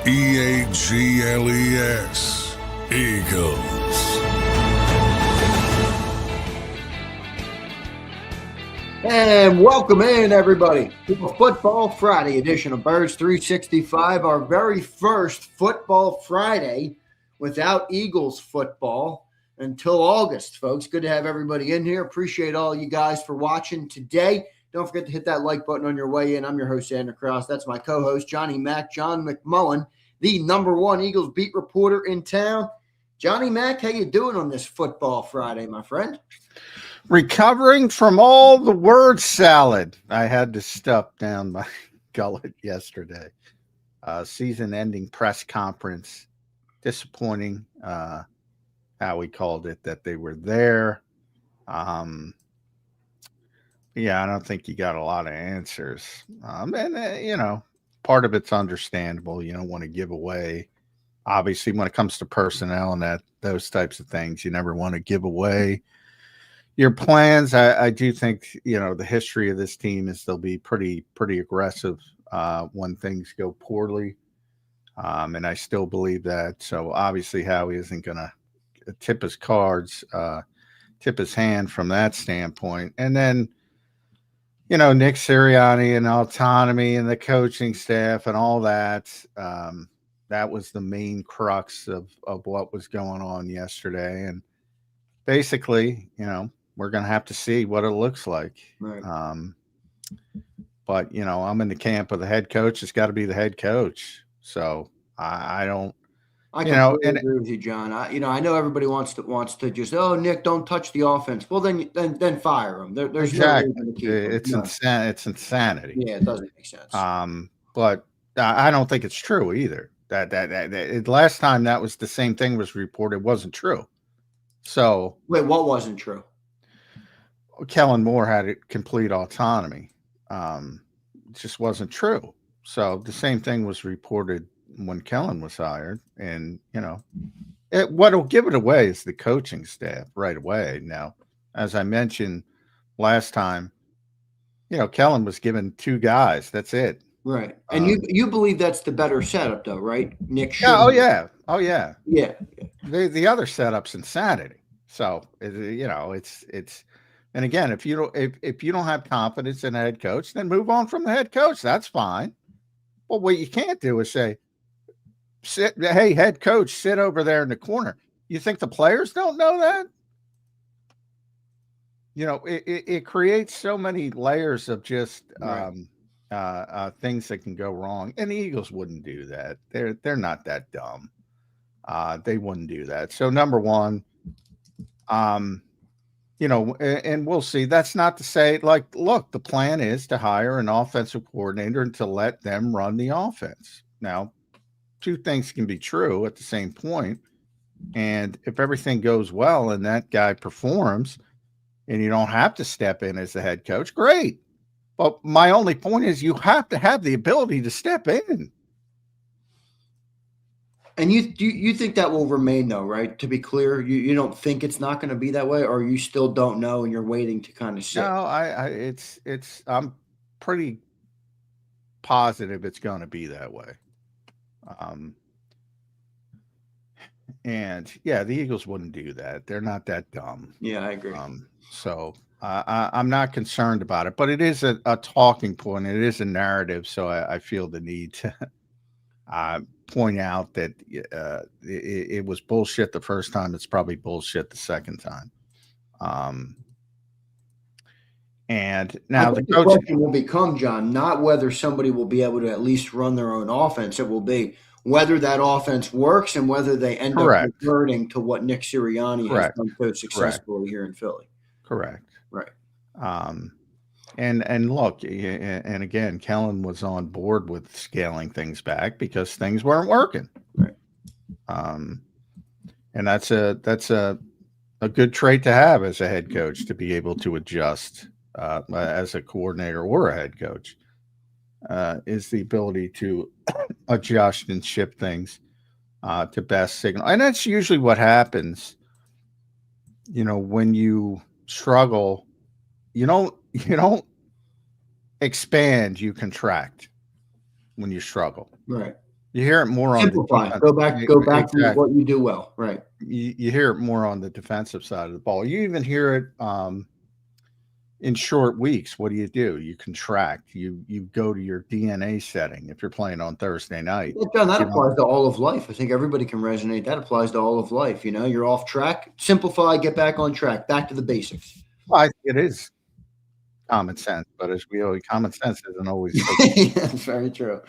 Eagles. Eagles. And welcome in, everybody, to a Football Friday edition of Birds 365, our very first Football Friday without Eagles football until August, folks. Good to have everybody in here. Appreciate all you guys for watching today. Don't forget to hit that like button on your way in. I'm your host, Zander Krause. That's my co-host, John McMullen, the #1 Eagles beat reporter in town. Johnny Mac, how you doing on this Football Friday, my friend? Recovering from all the word salad I had to stuff down my gullet yesterday. Season-ending press conference. Disappointing, Howie called it, that they were there. Yeah, I don't think you got a lot of answers. Part of it's understandable. You don't want to give away. Obviously, when it comes to personnel and those types of things, you never want to give away your plans. I do think, the history of this team is they'll be pretty aggressive when things go poorly. And I still believe that. So obviously Howie isn't going to tip his cards, tip his hand from that standpoint. And then, Nick Sirianni and autonomy and the coaching staff and all that, that was the main crux of what was going on yesterday. And basically, we're going to have to see what it looks like. Right. But, I'm in the camp of the head coach. It's got to be the head coach. So I don't. I completely agree with you, John. I know everybody wants to just, Nick, don't touch the offense. Well, then fire him. There's exactly. No reason to keep him. It's insanity. Yeah, it doesn't make sense. But I don't think it's true either. That last time that was the same thing was reported wasn't true. So wait, what wasn't true? Kellen Moore had complete autonomy. It just wasn't true. So the same thing was reported when Kellen was hired, and what'll give it away is the coaching staff right away. Now, as I mentioned last time, Kellen was given 2 guys. That's it. Right. And you believe that's the better setup, though, right? Nick. Yeah. Oh yeah. Yeah. The other setup's insanity. So it's. And again, if you don't have confidence in a head coach, then move on from the head coach. That's fine. But what you can't do is say, hey, head coach, sit over there in the corner. You think the players don't know that? It creates so many layers of just things that can go wrong. And the Eagles wouldn't do that. They're not that dumb. They wouldn't do that. So number one, and we'll see. That's not to say, look, the plan is to hire an offensive coordinator and to let them run the offense. Now, 2 things can be true at the same point. And if everything goes well and that guy performs and you don't have to step in as the head coach, great. But my only point is you have to have the ability to step in. And you think that will remain, though, right? To be clear, you don't think it's not going to be that way, or you still don't know and you're waiting to kind of see? No, I'm pretty positive it's going to be that way. And yeah, the Eagles wouldn't do that. They're not that dumb. Yeah, I agree. So I'm not concerned about it, but it is a talking point. It is a narrative. So I feel the need to point out that it was bullshit the first time. It's probably bullshit the second time. And now the question will become, John, not whether somebody will be able to at least run their own offense. It will be whether that offense works and whether they end up reverting to what Nick Sirianni has done so successfully here in Philly. Correct. Right. And look, and again, Kellen was on board with scaling things back because things weren't working. Right. And that's a good trait to have as a head coach, to be able to adjust as a coordinator or a head coach, is the ability to adjust and ship things to best signal. And that's usually what happens, when you struggle. You don't expand, you contract when you struggle. Right. You hear it more Simplify. on the defense. Go back to Exactly. what you do well. Right. You hear it more on the defensive side of the ball. You even hear it in short weeks. What do? You contract. You go to your DNA setting if you're playing on Thursday night. John, that applies to all of life. I think everybody can resonate. That applies to all of life. You're off track. Simplify. Get back on track. Back to the basics. Well, I think it is common sense, but as we always, common sense isn't always. That's very true.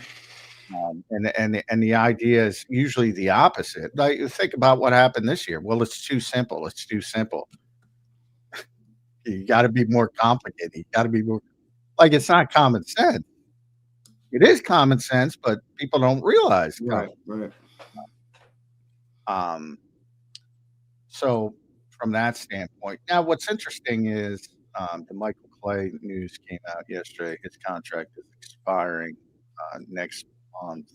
And the idea is usually the opposite. Like, think about what happened this year. Well, it's too simple. It's too simple. You got to be more complicated. You got to be more like it's not common sense. It is common sense, but people don't realize. Right. So from that standpoint, now what's interesting is the Michael Clay news came out yesterday. His contract is expiring next month.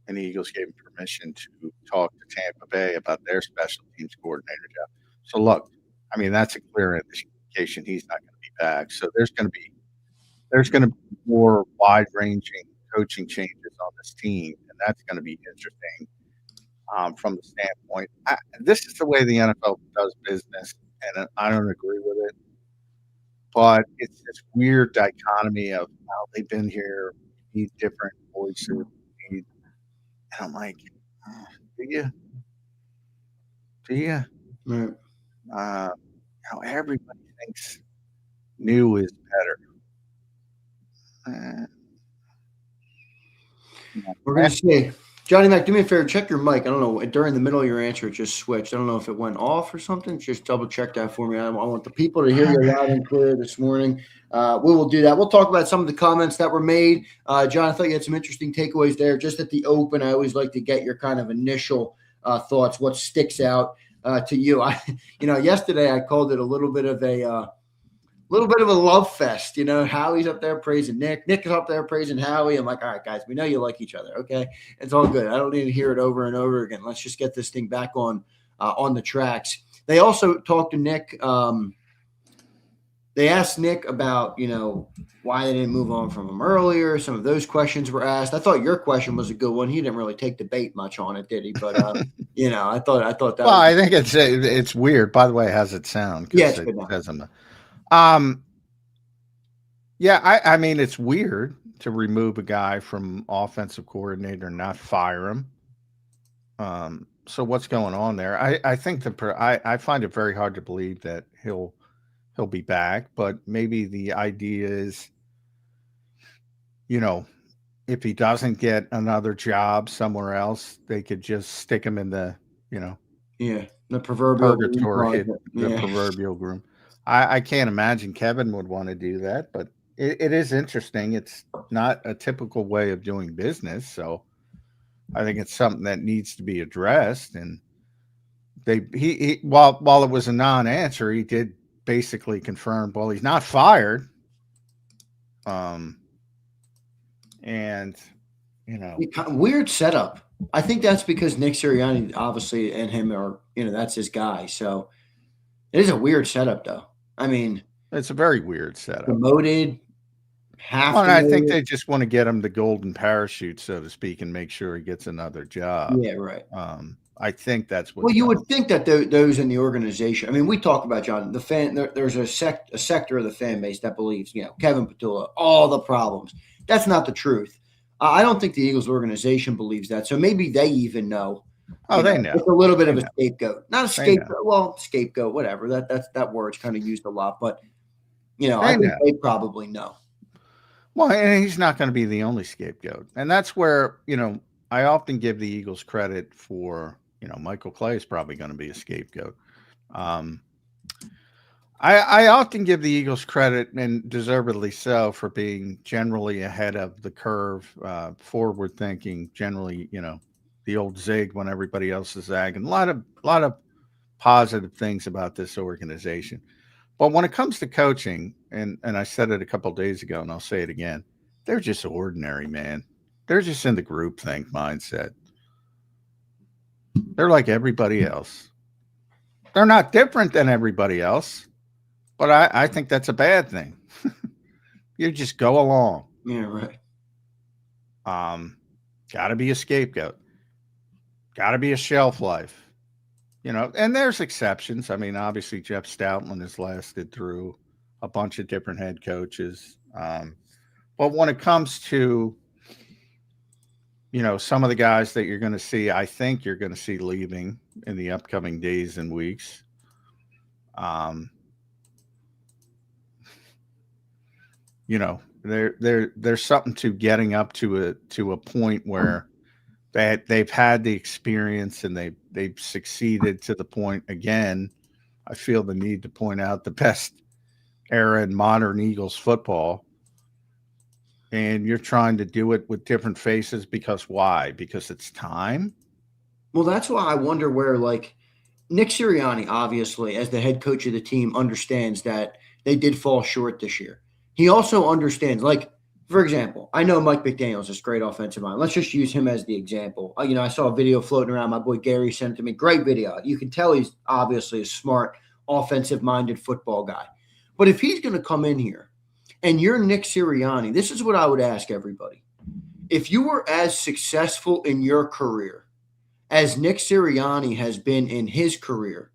And the Eagles gave him permission to talk to Tampa Bay about their special teams coordinator job. So look, I mean, that's a clear indication he's not going to be back. So there's going to be more wide-ranging coaching changes on this team, and that's going to be interesting from the standpoint. This is the way the NFL does business, and I don't agree with it. But it's this weird dichotomy of how they've been here, need different voices. And I'm like, do you? Right. Everybody thinks new is better. We're going to see. Johnny Mac, do me a favor. Check your mic. I don't know. During the middle of your answer, it just switched. I don't know if it went off or something. Just double check that for me. I want the people to hear you loud and clear this morning. We will do that. We'll talk about some of the comments that were made. John, I thought you had some interesting takeaways there. Just at the open, I always like to get your kind of initial thoughts. What sticks out to you? Yesterday I called it a little bit of a love fest. Howie's up there praising Nick. Nick is up there praising Howie. I'm like, all right, guys, we know you like each other. Okay. It's all good. I don't need to hear it over and over again. Let's just get this thing back on the tracks. They also talked to Nick. They asked Nick about, why they didn't move on from him earlier. Some of those questions were asked. I thought your question was a good one. He didn't really take the bait much on it, did he? But, I thought that. Well, I think it's weird. By the way, how's it sound? Yes. I mean, it's weird to remove a guy from offensive coordinator and not fire him. So what's going on there? I think I find it very hard to believe that he'll be back, but maybe the idea is, if he doesn't get another job somewhere else, they could just stick him in the, the proverbial purgatory, the proverbial groom. I can't imagine Kevin would want to do that, but it is interesting. It's not a typical way of doing business, so I think it's something that needs to be addressed. And while it was a non-answer, he did basically confirm, well, he's not fired. Weird setup. I think that's because Nick Sirianni, obviously, and him are, that's his guy. So it is a weird setup, though. I mean, it's a very weird setup. Promoted. I think they just want to get him the golden parachute, so to speak, and make sure he gets another job. Yeah, right. I think that's what. Well, you would think that those in the organization. I mean, we talk about, John, the fan. There's a sector of the fan base that believes, Kevin Patullo, all the problems. That's not the truth. I don't think the Eagles organization believes that. So maybe they even know. Oh, they know. It's a little bit of a scapegoat, not a scapegoat. Well, scapegoat, whatever. That word's kind of used a lot, but I think they probably know. Well, and he's not going to be the only scapegoat, and that's where I often give the Eagles credit for. Michael Clay is probably going to be a scapegoat. I often give the Eagles credit, and deservedly so, for being generally ahead of the curve, forward thinking. Generally, the old zig when everybody else is zagging. A lot of positive things about this organization. But when it comes to coaching, and I said it a couple of days ago, and I'll say it again, they're just ordinary, man. They're just in the groupthink mindset. They're like everybody else. They're not different than everybody else, but I think that's a bad thing. You just go along. Yeah, right. Got to be a scapegoat. Got to be a shelf life. And there's exceptions. I mean, obviously, Jeff Stoutland has lasted through a bunch of different head coaches. But when it comes to, some of the guys that you're going to see, I think you're going to see leaving in the upcoming days and weeks. There's something to getting up to a point where they've had the experience and they've succeeded to the point. Again, I feel the need to point out the best era in modern Eagles football. And you're trying to do it with different faces because why? Because it's time? Well, that's why I wonder where, like, Nick Sirianni, obviously, as the head coach of the team, understands that they did fall short this year. He also understands, like, for example, I know Mike McDaniel's this great offensive mind. Let's just use him as the example. I saw a video floating around. My boy Gary sent it to me. Great video. You can tell he's obviously a smart, offensive-minded football guy. But if he's going to come in here and you're Nick Sirianni, this is what I would ask everybody. If you were as successful in your career as Nick Sirianni has been in his career,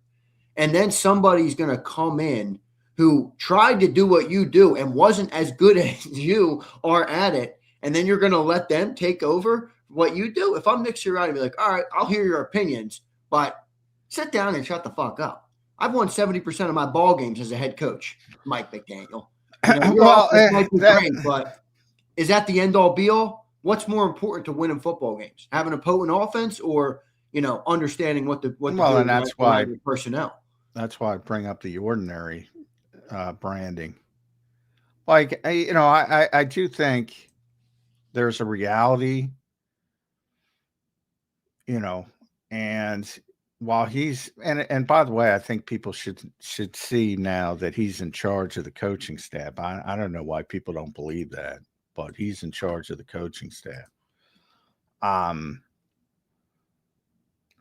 and then somebody's going to come in who tried to do what you do and wasn't as good as you are at it, and then you're going to let them take over what you do? If I'm Nick Sirianni, I'd be like, all right, I'll hear your opinions, but sit down and shut the fuck up. I've won 70% of my ball games as a head coach, Mike McDaniel. Great, but is that the end-all, be-all? What's more important to winning football games? Having a potent offense or understanding what and that's why personnel. That's why I bring up the ordinary branding. Like, I do think there's a reality, and while he's and by the way, I think people should see now that he's in charge of the coaching staff. I don't know why people don't believe that, but he's in charge of the coaching staff.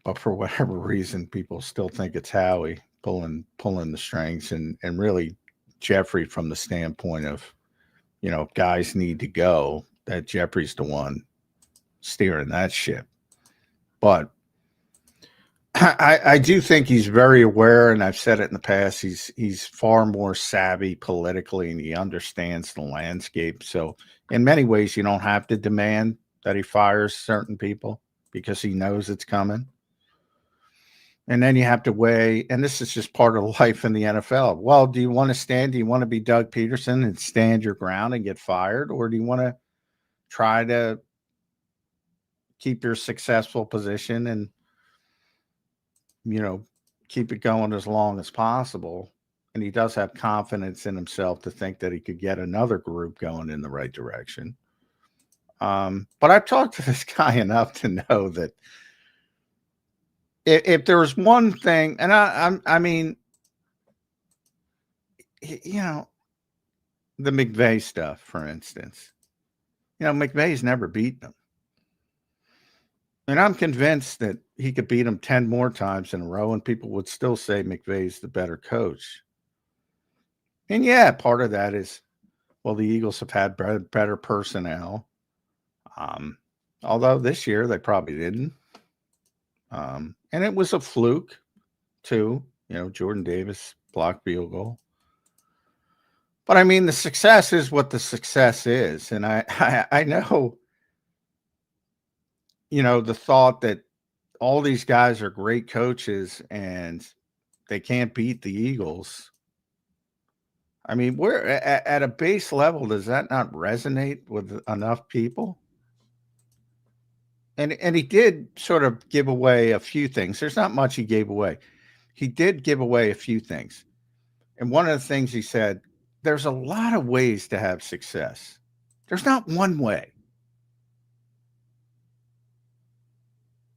But for whatever reason, people still think it's Howie pulling the strings, and really Jeffrey from the standpoint of, guys need to go, that Jeffrey's the one steering that ship. But I do think he's very aware, and I've said it in the past, he's far more savvy politically, and he understands the landscape. So in many ways, you don't have to demand that he fires certain people because he knows it's coming. And then you have to weigh, and this is just part of life in the NFL. Well, do you want to stand? Do you want to be Doug Peterson and stand your ground and get fired? Or do you want to try to keep your successful position and, keep it going as long as possible? And he does have confidence in himself to think that he could get another group going in the right direction. But I've talked to this guy enough to know that if there was one thing, and I mean, the McVay stuff, for instance, McVay's never beaten him. And I'm convinced that he could beat him 10 more times in a row, and people would still say McVay's the better coach. And yeah, part of that is, well, the Eagles have had better personnel. Although this year they probably didn't. And it was a fluke too, Jordan Davis blocked field goal. But I mean, the success is what the success is. And I know, the thought that all these guys are great coaches and they can't beat the Eagles. I mean, we're at a base level. Does that not resonate with enough people? And he did sort of give away a few things. There's not much he gave away. He did give away a few things. And one of the things he said, there's a lot of ways to have success. There's not one way.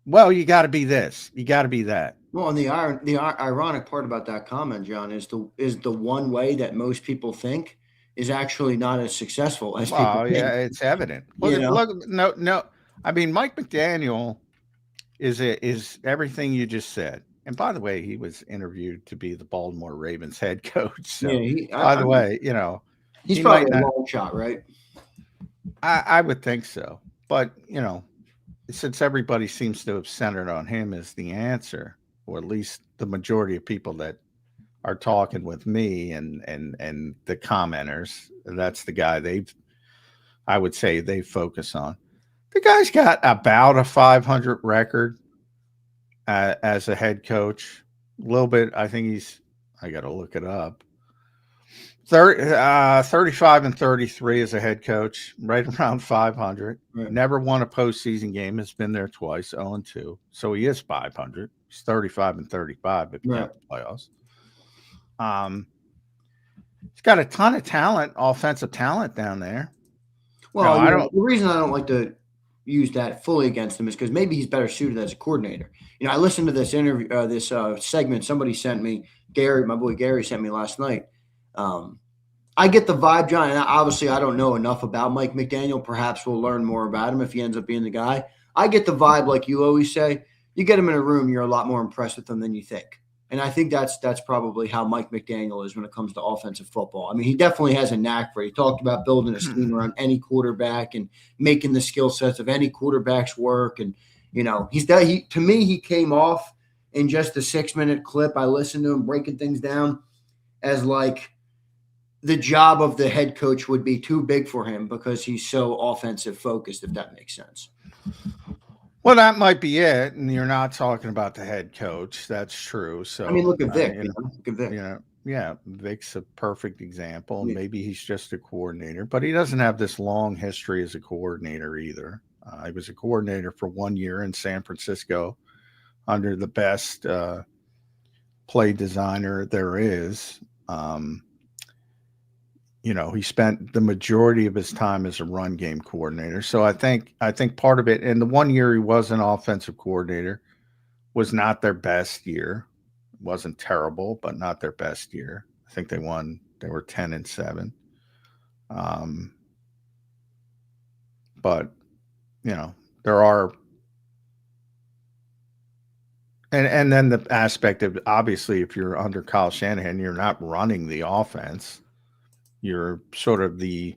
Well, you got to be this. You got to be that. Well, and the ironic part about that comment, John, is the one way that most people think is actually not as successful as people think. Yeah, it's evident. Look, no. I mean, Mike McDaniel is everything you just said. And by the way, he was interviewed to be the Baltimore Ravens head coach. So, he's probably a long shot, right? I would think so. But, since everybody seems to have centered on him as the answer, or at least the majority of people that are talking with me and the commenters, that's the guy I would say they focus on. The guy's got about a 500 record as a head coach. A little bit, I think I got to look it up. 35 and 33 as a head coach, right around 500. Right. Never won a postseason game. Has been there twice, 0-2. So he is 500. He's 35 and 35 if you count the playoffs. He's got a ton of talent, offensive talent down there. Well, the reason I don't like to use that fully against him is because maybe he's better suited as a coordinator. I listened to this interview, this segment somebody sent me. Gary, my boy Gary, sent me last night. I get the vibe, John, and obviously I don't know enough about Mike McDaniel. Perhaps we'll learn more about him if he ends up being the guy. I get the vibe, like you always say, you get him in a room, you're a lot more impressed with him than you think. And I think that's probably how Mike McDaniel is when it comes to offensive football. I mean, he definitely has a knack for it. He talked about building a scheme around any quarterback and making the skill sets of any quarterback's work. And, to me, he came off in just a 6-minute clip. I listened to him breaking things down as like the job of the head coach would be too big for him because he's so offensive focused, if that makes sense. Well, that might be it, and you're not talking about the head coach. That's true. So I mean, look at Vic. Look at Vic. Yeah, Vic's a perfect example. Yeah. Maybe he's just a coordinator, but he doesn't have this long history as a coordinator either. He was a coordinator for 1 year in San Francisco under the best play designer there is. He spent the majority of his time as a run game coordinator. So I think part of it, and the 1 year he was an offensive coordinator, was not their best year. It wasn't terrible, but not their best year. I think they were 10-7. But there are, and then the aspect of, obviously, if you're under Kyle Shanahan, you're not running the offense. You're sort of the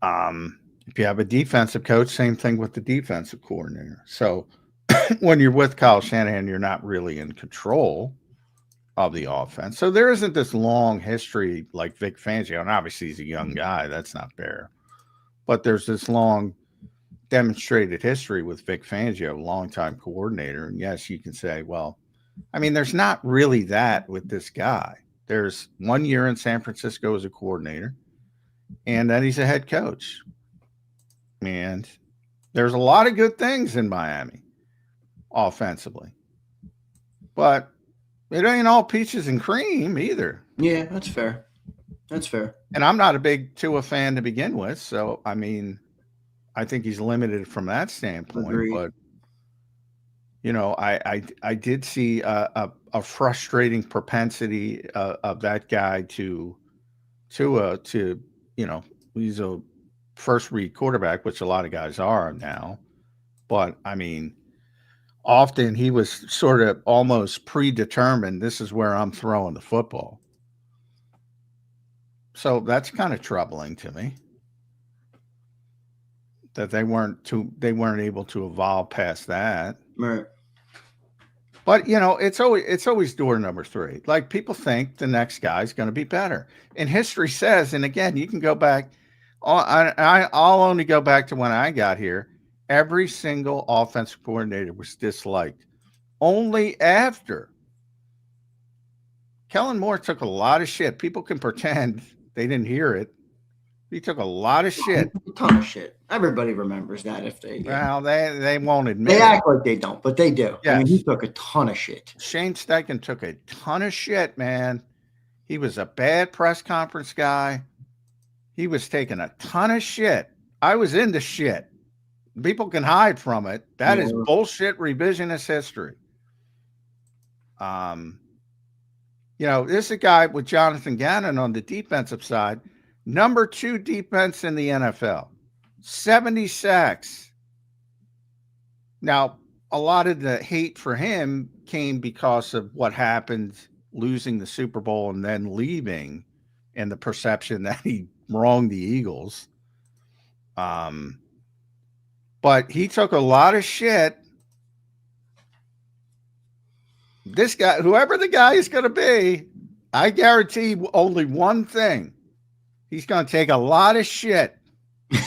if you have a defensive coach, same thing with the defensive coordinator. So when you're with Kyle Shanahan, you're not really in control of the offense. So there isn't this long history like Vic Fangio, and obviously he's a young guy. That's not fair. But there's this long demonstrated history with Vic Fangio, longtime coordinator. And yes, you can say, well, I mean, there's not really that with this guy. There's 1 year in San Francisco as a coordinator, and then he's a head coach. And there's a lot of good things in Miami offensively. But it ain't all peaches and cream either. Yeah, that's fair. That's fair. And I'm not a big Tua fan to begin with. So, I mean, I think he's limited from that standpoint. Agreed. But, I did see a frustrating propensity of that guy to he's a first read quarterback, which a lot of guys are now. But I mean, often he was sort of almost predetermined. This is where I'm throwing the football. So that's kind of troubling to me that they weren't able to evolve past that. Right. But it's always door number 3. Like, people think the next guy's going to be better, and history says. And again, you can go back. I'll only go back to when I got here. Every single offensive coordinator was disliked. Only after Kellen Moore took a lot of shit. People can pretend they didn't hear it. He took a lot of shit. A ton of shit. Everybody remembers that if they. Well, they won't admit. They act like they don't, but they do. Yes. I mean, he took a ton of shit. Shane Steichen took a ton of shit, man. He was a bad press conference guy. He was taking a ton of shit. I was into shit. People can hide from it. That is bullshit revisionist history. This is a guy with Jonathan Gannon on the defensive side. Number 2 defense in the NFL, 70 sacks. Now, a lot of the hate for him came because of what happened, losing the Super Bowl and then leaving, and the perception that he wronged the Eagles. But he took a lot of shit. This guy, whoever the guy is going to be, I guarantee only one thing. He's going to take a lot of shit.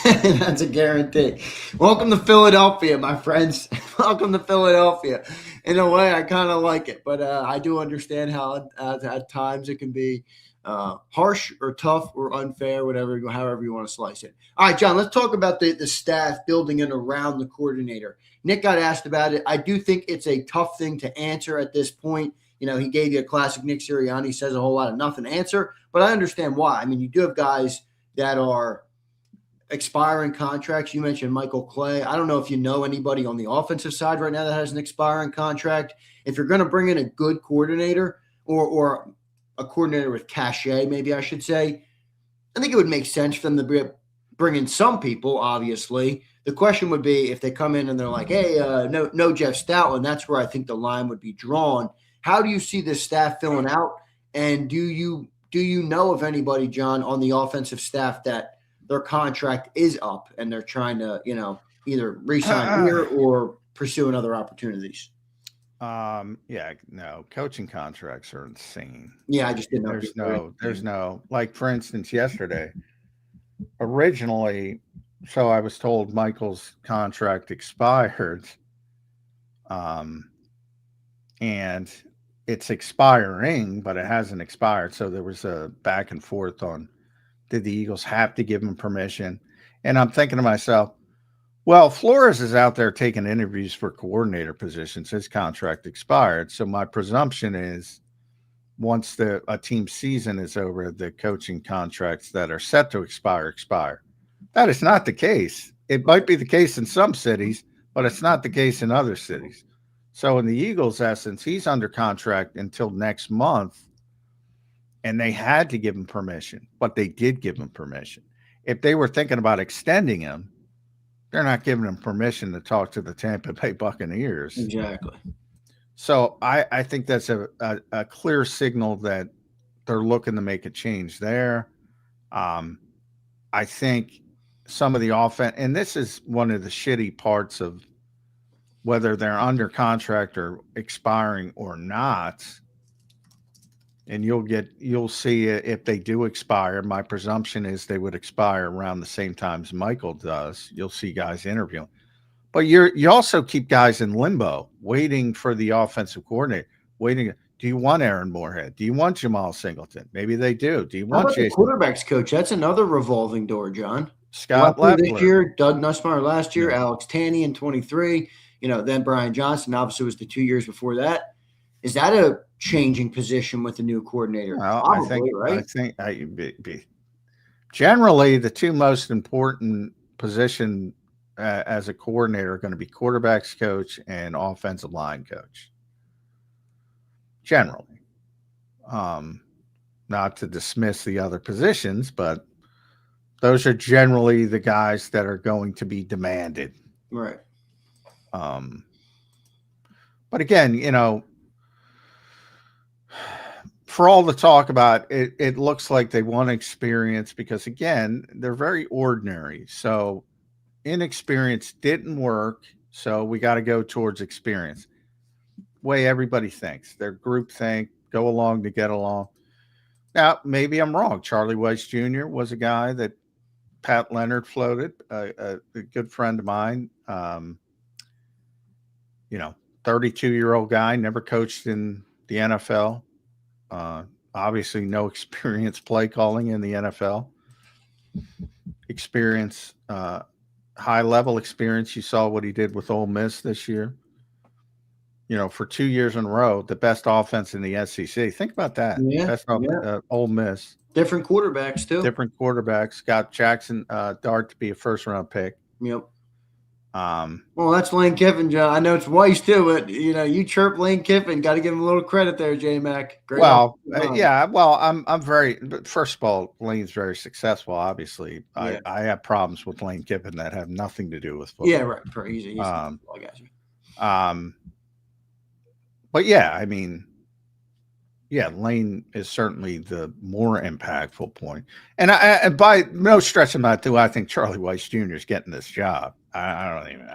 That's a guarantee. Welcome to Philadelphia, my friends. Welcome to Philadelphia. In a way, I kind of like it, but I do understand how at times it can be harsh or tough or unfair, however you want to slice it. All right, John, let's talk about the staff building in around the coordinator. Nick got asked about it. I do think it's a tough thing to answer at this point. You know, he gave you a classic Nick Sirianni, says a whole lot of nothing answer, but I understand why. I mean, you do have guys that are expiring contracts. You mentioned Michael Clay. I don't know if you know anybody on the offensive side right now that has an expiring contract. If you're going to bring in a good coordinator or a coordinator with cachet, maybe I should say, I think it would make sense for them to bring in some people, obviously. The question would be if they come in and they're like, hey, no Jeff Stoutland, that's where I think the line would be drawn. How do you see this staff filling out? And do you know of anybody, John, on the offensive staff that their contract is up and they're trying to, either re-sign here or pursue other opportunities? No, coaching contracts are insane. Yeah, I just didn't know. There's no, like, for instance, yesterday, originally, so I was told Michael's contract expired, and it's expiring, but it hasn't expired. So there was a back and forth on, did the Eagles have to give him permission? And I'm thinking to myself, well, Flores is out there taking interviews for coordinator positions. His contract expired. So my presumption is once a team season is over, the coaching contracts that are set to expire. That is not the case. It might be the case in some cities, but it's not the case in other cities. So in the Eagles' essence, he's under contract until next month. And they had to give him permission, but they did give him permission. If they were thinking about extending him, they're not giving him permission to talk to the Tampa Bay Buccaneers. Exactly. So I think that's a clear signal that they're looking to make a change there. I think some of the offense, and this is one of the shitty parts of whether they're under contract or expiring or not. And you'll see if they do expire. My presumption is they would expire around the same time as Michael does. You'll see guys interviewing, but you also keep guys in limbo, waiting for the offensive coordinator. Waiting. Do you want Aaron Moorhead? Do you want Jamal Singleton? Maybe they do. Do you want the quarterbacks coach? That's another revolving door, John. Scott Leffler this year, Doug Nussmeier last year, Alex Tanney in 23. Then Brian Johnson obviously was the 2 years before that. Is that a changing position with the new coordinator? Well, Probably, right? I think generally the two most important position as a coordinator are going to be quarterbacks coach and offensive line coach. Generally, not to dismiss the other positions, but those are generally the guys that are going to be demanded. Right. But again, for all the talk about it, it looks like they want experience because, again, they're very ordinary. So inexperience didn't work. So we got to go towards experience. Way everybody thinks. Their group think, go along to get along. Now, maybe I'm wrong. Charlie Weiss Jr. was a guy that Pat Leonard floated, a good friend of mine. 32-year-old guy, never coached in the NFL. Obviously no experience play calling in the NFL. Experience, high-level experience. You saw what he did with Ole Miss this year. For 2 years in a row, the best offense in the SEC. Think about that. Yeah, Ole Miss. Different quarterbacks, too. Different quarterbacks. Got Jackson Dart to be a first-round pick. Yep. Well, that's Lane Kiffin, John. I know it's Weiss too, but you chirp Lane Kiffin. Got to give him a little credit there, J Mac. Great. Well, yeah. Well, I'm very. First of all, Lane's very successful. Obviously, yeah. I have problems with Lane Kiffin that have nothing to do with football. Yeah, right. For easy. I got you. But yeah, I mean, yeah, Lane is certainly the more impactful point. And I by no stretch of that do I think Charlie Weiss Jr. is getting this job. I don't even.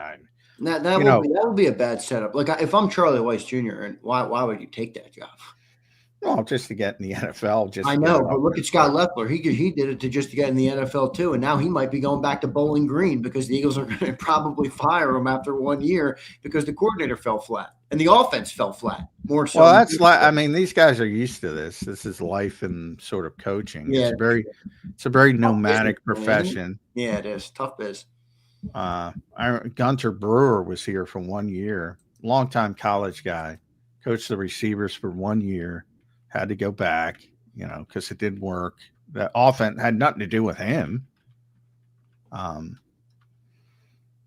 That would be a bad setup. Like if I'm Charlie Weiss Jr. and why would you take that job? Well, just to get in the NFL. I know, but look at Scott Leffler. He did it to get in the NFL too, and now he might be going back to Bowling Green because the Eagles are going to probably fire him after 1 year because the coordinator fell flat and the offense fell flat more so. Well, that's like these guys are used to this. This is life and sort of coaching. Yeah, it's a very nomadic profession. Yeah, it is tough biz. Gunter Brewer was here for 1 year, longtime college guy, coached the receivers for 1 year. Had to go back, because it didn't work. The offense had nothing to do with him.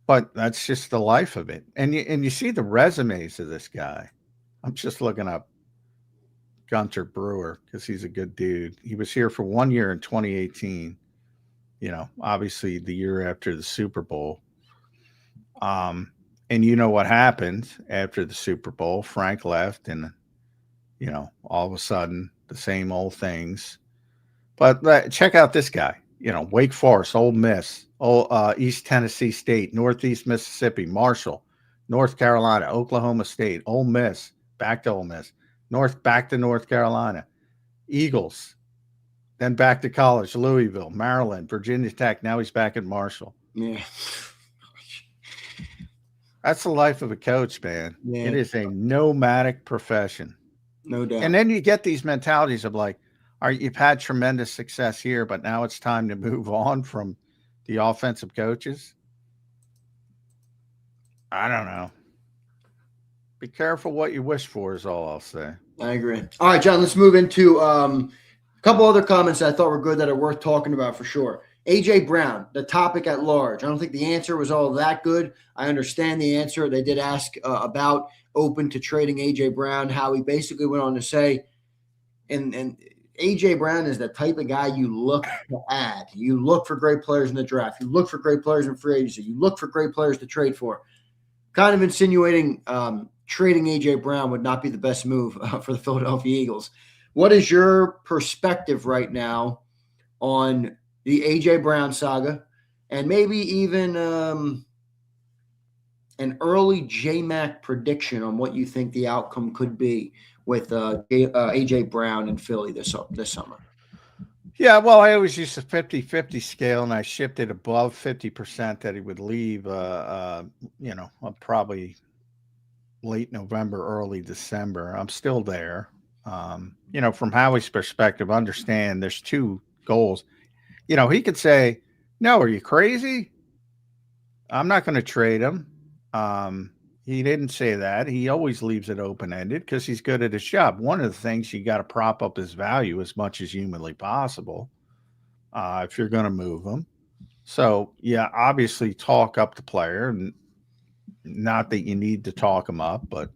But that's just the life of it. And you see the resumes of this guy. I'm just looking up Gunter Brewer because he's a good dude. He was here for 1 year in 2018. Obviously the year after the Super Bowl. And you know what happened after the Super Bowl? Frank left and all of a sudden the same old things. But check out this guy, Wake Forest, Ole Miss, East Tennessee State, Northeast Mississippi, Marshall, North Carolina, Oklahoma State, Ole Miss, back to Ole Miss, back to North Carolina, Eagles, then back to college, Louisville, Maryland, Virginia Tech. Now he's back at Marshall. Yeah. That's the life of a coach, man. Yeah. It is a nomadic profession. No doubt. And then you get these mentalities of like, all right, you've had tremendous success here, but now it's time to move on from the offensive coaches. I don't know. Be careful what you wish for is all I'll say. I agree. All right, John, let's move into a couple other comments that I thought were good that are worth talking about for sure. A.J. Brown, the topic at large. I don't think the answer was all that good. I understand the answer. They did ask about open to trading A.J. Brown. Howie basically went on to say, and A.J. Brown is the type of guy you look to add. You look for great players in the draft. You look for great players in free agency. You look for great players to trade for. Kind of insinuating trading A.J. Brown would not be the best move for the Philadelphia Eagles. What is your perspective right now on the A.J. Brown saga and maybe even an early J-Mac prediction on what you think the outcome could be with A.J. Brown in Philly this summer? Yeah, well, I always used a 50-50 scale, and I shifted above 50% that he would leave, probably late November, early December. I'm still there. From Howie's perspective, understand there's two goals. He could say, no, are you crazy? I'm not going to trade him. He didn't say that. He always leaves it open-ended because he's good at his job. One of the things, you got to prop up his value as much as humanly possible if you're going to move him. So, yeah, obviously talk up the player. And not that you need to talk him up, but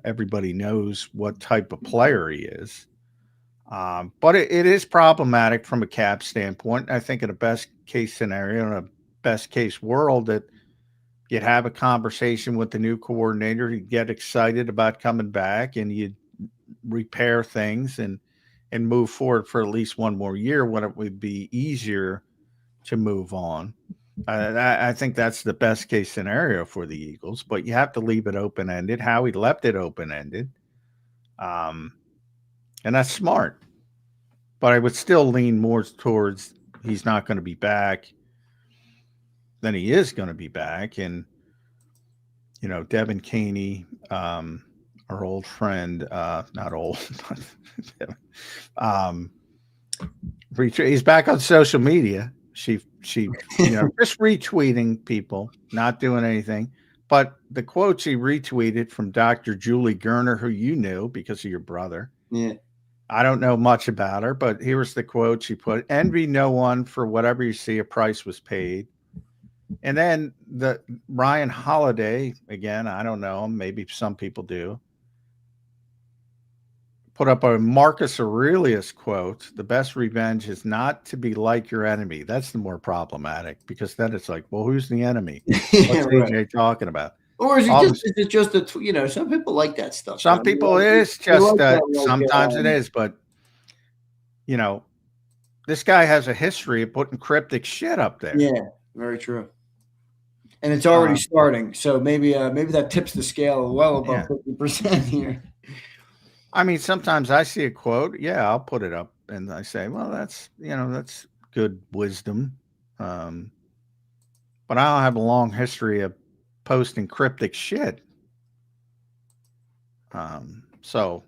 everybody knows what type of player he is. But it is problematic from a cap standpoint. I think in a best case scenario, in a best case world, that you'd have a conversation with the new coordinator, you'd get excited about coming back, and you'd repair things and move forward for at least one more year when it would be easier to move on. I think that's the best case scenario for the Eagles, but you have to leave it open-ended. Howie left it open-ended. And that's smart. But I would still lean more towards he's not going to be back than he is going to be back. And, Devin Caney, our old friend, not old, he's back on social media. She just retweeting people, not doing anything. But the quote she retweeted from Dr. Julie Gerner, who you knew because of your brother. Yeah. I don't know much about her, but here's the quote she put: "Envy no one, for whatever you see, a price was paid." And then the Ryan Holiday, again, I don't know him, maybe some people do, put up a Marcus Aurelius quote: "The best revenge is not to be like your enemy." That's the more problematic, because then it's like, well, who's the enemy? What's AJ talking about? Or is All it just a some people like that stuff. some John. people it is You just like that, sometimes it is, but you know, this guy has a history of putting cryptic shit up there. yeah, very true. And it's already starting, so maybe that tips the scale well above 50% here. I mean, sometimes I see a quote, yeah, I'll put it up, and I say, well, that's good wisdom, but I don't have a long history of posting cryptic shit. So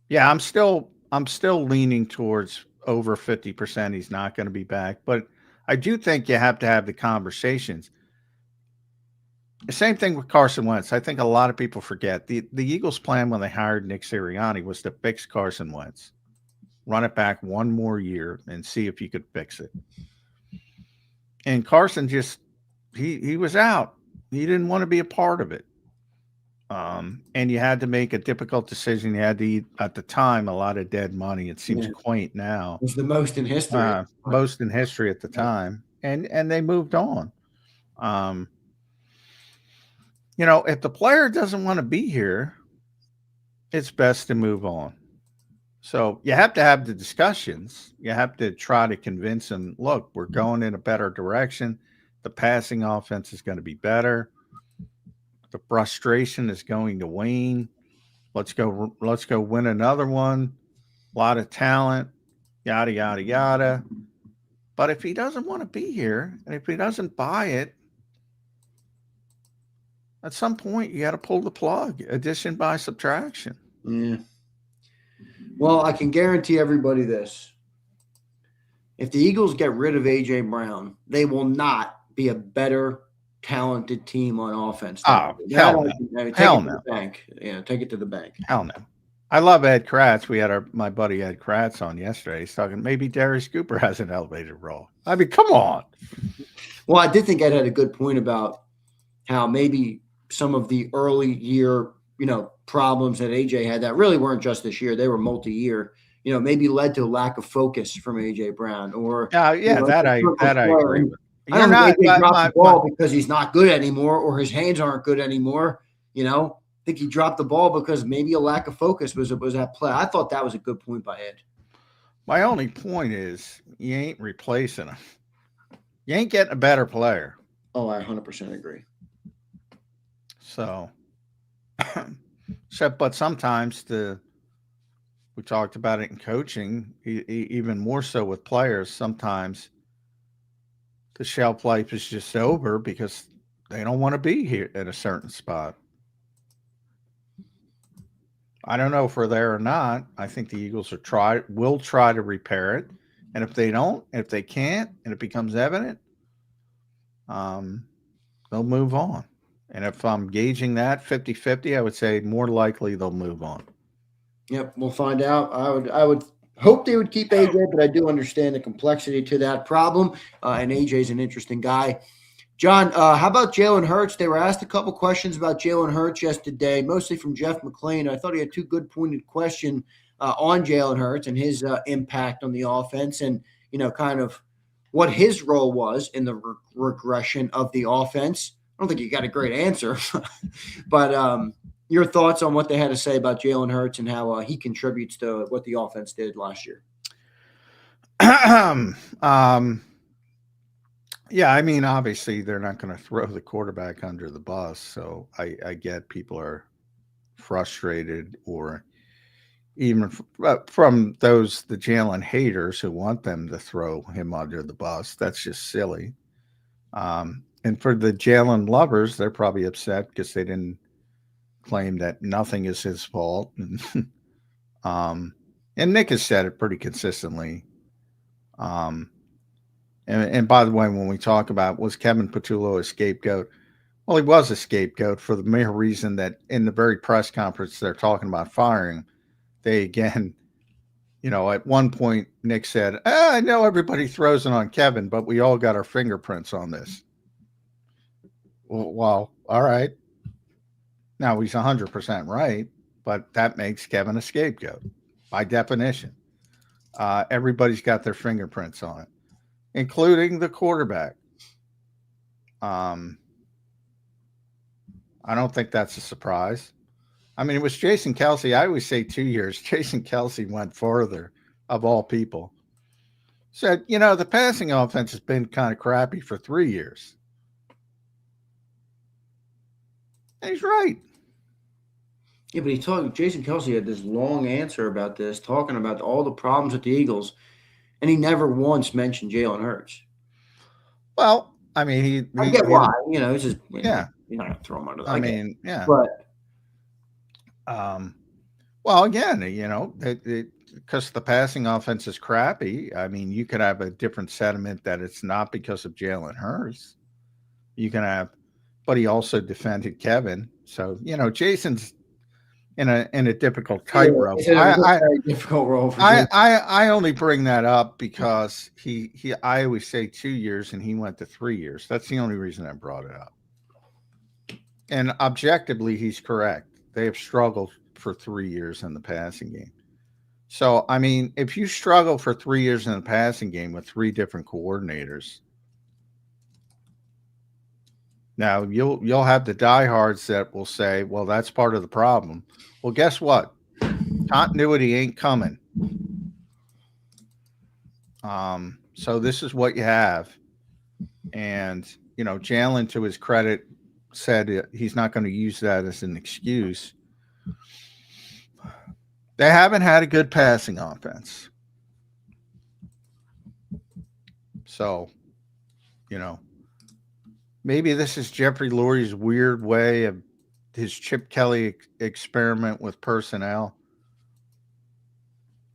yeah, I'm still leaning towards over 50%. He's not going to be back, but I do think you have to have the conversations. The same thing with Carson Wentz. I think a lot of people forget the Eagles' plan when they hired Nick Sirianni was to fix Carson Wentz, run it back one more year, and see if you could fix it. And Carson just he was out. He didn't want to be a part of it. And you had to make a difficult decision. You had to eat, at the time, a lot of dead money. It seems quaint now. It was the most in history. Most in history at the time. And they moved on. If the player doesn't want to be here, it's best to move on. So you have to have the discussions. You have to try to convince them, look, we're going in a better direction. The passing offense is going to be better. The frustration is going to wane. Let's go win another one. A lot of talent, yada, yada, yada. But if he doesn't want to be here, and if he doesn't buy it, at some point you got to pull the plug, addition by subtraction. Yeah. Well, I can guarantee everybody this. If the Eagles get rid of A.J. Brown, they will not be a better talented team on offense. Oh, hell no. Hell no. Bank. Yeah, take it to the bank. Hell no. I love Ed Kratz. We had my buddy Ed Kratz on yesterday. He's talking maybe Darius Cooper has an elevated role. I mean, come on. Well, I did think Ed had a good point about how maybe some of the early year, problems that AJ had that really weren't just this year. They were multi-year, maybe led to a lack of focus from AJ Brown or that I agree with. I don't think AJ dropped the ball because he's not good anymore or his hands aren't good anymore. I think he dropped the ball because maybe a lack of focus was at play. I thought that was a good point by Ed. My only point is you ain't replacing him. You ain't getting a better player. Oh, I 100% agree. So, but sometimes we talked about it in coaching, even more so with players. Sometimes the shelf life is just over because they don't want to be here at a certain spot. I don't know if we're there or not. I think the Eagles will try to repair it. And if they don't, if they can't, and it becomes evident, they'll move on. And if I'm gauging that 50-50, I would say more likely they'll move on. Yep, we'll find out. I would hope they would keep AJ, but I do understand the complexity to that problem. And AJ's an interesting guy. John, how about Jalen Hurts? They were asked a couple questions about Jalen Hurts yesterday, mostly from Jeff McClain. I thought he had two good pointed questions on Jalen Hurts and his impact on the offense and, kind of what his role was in the regression of the offense. I don't think you got a great answer, but your thoughts on what they had to say about Jalen Hurts and how he contributes to what the offense did last year. Yeah, I mean, obviously they're not going to throw the quarterback under the bus. So I get people are frustrated or even from the Jalen haters who want them to throw him under the bus. That's just silly. And for the Jalen lovers, they're probably upset because they didn't claim that nothing is his fault. And Nick has said it pretty consistently. And by the way, when we talk about was Kevin Patullo a scapegoat? Well, he was a scapegoat for the mere reason that in the very press conference they're talking about firing, they again, at one point Nick said, I know everybody throws it on Kevin, but we all got our fingerprints on this. Well, all right. Now he's 100% right, but that makes Kevin a scapegoat by definition. Everybody's got their fingerprints on it, including the quarterback. I I don't think that's a surprise. I mean, it was Jason Kelsey. I always say 2 years. Jason Kelsey went further, of all people. Said, the passing offense has been kind of crappy for 3 years. And he's right. Yeah, but Jason Kelsey had this long answer about this, talking about all the problems with the Eagles, and he never once mentioned Jalen Hurts. Well, I mean, I get why. It's just yeah. You're not gonna throw him under. I mean, yeah. But well, again, because the passing offense is crappy. I mean, you could have a different sentiment that it's not because of Jalen Hurts. You can have, but he also defended Kevin. So Jason's in a difficult tightrope. Difficult role. I only bring that up because I always say 2 years and he went to 3 years. That's the only reason I brought it up. And objectively, he's correct. They have struggled for 3 years in the passing game. So, I mean, if you struggle for 3 years in the passing game with 3 different coordinators, now you'll have the diehards that will say, well, that's part of the problem. Well, guess what? Continuity ain't coming. So this is what you have. And, Jalen, to his credit, said he's not going to use that as an excuse. They haven't had a good passing offense. So, maybe this is Jeffrey Lurie's weird way of his Chip Kelly experiment with personnel.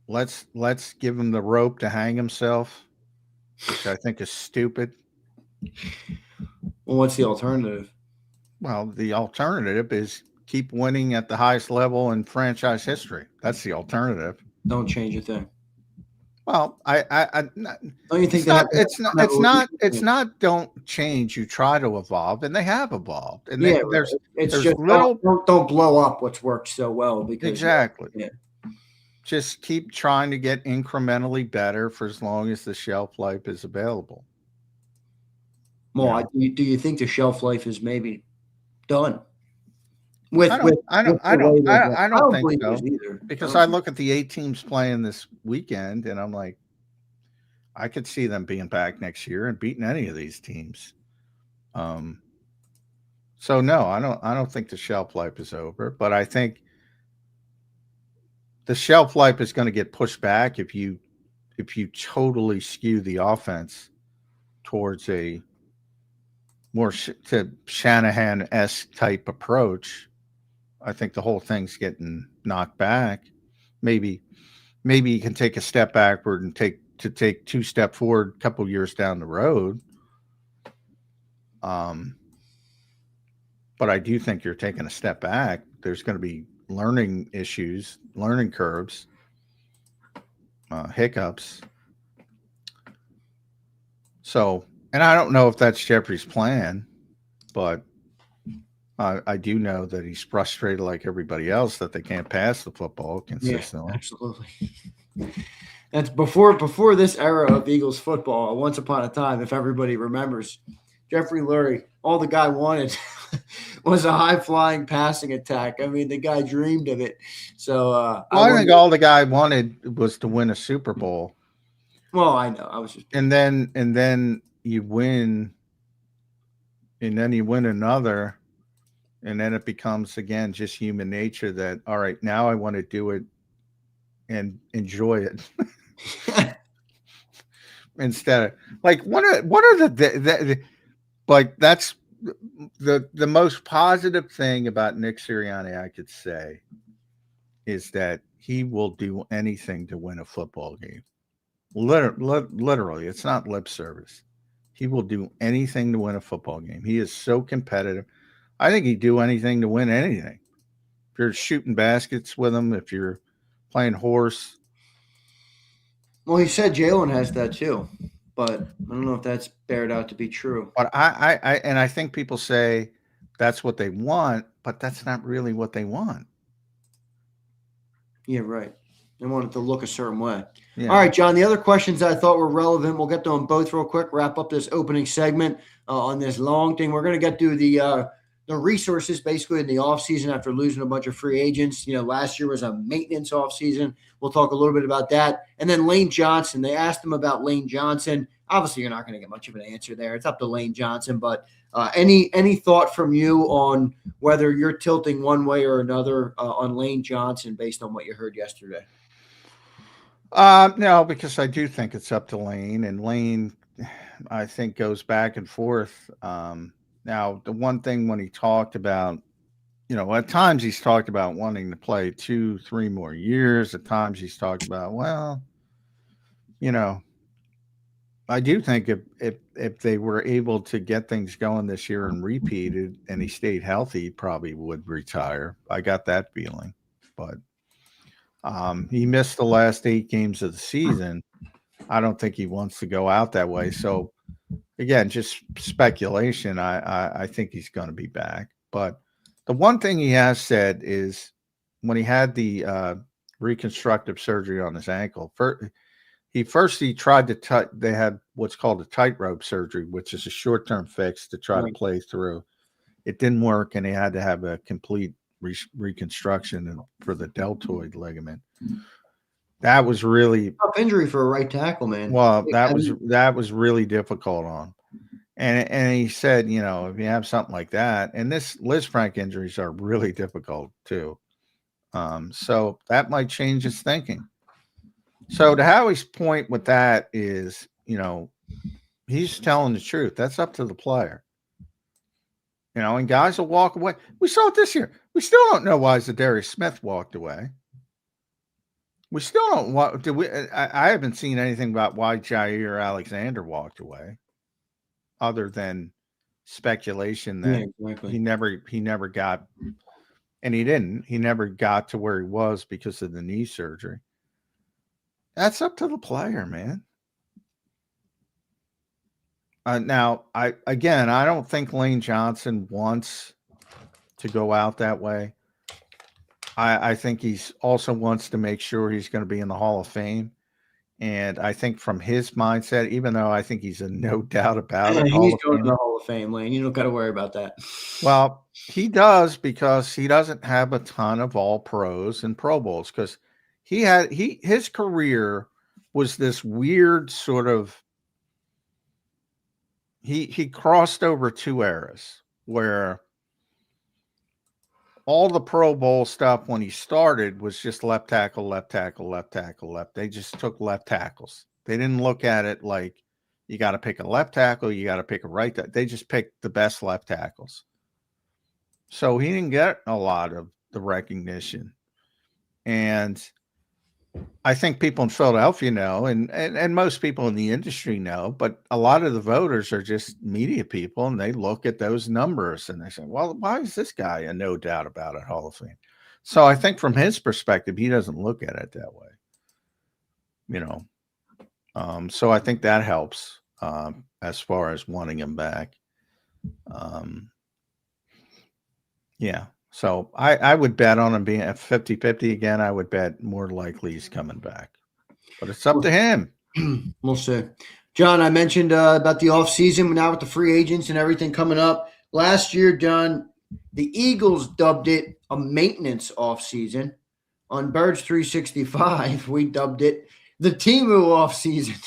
Let's give him the rope to hang himself, which I think is stupid. Well, what's the alternative? Well, the alternative is keep winning at the highest level in franchise history. That's the alternative. Don't change a thing. Well, I don't you think it's not don't change, you try to evolve, and they have evolved. And there's just little don't blow up what's worked so well, because exactly. Yeah. Just keep trying to get incrementally better for as long as the shelf life is available. Well, do you think the shelf life is maybe done? I don't think so either. Because I look at the 8 teams playing this weekend, and I'm like, I could see them being back next year and beating any of these teams. So no, I don't think the shelf life is over, but I think the shelf life is going to get pushed back if you totally skew the offense towards a more to Shanahan-esque type approach. I think the whole thing's getting knocked back. Maybe you can take a step backward and take 2 steps forward a couple years down the road. But I do think you're taking a step back. There's going to be learning issues, learning curves, hiccups. So, and I don't know if that's Jeffrey's plan, but I do know that he's frustrated like everybody else that they can't pass the football consistently. Yeah, absolutely. That's before this era of Eagles football. Once upon a time, if everybody remembers, Jeffrey Lurie, all the guy wanted was a high-flying passing attack. I mean, the guy dreamed of it. So I think all the guy wanted was to win a Super Bowl. Well, I know. I was just and then you win, and then you win another. And then it becomes, again, just human nature that, all right, now I want to do it and enjoy it. Instead of, like, what are the like, that's the most positive thing about Nick Sirianni I could say is that he will do anything to win a football game. Literally, it's not lip service. He will do anything to win a football game. He is so competitive. I think he'd do anything to win anything. If you're shooting baskets with him, if you're playing horse. Well, he said Jalen has that too, but I don't know if that's bared out to be true. But I think people say that's what they want, but that's not really what they want. Yeah, right. They want it to look a certain way. Yeah. All right, John, the other questions I thought were relevant, we'll get to them both real quick, wrap up this opening segment on this long thing. We're going to get to the resources basically in the offseason after losing a bunch of free agents. Last year was a maintenance offseason. We'll talk a little bit about that. And then Lane Johnson, they asked him about Lane Johnson. Obviously, you're not going to get much of an answer there. It's up to Lane Johnson. But any thought from you on whether you're tilting one way or another on Lane Johnson based on what you heard yesterday? No, because I do think it's up to Lane, and Lane, I think, goes back and forth. Now, the one thing when he talked about, at times he's talked about wanting to play 2-3 more years. At times he's talked about, I do think if they were able to get things going this year and repeated, and he stayed healthy, he probably would retire. I got that feeling, but he missed the last 8 games of the season. I don't think he wants to go out that way. So again, just speculation. I think he's going to be back. But the one thing he has said is when he had the reconstructive surgery on his ankle, he tried to they had what's called a tightrope surgery, which is a short-term fix to try to play through. It didn't work, and he had to have a complete reconstruction for the deltoid ligament. That was really tough injury for a right tackle, man. Well, that was really difficult on him. And he said, if you have something like that, and this Liz Frank injuries are really difficult too. So that might change his thinking. So to Howie's point with that is, he's telling the truth. That's up to the player. And guys will walk away. We saw it this year. We still don't know why Zadarius Smith walked away. We still don't want. I haven't seen anything about why Jair Alexander walked away, other than speculation that he never got, and he didn't. He never got to where he was because of the knee surgery. That's up to the player, man. Now, I don't think Lane Johnson wants to go out that way. I think he's also wants to make sure he's going to be in the Hall of Fame. And I think from his mindset, even though I think he's a no doubt about it, he's going to the Hall of Fame, Lane. You don't got to worry about that. Well, he does, because he doesn't have a ton of all pros and Pro Bowls, because his career was this weird sort of, he crossed over 2 eras where all the Pro Bowl stuff when he started was just left tackle, left tackle, left tackle, left. They just took left tackles. They didn't look at it like you got to pick a left tackle, you got to pick a right tackle. They just picked the best left tackles. So he didn't get a lot of the recognition. And I think people in Philadelphia know, and most people in the industry know, but a lot of the voters are just media people, and they look at those numbers and they say, well, why is this guy a no doubt about it Hall of Fame? So I think from his perspective, he doesn't look at it that way. So I think that helps as far as wanting him back. Yeah. So I would bet on him being at 50-50 again. I would bet more likely he's coming back. But it's up to him. We'll see. John, I mentioned about the offseason now with the free agents and everything coming up. Last year, John, the Eagles dubbed it a maintenance offseason. On Birds 365, we dubbed it the Timu offseason.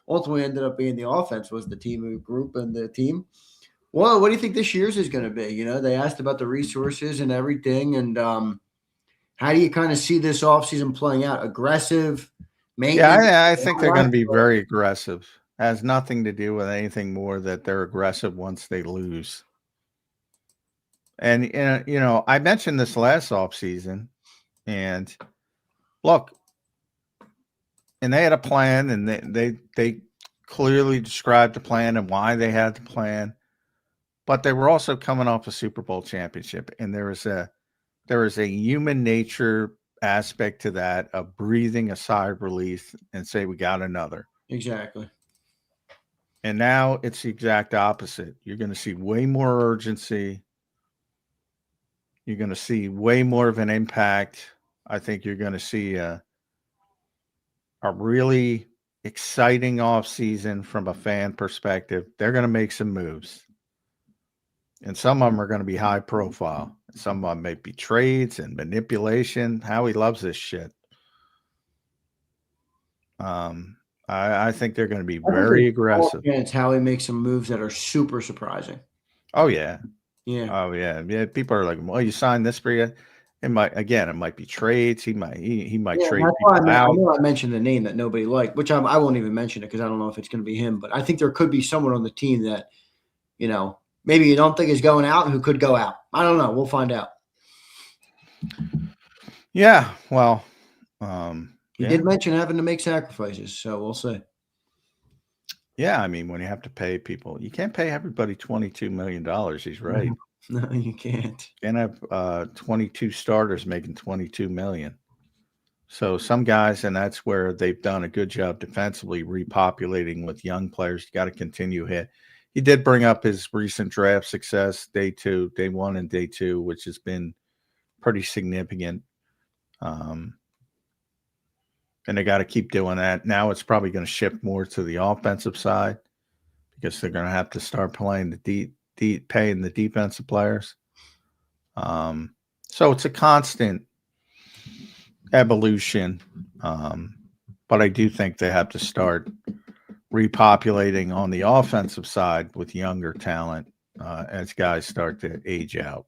Ultimately ended up being the offense was the Timu group and the team. Well, what do you think this year's is going to be? They asked about the resources and everything. And how do you kind of see this offseason playing out? Aggressive, maintenance? Yeah, I think they're going to be very aggressive. It has nothing to do with anything more that they're aggressive once they lose. And, I mentioned this last offseason. And look, and they had a plan, and they clearly described the plan and why they had the plan. But they were also coming off a Super Bowl championship, and there is a human nature aspect to that of breathing a sigh of relief and say, we got another. Exactly. And now it's the exact opposite. You're going to see way more urgency. You're going to see way more of an impact. I think you're going to see a really exciting offseason from a fan perspective. They're going to make some moves. And some of them are going to be high profile. Some of them may be trades and manipulation. Howie loves this shit. I think they're going to be very aggressive. It's Howie makes some moves that are super surprising. Oh yeah. Yeah. Oh yeah. Yeah. People are like, well, you signed this for you. It might be trades. He might trade people out. I know I mentioned the name that nobody liked, which I won't even mention it because I don't know if it's going to be him. But I think there could be someone on the team that, maybe you don't think is going out and who could go out. I don't know. We'll find out. Yeah. Well, he did mention having to make sacrifices, so we'll see. Yeah, I mean, when you have to pay people, you can't pay everybody $22 million. He's right. No, you can't. You can't have 22 starters making $22 million. So some guys, and that's where they've done a good job defensively, repopulating with young players. You got to continue hit. He did bring up his recent draft success, day 1 and day 2, which has been pretty significant. And they got to keep doing that. Now it's probably going to shift more to the offensive side because they're going to have to start playing paying the defensive players. So it's a constant evolution. But I do think they have to start repopulating on the offensive side with younger talent as guys start to age out.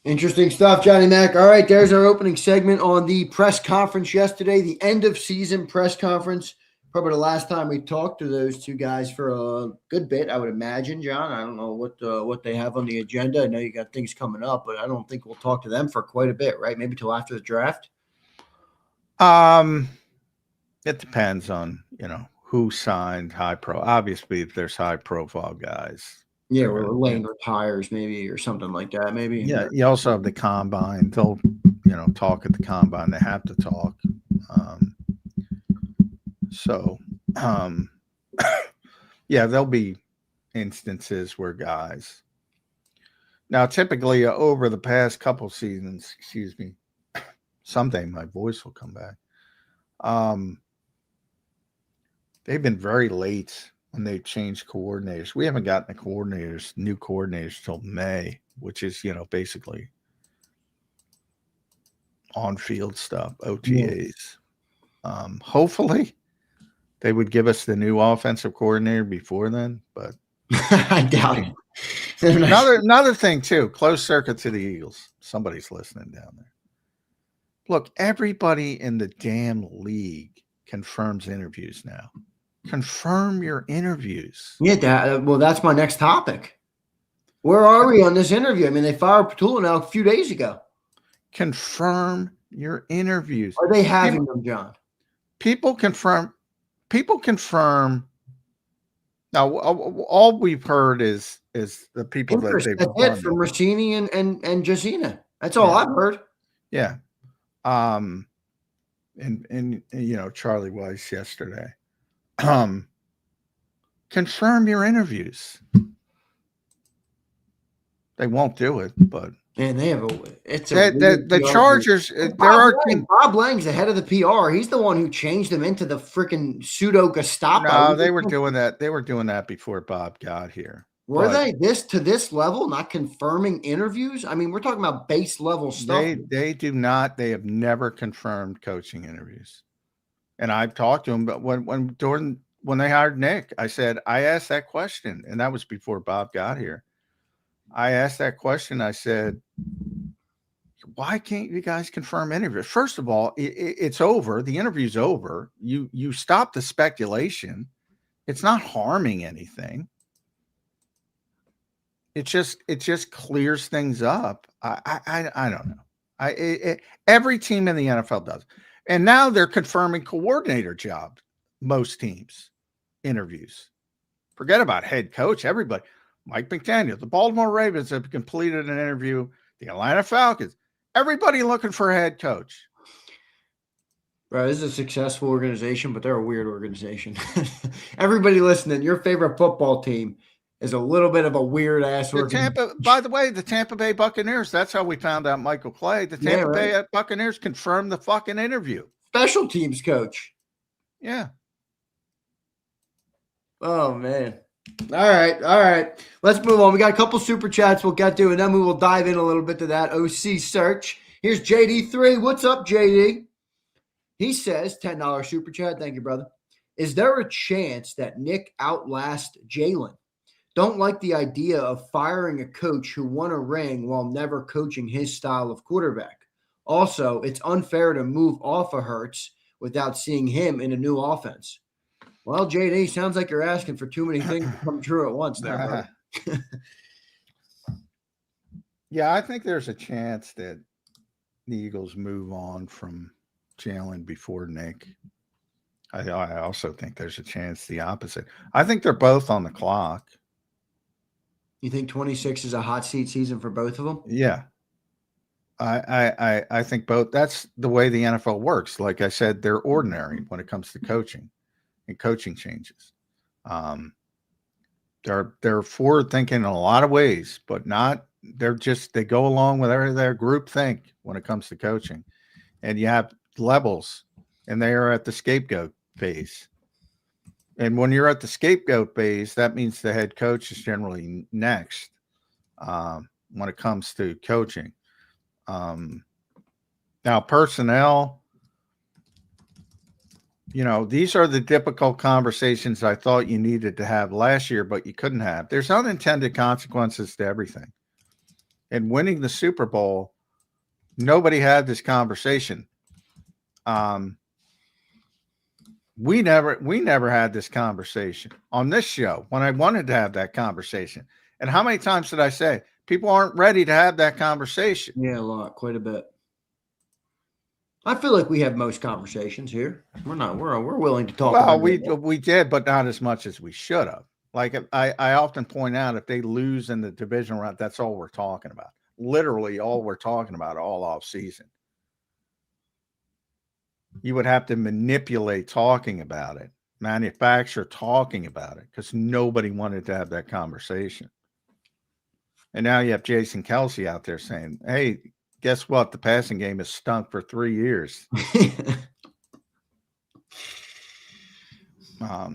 Interesting stuff, Johnny Mac. All right, there's our opening segment on the press conference yesterday, the end of season press conference. Probably the last time we talked to those two guys for a good bit, I would imagine, John. I don't know what they have on the agenda. I know you got things coming up, but I don't think we'll talk to them for quite a bit, right? Maybe till after the draft. It depends on, who signed high pro. Obviously, if there's high profile guys. Yeah, or Lane retires maybe or something like that, maybe. Yeah, you also have the combine. They'll, talk at the combine. They have to talk. Yeah, there'll be instances where guys. Now, typically over the past couple seasons, someday my voice will come back. They've been very late when they've changed coordinators. We haven't gotten the new coordinators till May, which is, basically on-field stuff, OTAs. Yeah. Hopefully they would give us the new offensive coordinator before then, but I doubt it. Another thing too, close circuit to the Eagles. Somebody's listening down there. Look, everybody in the damn league confirms interviews now. Confirm your interviews. Yeah, that's my next topic. Where are we on this interview? I mean, they fired Patullo now a few days ago. Confirm your interviews. Are they having them, John? People confirm. Now, all we've heard is the people that they've done from Rossini and Jazina. That's all I've heard. Yeah. And Charlie Weiss yesterday. Confirm your interviews. They won't do it, but and they have the Chargers. Bob Lang's the head of the PR. He's the one who changed them into the freaking pseudo Gestapo. No, they were doing that. They were doing that before Bob got here. Were they to this level, not confirming interviews? I mean, we're talking about base level stuff. They do not. They have never confirmed coaching interviews. And I've talked to them, but when they hired Nick, I asked that question, and that was before Bob got here. I asked that question. I said, why can't you guys confirm interviews? First of all, it's over. The interview's over. You stop the speculation. It's not harming anything. It just clears things up. I don't know. Every team in the NFL does. And now they're confirming coordinator jobs. Most teams interviews. Forget about head coach. Everybody. Mike McDaniel, the Baltimore Ravens have completed an interview. The Atlanta Falcons. Everybody looking for a head coach. Bro, this is a successful organization, but they're a weird organization. Everybody listening, your favorite football team is a little bit of a weird ass organization. By the way, the Tampa Bay Buccaneers, that's how we found out Michael Clay. The Tampa Bay Buccaneers confirmed the fucking interview. Special teams coach. Yeah. Oh, man. All right. Let's move on. We got a couple super chats we'll get to, and then we will dive in a little bit to that OC search. Here's JD3. What's up, JD? He says, $10 super chat. Thank you, brother. Is there a chance that Nick outlasts Jalen? Don't like the idea of firing a coach who won a ring while never coaching his style of quarterback. Also, it's unfair to move off of Hurts without seeing him in a new offense. Well, JD, sounds like you're asking for too many things to come true at once there, brother. Yeah, I think there's a chance that the Eagles move on from Jalen before Nick. I also think there's a chance the opposite. I think they're both on the clock. You think 26 is a hot seat season for both of them? Yeah. I think both. That's the way the NFL works. Like I said, they're ordinary when it comes to coaching and coaching changes. They're forward thinking in a lot of ways, but not. They go along with their group think when it comes to coaching, and you have levels, and they are at the scapegoat phase. And when you're at the scapegoat phase, that means the head coach is generally next when it comes to coaching. Now, personnel, these are the difficult conversations I thought you needed to have last year, but you couldn't have. There's unintended consequences to everything. And winning the Super Bowl, nobody had this conversation. We never had this conversation on this show when I wanted to have that conversation. And how many times did I say people aren't ready to have that conversation? Yeah, a lot, quite a bit. I feel like we have most conversations here. We're willing to talk. Well, we did, but not as much as we should have. Like I often point out, if they lose in the divisional round, that's all we're talking about. Literally all we're talking about all off season. You would have to manipulate talking about it, manufacture talking about it, because nobody wanted to have that conversation. And now you have Jason Kelsey out there saying, hey, guess what? The passing game has stunk for 3 years. I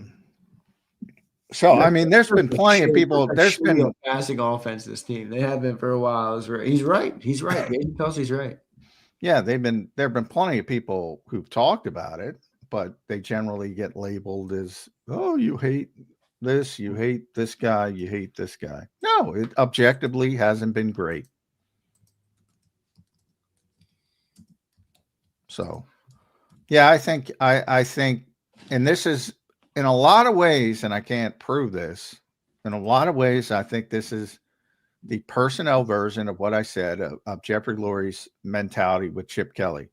mean, there's been plenty of people. There's been a passing offense. This team, they have been for a while. He's right. Jason Kelsey's right. Yeah, there have been plenty of people who've talked about it, but they generally get labeled as, oh, you hate this, you hate this guy, you hate this guy. No, it objectively hasn't been great. So, yeah, I think, and this is in a lot of ways, and I can't prove this, in a lot of ways, I think this is the personnel version of what I said of Jeffrey Lurie's mentality with Chip Kelly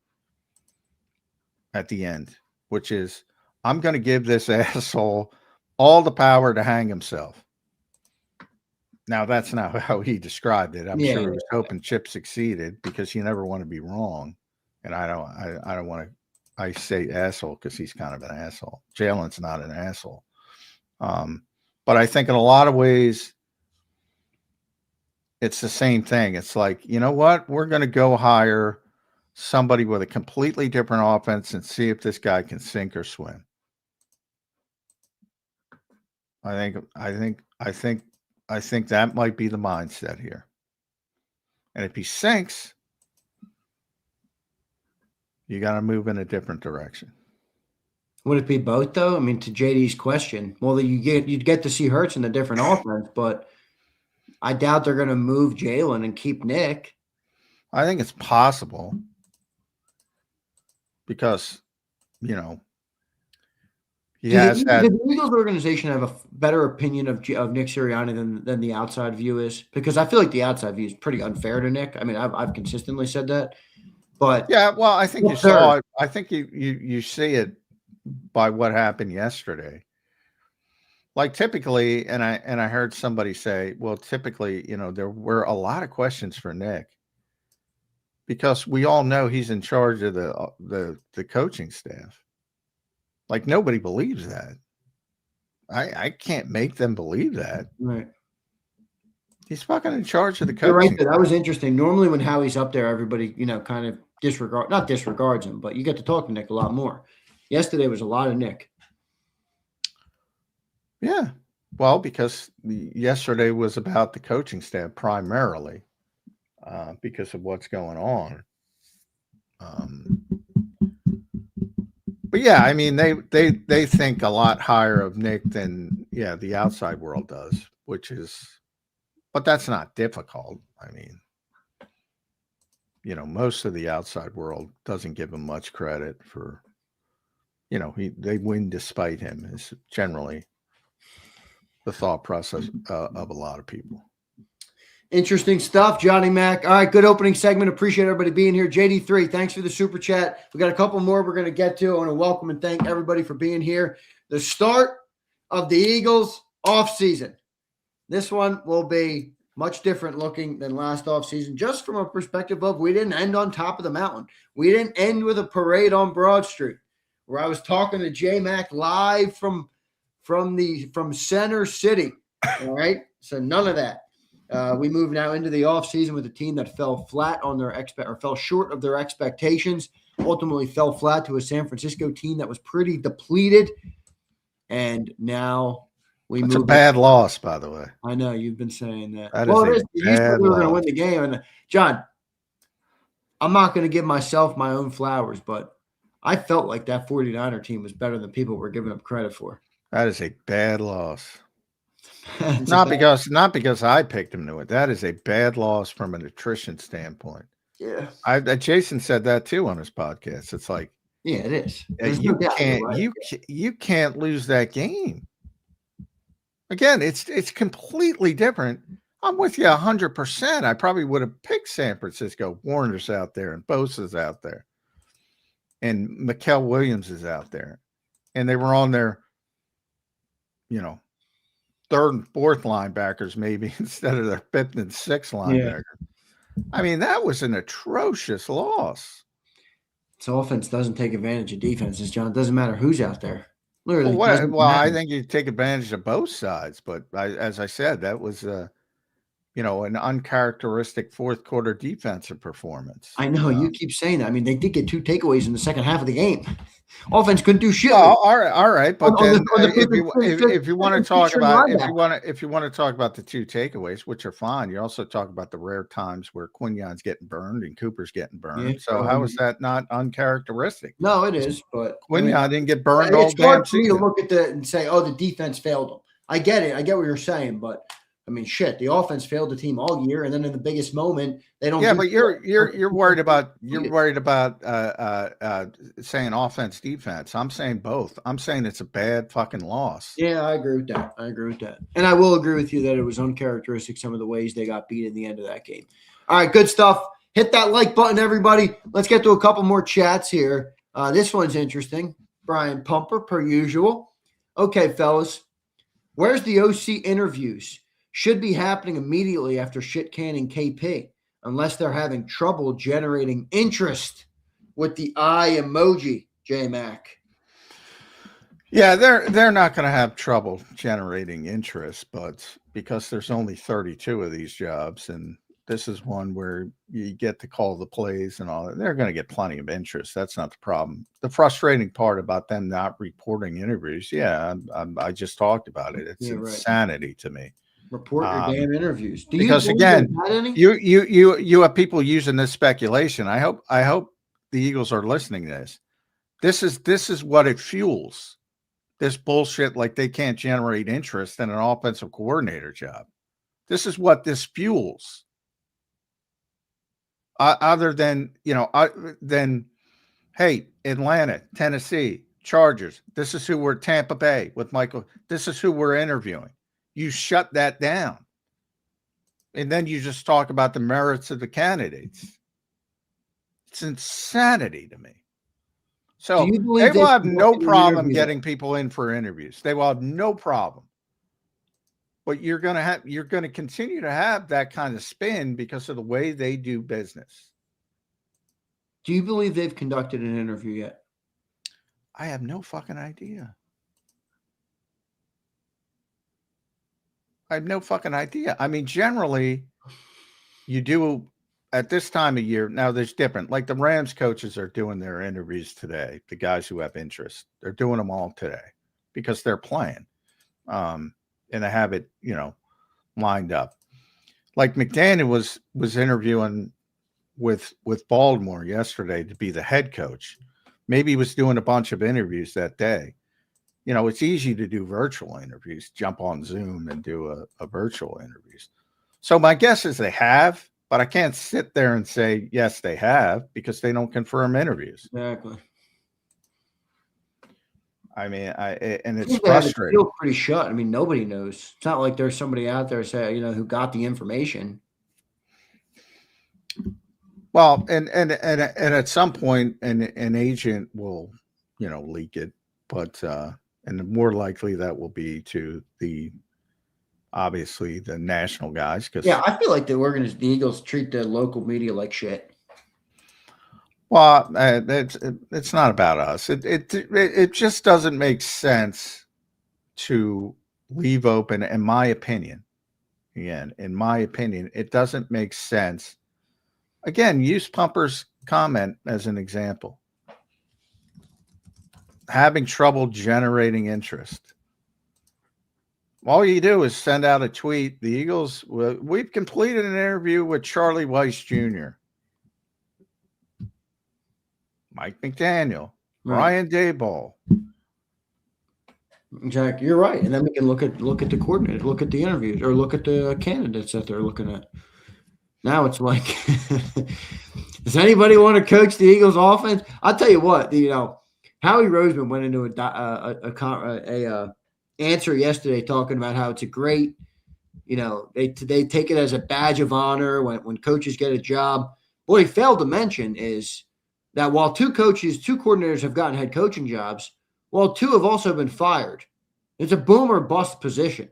at the end, which is, I'm going to give this asshole all the power to hang himself. Now, that's not how he described it. I'm sure he was hoping Chip succeeded, because you never want to be wrong. And I don't want to, I say asshole because he's kind of an asshole. Jalen's not an asshole. But I think in a lot of ways, it's the same thing. It's like, you know what? We're going to go hire somebody with a completely different offense and see if this guy can sink or swim. I think that might be the mindset here. And if he sinks, you got to move in a different direction. Would it be both, though? I mean, to JD's question, well, you'd get to see Hurts in a different offense, but I doubt they're going to move Jalen and keep Nick. I think it's possible because, he has had. The Eagles organization have a better opinion of Nick Sirianni than the outside view is, because I feel like the outside view is pretty unfair to Nick. I mean, I've consistently said that, but yeah, well, I think you saw it. I think you see it by what happened yesterday. Like typically, and I heard somebody say, well, typically, there were a lot of questions for Nick, because we all know he's in charge of the coaching staff. Like, nobody believes that. I can't make them believe that. Right. He's fucking in charge of the coaching. You're right. That was interesting. Normally when Howie's up there, everybody, kind of not disregards him, but you get to talk to Nick a lot more. Yesterday was a lot of Nick. Yeah. Well, because yesterday was about the coaching staff primarily, because of what's going on. But yeah, I mean, they think a lot higher of Nick than the outside world does, but that's not difficult. I mean, most of the outside world doesn't give him much credit for, they win despite him is generally the thought process of a lot of people. Interesting stuff, Johnny Mac. All right, good opening segment. Appreciate everybody being here. JD3, thanks for the super chat. We got a couple more we're going to get to. I want to welcome and thank everybody for being here. The start of the Eagles offseason. This one will be much different looking than last offseason, just from a perspective of we didn't end on top of the mountain. We didn't end with a parade on Broad Street, where I was talking to J-Mac live from Center City. All right, so none of that. We move now into the offseason with a team that fell flat on fell short of their expectations, ultimately fell flat to a San Francisco team that was pretty depleted. And now It's a bad loss, by the way. I know you've been saying that. You thought we were going to win the game. And John, I'm not going to give myself my own flowers, but I felt like that 49er team was better than people were giving up credit for. That is a bad loss. Not because I picked him to it. That is a bad loss from an attrition standpoint. Yeah. Jason said that too on his podcast. It's like, yeah, it is. You can't lose that game. Again, it's completely different. I'm with you 100%. I probably would have picked San Francisco. Warner's out there and Bosa's out there. And Mikael Williams is out there. And they were on their, third and fourth linebackers maybe instead of their fifth and sixth linebacker. Yeah. I mean, that was an atrocious loss. So offense doesn't take advantage of defenses, John. It doesn't matter who's out there. Literally. Well, I think you take advantage of both sides, but as I said, that was an uncharacteristic fourth quarter defensive performance. I know you keep saying that. I mean, they did get 2 takeaways in the second half of the game. Offense couldn't do shit. Oh, all right. But if you want to talk about the 2 takeaways, which are fine, you also talk about the rare times where Quignon's getting burned and Cooper's getting burned. Yeah, so how is that not uncharacteristic? No, it is. But Quignon didn't get burned all damn season. It's hard for me to look at that and say, "Oh, the defense failed them." I get it. I get what you're saying, but. I mean, shit. The offense failed the team all year, and then in the biggest moment, they don't. Yeah, but you're worried about saying offense, defense. I'm saying both. I'm saying it's a bad fucking loss. Yeah, I agree with that. And I will agree with you that it was uncharacteristic some of the ways they got beat in the end of that game. All right, good stuff. Hit that like button, everybody. Let's get to a couple more chats here. This one's interesting. Brian Pumper, per usual. Okay, fellas, where's the OC interviews? Should be happening immediately after shit canning KP, unless they're having trouble generating interest with the eye emoji, J-Mac. Yeah, they're not going to have trouble generating interest, but because there's only 32 of these jobs, and this is one where you get to call the plays and all that, they're going to get plenty of interest. That's not the problem. The frustrating part about them not reporting interviews, I just talked about it. It's insanity to me. Report your damn interviews. Because again, you have people using this speculation. I hope the Eagles are listening to this. This is what it fuels. This bullshit, like they can't generate interest in an offensive coordinator job. This is what this fuels. Other than hey, Atlanta, Tennessee, Chargers. This is who we're Tampa Bay with Michael. This is who we're interviewing. You shut that down. And then you just talk about the merits of the candidates. It's insanity to me. So they will have no problem getting people in for interviews. They will have no problem. But you're going to continue to have that kind of spin because of the way they do business. Do you believe they've conducted an interview yet? I have no fucking idea. I have no fucking idea. I mean, generally, you do at this time of year. Now, there's different. Like the Rams coaches are doing their interviews today. The guys who have interest, they're doing them all today because they're playing. and have it, lined up. Like McDaniel was interviewing with Baltimore yesterday to be the head coach. Maybe he was doing a bunch of interviews that day. It's easy to do virtual interviews, jump on Zoom and do a virtual interviews. So my guess is they have, but I can't sit there and say, yes, they have, because they don't confirm interviews. Exactly. I mean, and it's frustrating. It's still pretty shut. I mean, nobody knows. It's not like there's somebody out there who got the information. Well, and at some point, an agent will, leak it, but and more likely that will be to obviously the national guys. Because I feel like the Eagles treat the local media like shit. Well, it's not about us. It just doesn't make sense to leave open, in my opinion. Again, in my opinion, it doesn't make sense. Again, use Pumper's comment as an example. Having trouble generating interest. All you do is send out a tweet. The Eagles, we've completed an interview with Charlie Weiss Jr., Mike McDaniel, Brian Daboll. Jack, you're right. And then we can look at the coordinator, look at the interviews, or look at the candidates that they're looking at. Now it's like, does anybody want to coach the Eagles offense? I'll tell you what, Howie Roseman went into a answer yesterday talking about how it's a great, they take it as a badge of honor when coaches get a job. What he failed to mention is that while two coordinators have gotten head coaching jobs, well, two have also been fired. It's a boom or bust position.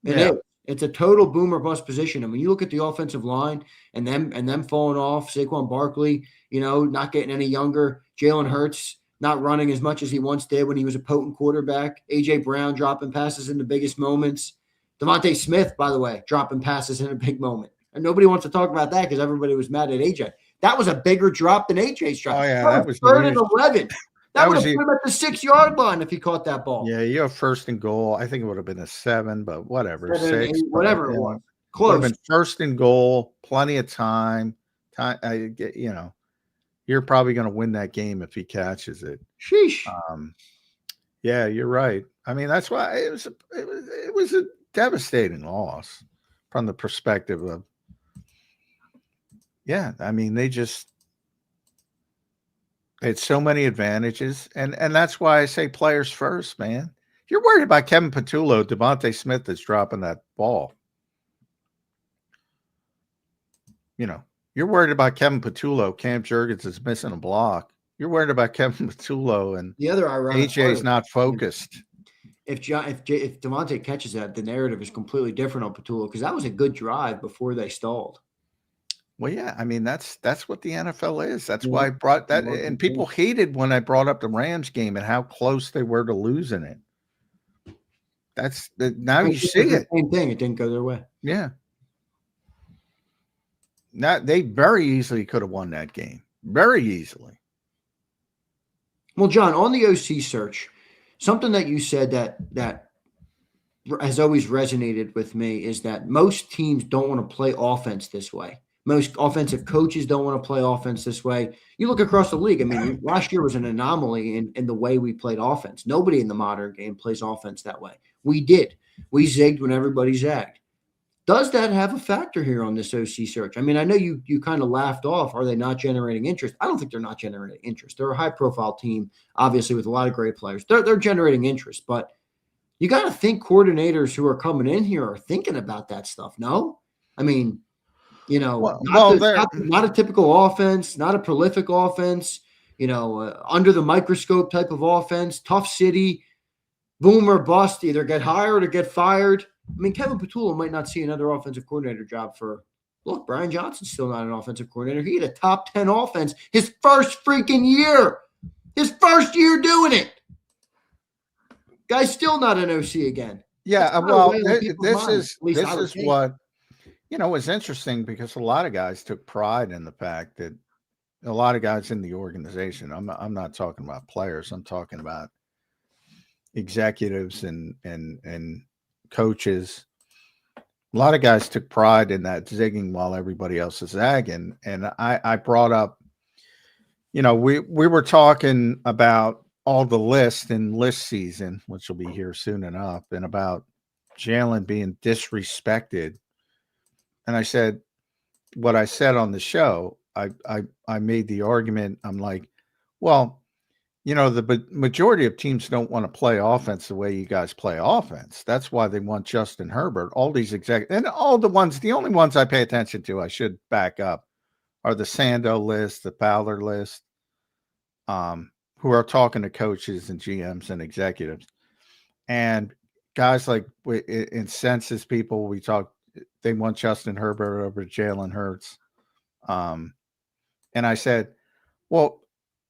It is. It's a total boom or bust position. And when you look at the offensive line and them falling off, Saquon Barkley, not getting any younger, Jalen Hurts not running as much as he once did when he was a potent quarterback, A.J. Brown dropping passes in the biggest moments, Devontae Smith, by the way, dropping passes in a big moment. And nobody wants to talk about that because everybody was mad at A.J. That was a bigger drop than A.J.'s drop. Oh, yeah, that was third and 11. That would have put him at the 6-yard line if he caught that ball. Yeah, you have first and goal. I think it would have been a 7, but whatever. 7, 6, 8, whatever it was. Close. Would have been first and goal, plenty of time. You're probably going to win that game if he catches it. Sheesh. Yeah, you're right. I mean, that's why it was a devastating loss from the perspective of, I mean, they had so many advantages, and that's why I say players first, man. You're worried about Kevin Patullo, Devontae Smith that's dropping that ball. You're worried about Kevin Patullo. Cam Jurgens is missing a block. You're worried about Kevin Patullo, and the other ironic AJ's not focused. If Devontae catches that, the narrative is completely different on Patullo because that was a good drive before they stalled. Well, yeah, I mean, that's what the NFL is. That's why I brought that. And people hated when I brought up the Rams game and how close they were to losing it. Now you see it. Same thing. It didn't go their way. Yeah. They very easily could have won that game. Very easily. Well, John, on the OC search, something that you said that has always resonated with me is that most teams don't want to play offense this way. Most offensive coaches don't want to play offense this way. You look across the league. I mean, last year was an anomaly in the way we played offense. Nobody in the modern game plays offense that way. We did. We zigged when everybody zagged. Does that have a factor here on this OC search? I mean, I know you kind of laughed off. Are they not generating interest? I don't think they're not generating interest. They're a high-profile team, obviously, with a lot of great players. They're generating interest, but you got to think coordinators who are coming in here are thinking about that stuff, no? I mean, not a typical offense, not a prolific offense, under the microscope type of offense, tough city, boom or bust, either get hired or get fired. I mean, Kevin Patullo might not see another offensive coordinator job look, Brian Johnson's still not an offensive coordinator. He had a top 10 offense his first freaking year. His first year doing it. Guy's still not an OC again. Yeah, well, this is what it's interesting because a lot of guys took pride in the fact that a lot of guys in the organization, I'm not talking about players, I'm talking about executives and coaches, a lot of guys took pride in that zigging while everybody else is zagging. And I brought up, we were talking about all the lists in list season, which will be here soon enough, and about Jalen being disrespected. And I said, what I said on the show, I made the argument. I'm like, well, the majority of teams don't want to play offense the way you guys play offense. That's why they want Justin Herbert. All these and all the only ones I pay attention to, I should back up, are the Sando list, the Fowler list, who are talking to coaches and GMs and executives. And guys like in census people, they want Justin Herbert over Jalen Hurts. And I said, well,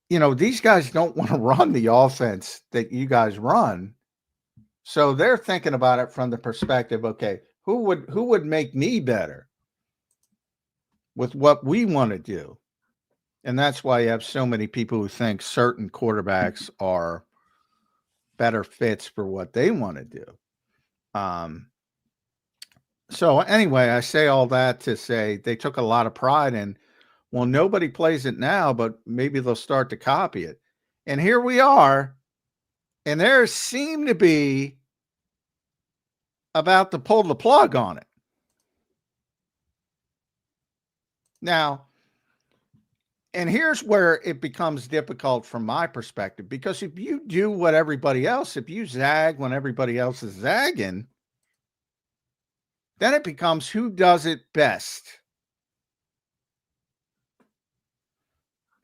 these guys don't want to run the offense that you guys run. So they're thinking about it from the perspective, okay, who would make me better with what we want to do? And that's why you have so many people who think certain quarterbacks are better fits for what they want to do. So anyway, I say all that to say they took a lot of pride in, well, nobody plays it now, but maybe they'll start to copy it. And here we are. And there seem to be about to pull the plug on it. Now, and here's where it becomes difficult from my perspective, because if you do what everybody else, if you zag when everybody else is zagging, then it becomes who does it best.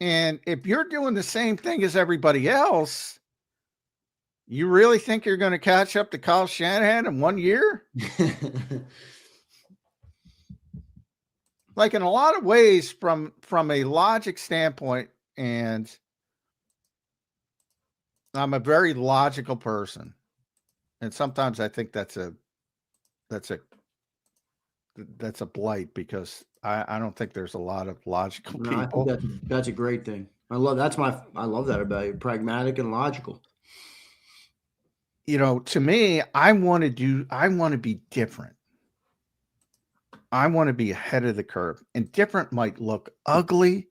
And if you're doing the same thing as everybody else, you really think you're going to catch up to Kyle Shanahan in 1 year? Like, in a lot of ways, from a logic standpoint, and I'm a very logical person, and sometimes I think that's a blight, because I don't think there's a lot of logical people. I think that's a great thing. I love that about you. Pragmatic and logical. To me, I want to be different. I want to be ahead of the curve, and different might look ugly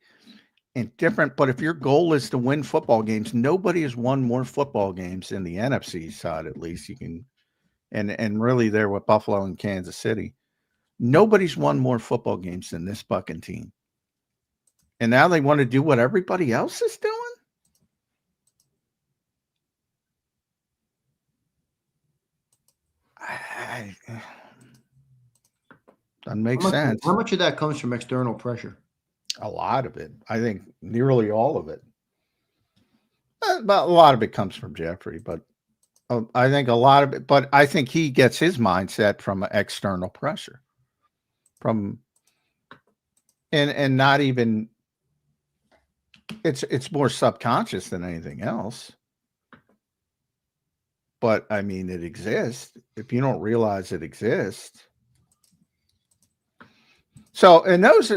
and different. But if your goal is to win football games, nobody has won more football games in the NFC side. At least you can, and really there with Buffalo and Kansas City, nobody's won more football games than this fucking team. And now they want to do what everybody else is doing. Doesn't make sense. How much of that comes from external pressure? A lot of it. I think nearly all of it. But a lot of it comes from Jeffrey, but I think a lot of it. But I think he gets his mindset from external pressure, and not even. It's more subconscious than anything else. But I mean, it exists. If you don't realize it exists. So, and those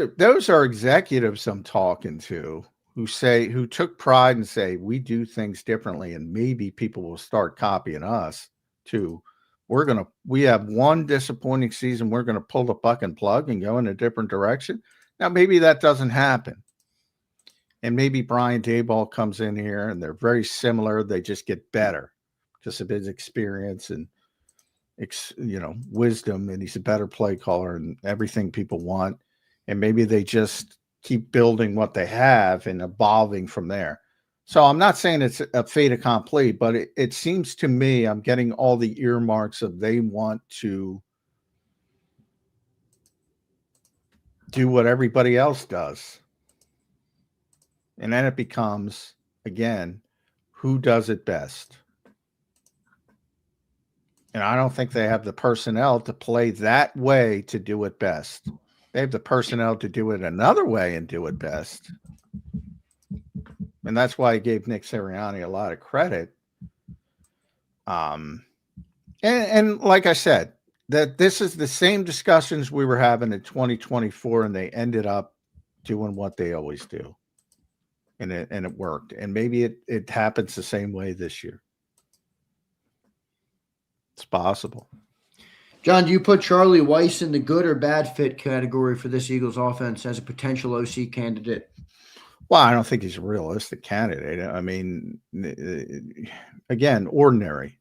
are executives I'm talking to who took pride and say, we do things differently, and maybe people will start copying us too. We have one disappointing season. We're going to pull the fucking plug and go in a different direction. Now, maybe that doesn't happen. And maybe Brian Daboll comes in here and they're very similar. They just get better because of his experience and wisdom, and he's a better play caller and everything people want. And maybe they just keep building what they have and evolving from there. So I'm not saying it's a fait accompli, but it seems to me I'm getting all the earmarks of they want to do what everybody else does. And then it becomes, again, who does it best? And I don't think they have the personnel to play that way to do it best. They have the personnel to do it another way and do it best. And that's why I gave Nick Sirianni a lot of credit. And like I said, that this is the same discussions we were having in 2024, and they ended up doing what they always do. And it worked. And maybe it happens the same way this year. It's possible. John, do you put Charlie Weiss in the good or bad fit category for this Eagles offense as a potential OC candidate? Well, I don't think he's a realistic candidate. I mean, again, ordinary.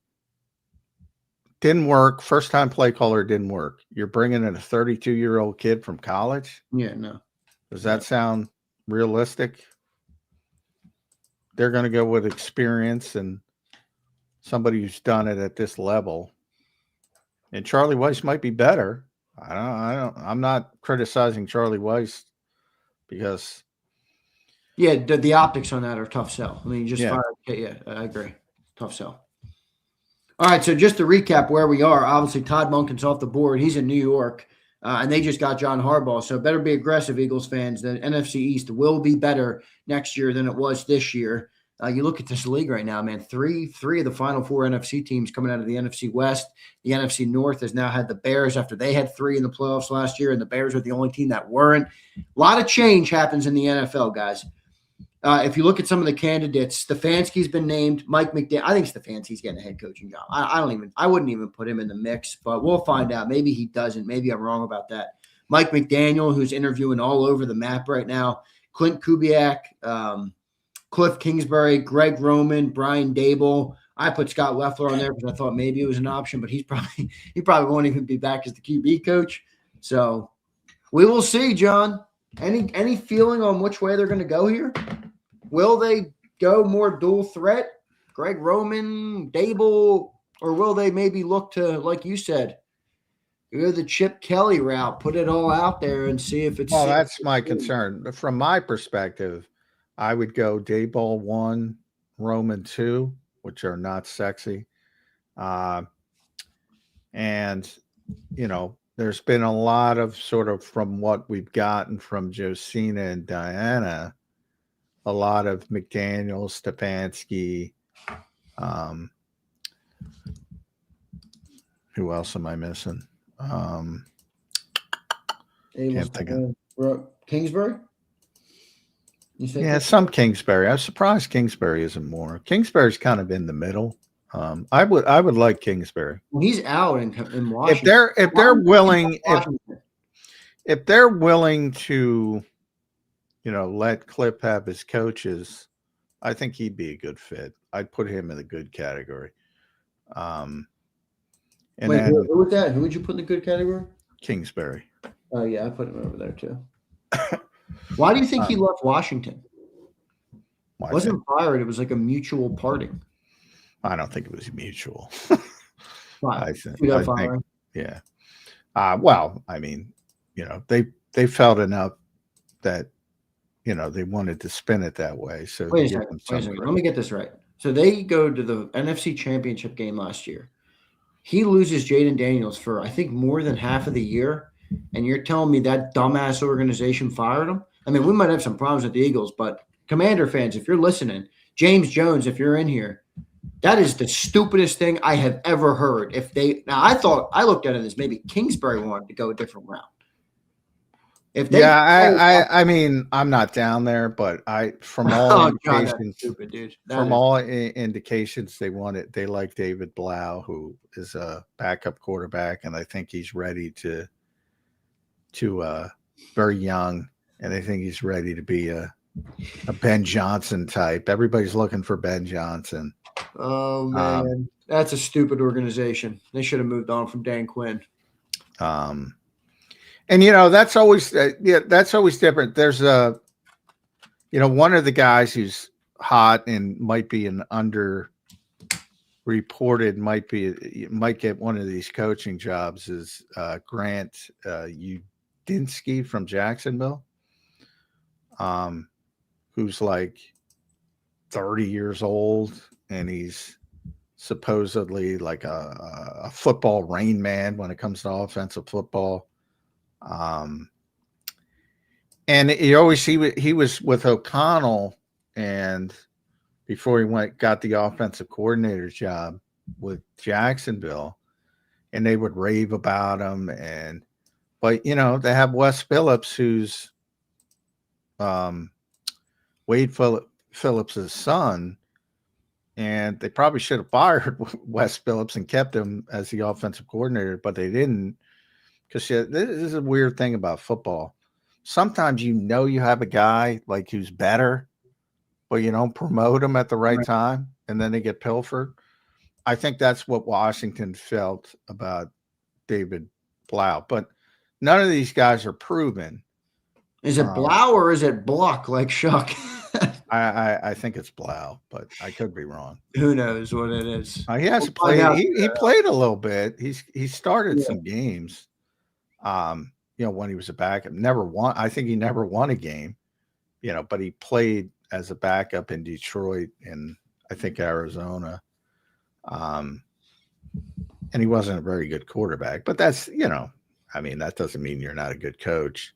Didn't work. First-time play caller didn't work. You're bringing in a 32-year-old kid from college? Yeah, no. Does that sound realistic? They're going to go with experience and somebody who's done it at this level. And Charlie Weiss might be better. I'm not criticizing Charlie Weiss because the optics on that are tough sell. I mean, just Yeah. I agree. Tough sell. All right, so just to recap where we are, obviously Todd Monken's off the board. He's in New York, and they just got John Harbaugh. So better be aggressive, Eagles fans. The NFC East will be better next year than it was this year. You look at this league right now, man. Three of the final 4 NFC teams coming out of the NFC West. The NFC North has now had the Bears after they had 3 in the playoffs last year, and the Bears were the only team that weren't. A lot of change happens in the NFL, guys. If you look at some of the candidates, Stefanski's been named. Mike McDaniel. I think Stefanski's getting a head coaching job. I wouldn't even put him in the mix, but we'll find out. Maybe he doesn't. Maybe I'm wrong about that. Mike McDaniel, who's interviewing all over the map right now. Clint Kubiak, Cliff Kingsbury, Greg Roman, Brian Daboll. I put Scott Loeffler on there because I thought maybe it was an option, but he probably won't even be back as the QB coach. So we will see, John. Any feeling on which way they're going to go here? Will they go more dual threat, Greg Roman, Daboll, or will they maybe look to, like you said, go the Chip Kelly route, put it all out there and see if it's. Well, that's my concern. From my perspective, I would go Daboll 1, Roman 2, which are not sexy. And, there's been a lot of sort of from what we've gotten from Josina and Diana, a lot of McDaniel, Stefanski. Who else am I missing? Can't think of Kingsbury? Yeah, some Kingsbury. I'm surprised Kingsbury isn't more. Kingsbury's kind of in the middle. I would like Kingsbury. Well, he's out in Washington. If they're willing to, let Cliff have his coaches, I think he'd be a good fit. I'd put him in the good category. Who was that? Who would you put in the good category? Kingsbury. Oh yeah, I put him over there too. Why do you think he left Washington? Wasn't fired. It was like a mutual parting. I don't think it was mutual. I think, yeah. Well, I mean, they felt enough that, they wanted to spin it that way. So wait a second. Let me get this right. So they go to the NFC Championship game last year. He loses Jaden Daniels for, I think, more than half of the year. And you're telling me that dumbass organization fired him? I mean, we might have some problems with the Eagles, but Commander fans, if you're listening, James Jones, if you're in here, that is the stupidest thing I have ever heard. I looked at it as maybe Kingsbury wanted to go a different route. I mean, I'm not down there, but from all indications, stupid, dude. All indications, they like David Blau, who is a backup quarterback, and I think he's ready to very young, and I think he's ready to be a Ben Johnson type. Everybody's looking for Ben Johnson. Oh man, that's a stupid organization. They should have moved on from Dan Quinn. And that's always different. There's one of the guys who's hot and might be an underreported, might get one of these coaching jobs is Grant Udinsky from Jacksonville, who's like 30 years old. And he's supposedly like a football rain man when it comes to offensive football. And he was with O'Connell, and before he got the offensive coordinator job with Jacksonville, and they would rave about him. But they have Wes Phillips, who's Wade Phillips' son, And they probably should have fired Wes Phillips and kept him as the offensive coordinator, but they didn't. Because this is a weird thing about football. Sometimes you have a guy like who's better, but you don't promote him at the right time, and then they get pilfered. I think that's what Washington felt about David Blau. But none of these guys are proven. Is it Blau or is it Block like Shuck? I think it's Blau, but I could be wrong. Who knows what it is? He has played. He played a little bit. He started some games. When he was a backup, never won. I think he never won a game. But he played as a backup in Detroit and I think Arizona. And he wasn't a very good quarterback. But that's that doesn't mean you're not a good coach.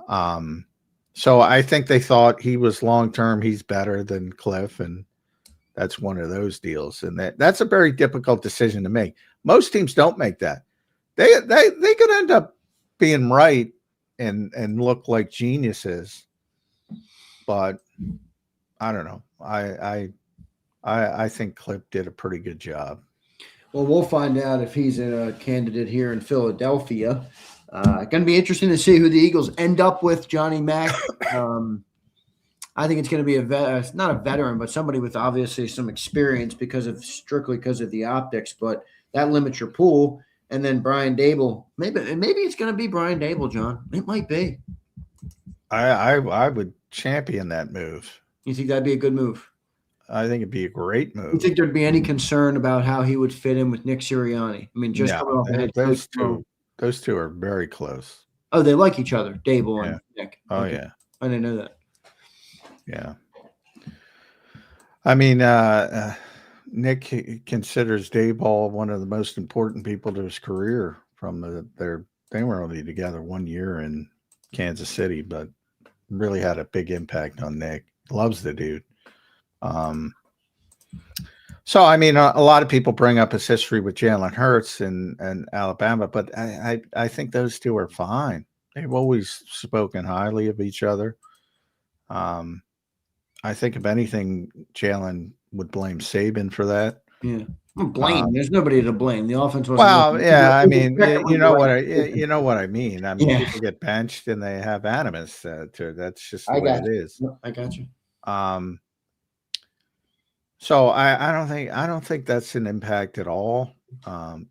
So I think they thought he was long-term. He's better than Cliff, and that's one of those deals. And that's a very difficult decision to make. Most teams don't make that. They could end up being right and look like geniuses, but I don't know. I think Cliff did a pretty good job. Well, we'll find out if he's a candidate here in Philadelphia. Going to be interesting to see who the Eagles end up with. Johnny Mack. I think it's going to be not a veteran, but somebody with obviously some experience strictly because of the optics. But that limits your pool. And then Brian Daboll. Maybe it's going to be Brian Daboll, John. It might be. I would champion that move. You think that'd be a good move? I think it'd be a great move. You think there'd be any concern about how he would fit in with Nick Sirianni? I mean, just coming off the head coach. Those two are very close. Oh, they like each other, Daboll and Nick. Oh, okay. Yeah. I didn't know that. Yeah. I mean, Nick considers Daboll one of the most important people to his career they were only together 1 year in Kansas City, but really had a big impact on Nick. Loves the dude. So, I mean, a lot of people bring up his history with Jalen Hurts and Alabama, but I think those two are fine. They've always spoken highly of each other. I think if anything, Jalen would blame Saban for that. Yeah, blame. There's nobody to blame. The offense was I mean, you know what I mean. I mean, people get benched and they have animus to it. That's just the way it is. I got you. So I don't think that's an impact at all.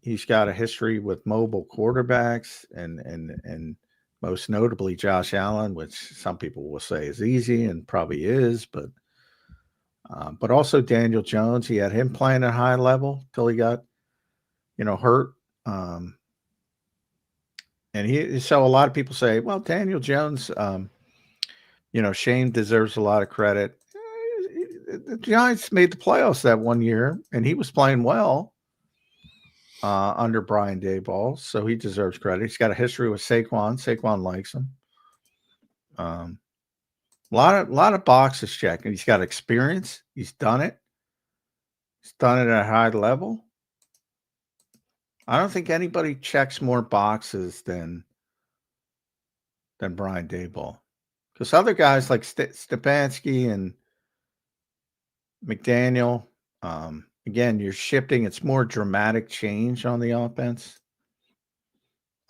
He's got a history with mobile quarterbacks and most notably Josh Allen, which some people will say is easy and probably is, but also Daniel Jones. He had him playing at a high level till he got, hurt. So a lot of people say, well, Daniel Jones, Shane deserves a lot of credit. The Giants made the playoffs that 1 year, and he was playing well under Brian Daboll, so he deserves credit. He's got a history with Saquon. Saquon likes him. A lot of boxes checked, and he's got experience. He's done it. He's done it at a high level. I don't think anybody checks more boxes than Brian Daboll, because other guys like Stefanski and McDaniel, again, you're shifting. It's more dramatic change on the offense.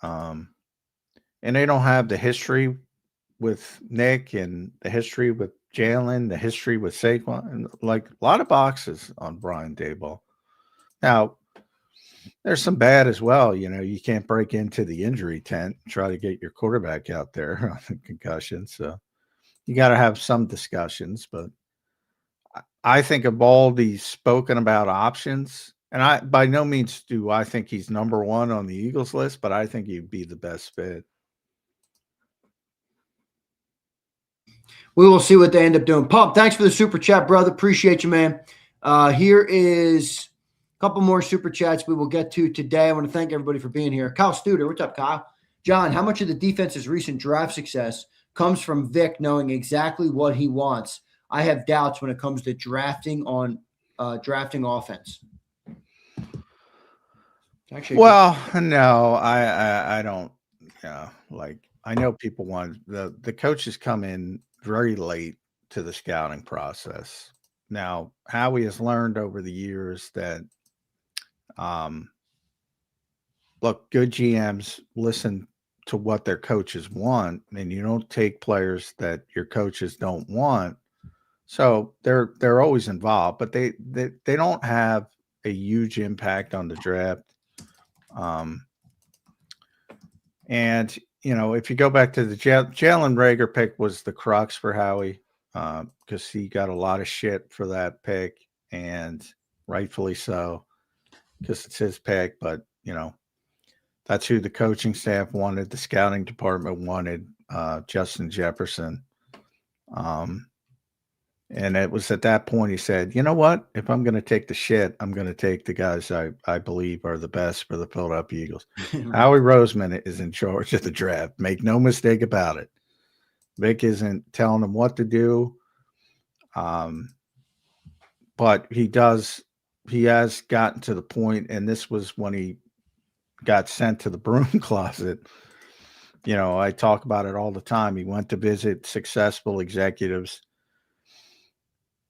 And they don't have the history with Nick and the history with Jalen, the history with Saquon, and like a lot of boxes on Brian Daboll. Now, there's some bad as well. You can't break into the injury tent and try to get your quarterback out there on the concussion. So you got to have some discussions, but I think of all these spoken about options, and I by no means do I think he's number one on the Eagles list, but I think he'd be the best fit. We will see what they end up doing. Pump, thanks for the super chat, brother. Appreciate you, man. Here is a couple more super chats we will get to today. I want to thank everybody for being here. Kyle Studer, what's up, Kyle? John, how much of the defense's recent draft success comes from Vic knowing exactly what he wants? I have doubts when it comes to drafting offense. Actually, well, no, I don't. I know people want the coaches come in very late to the scouting process, Now, Howie has learned over the years that, look, good GMs listen to what their coaches want, and you don't take players that your coaches don't want. So they're always involved, but they don't have a huge impact on the draft. And if you go back to the Jalen Reagor pick was the crux for Howie, because he got a lot of shit for that pick, and rightfully so, because it's his pick. But that's who the coaching staff wanted, the scouting department wanted, Justin Jefferson. And it was at that point he said, you know what? If I'm going to take the shit, I'm going to take the guys I believe are the best for the Philadelphia Eagles. Howie Roseman is in charge of the draft. Make no mistake about it. Vic isn't telling him what to do. But he has gotten to the point, and this was when he got sent to the broom closet. I talk about it all the time. He went to visit successful executives.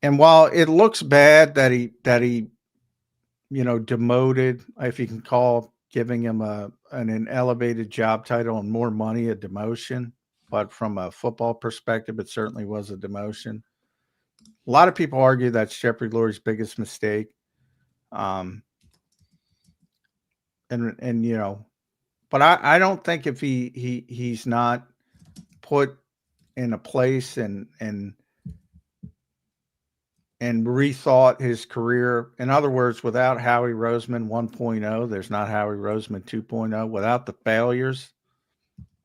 And while it looks bad that he demoted, if you can call giving him an elevated job title and more money a demotion, but from a football perspective, it certainly was a demotion. A lot of people argue that's Jeffrey Lurie's biggest mistake. But I don't think if he's not put in a place and rethought his career. In other words, without Howie Roseman 1.0, there's not Howie Roseman 2.0. Without the failures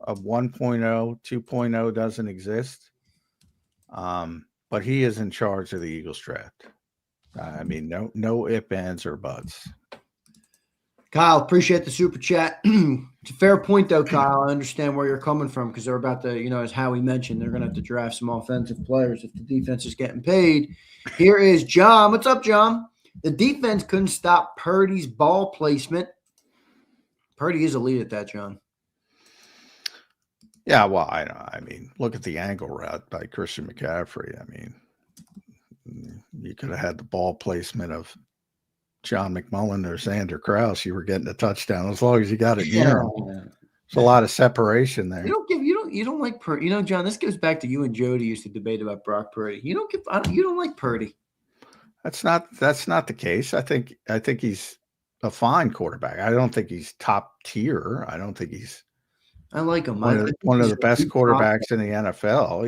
of 1.0, 2.0 doesn't exist. But he is in charge of the Eagles draft. No ifs, ands, or buts. Kyle, appreciate the super chat. It's a fair point, though, Kyle. I understand where you're coming from because they're about to, as Howie mentioned, they're going to have to draft some offensive players if the defense is getting paid. Here is John. What's up, John? The defense couldn't stop Purdy's ball placement. Purdy is elite at that, John. Yeah, well, look at the angle route by Christian McCaffrey. You could have had the ball placement of John McMullen or Zander Krause. You were getting a touchdown as long as you got it near him. There's a lot of separation there. You don't like Purdy. John, this goes back to you and Jody used to debate about Brock Purdy. You don't like Purdy. That's not the case. I think he's a fine quarterback. I don't think he's top tier. I don't think he's. I like him. One of the best quarterbacks in the NFL.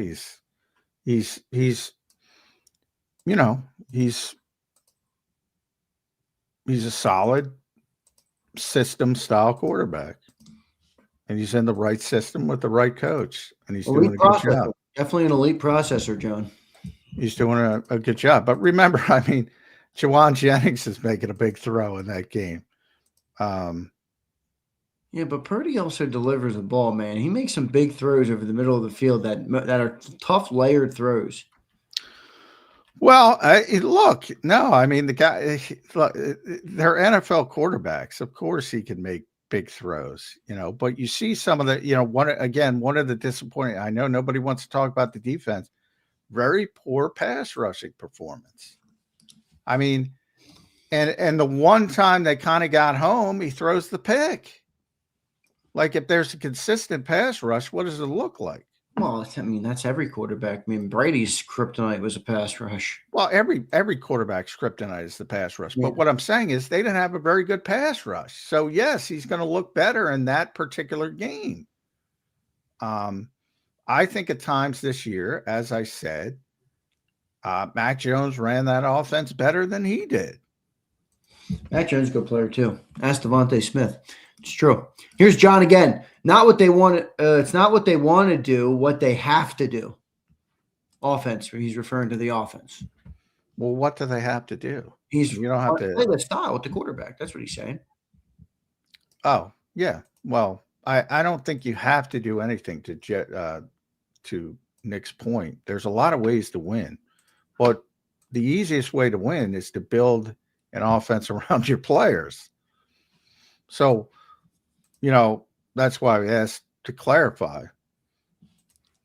He's a solid system style quarterback. And he's in the right system with the right coach. And he's doing a good job. Definitely an elite processor, John. He's doing a good job. But remember, Jawan Jennings is making a big throw in that game. Yeah, but Purdy also delivers the ball, man. He makes some big throws over the middle of the field that are tough, layered throws. Well, the guy, they're NFL quarterbacks. Of course, he can make big throws, but you see some of the, one of the disappointing, I know nobody wants to talk about the defense, very poor pass rushing performance. And the one time they kind of got home, he throws the pick. Like, if there's a consistent pass rush, what does it look like? Well, that's every quarterback. Brady's kryptonite was a pass rush. Well, every quarterback's kryptonite is the pass rush. Yeah. But what I'm saying is they didn't have a very good pass rush. So, yes, he's going to look better in that particular game. I think at times this year, as I said, Mac Jones ran that offense better than he did. Mac Jones is a good player, too. Ask Devontae Smith. It's true. Here's John again. Not what they want. It's not what they want to do. What they have to do. Offense. He's referring to the offense. Well, what do they have to do? You don't have to play the style with the quarterback. That's what he's saying. Oh yeah. Well, I don't think you have to do anything to Nick's point. There's a lot of ways to win, but the easiest way to win is to build an offense around your players. So, that's why we asked to clarify,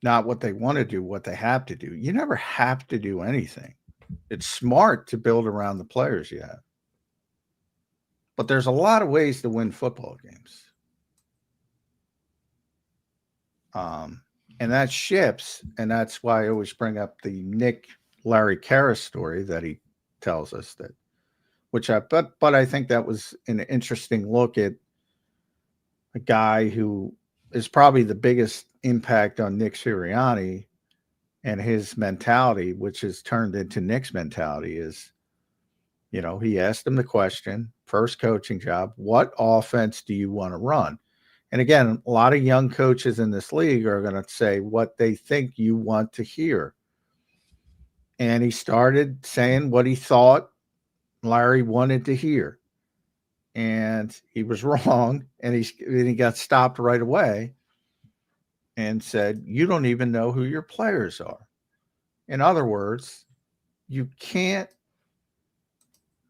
not what they want to do, what they have to do. You never have to do anything. It's smart to build around the players you have. But there's a lot of ways to win football games. And that shifts, and that's why I always bring up the Larry Karras story that he tells us that, but I think that was an interesting look at a guy who is probably the biggest impact on Nick Sirianni and his mentality, which has turned into Nick's mentality, is, he asked him the question, first coaching job, what offense do you want to run? And again, a lot of young coaches in this league are going to say what they think you want to hear. And he started saying what he thought Larry wanted to hear. And he was wrong. And he got stopped right away and said, you don't even know who your players are. In other words, you can't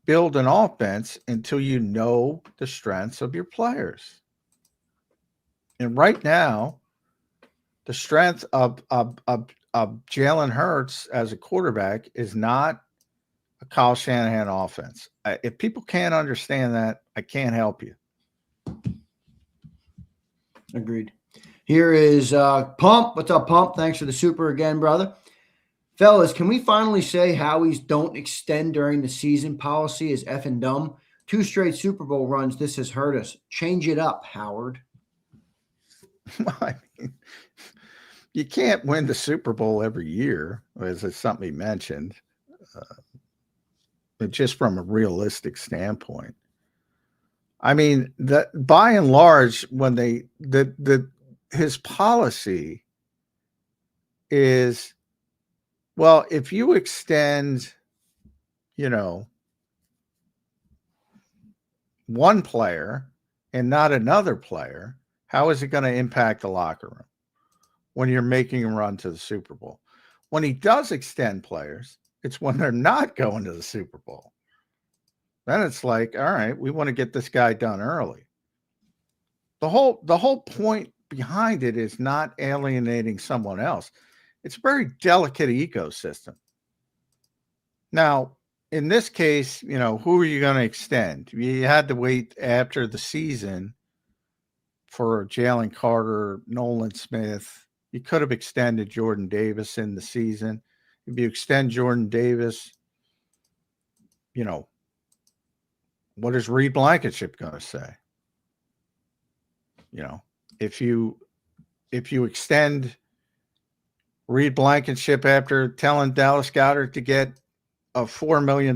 build an offense until you know the strengths of your players. And right now, the strength of Jalen Hurts as a quarterback is not a Kyle Shanahan offense. If people can't understand that, I can't help you. Agreed. Here is Pump. What's up, Pump? Thanks for the super again, brother. Fellas, can we finally say Howie's don't extend during the season policy is effing dumb? 2 straight Super Bowl runs. This has hurt us. Change it up, Howard. I mean, you can't win the Super Bowl every year, as it's something he mentioned, but just from a realistic standpoint. I mean, by and large, when his policy is, well, if you extend, one player and not another player, how is it going to impact the locker room when you're making a run to the Super Bowl? When he does extend players, it's when they're not going to the Super Bowl. Then it's like, all right, we want to get this guy done early. The whole point behind it is not alienating someone else. It's a very delicate ecosystem. Now, in this case, who are you going to extend? You had to wait after the season for Jalen Carter, Nolan Smith. You could have extended Jordan Davis in the season. If you extend Jordan Davis, what is Reed Blankenship going to say? If you extend Reed Blankenship after telling Dallas Goedert to get a $4 million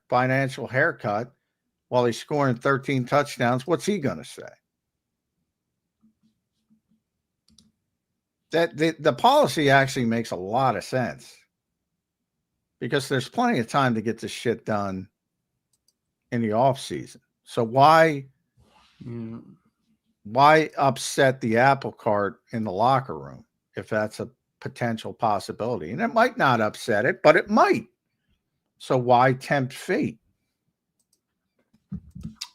financial haircut while he's scoring 13 touchdowns, what's he going to say? That the policy actually makes a lot of sense because there's plenty of time to get this shit done in the off season. So why upset the apple cart in the locker room if that's a potential possibility? And it might not upset it, but it might. So why tempt fate?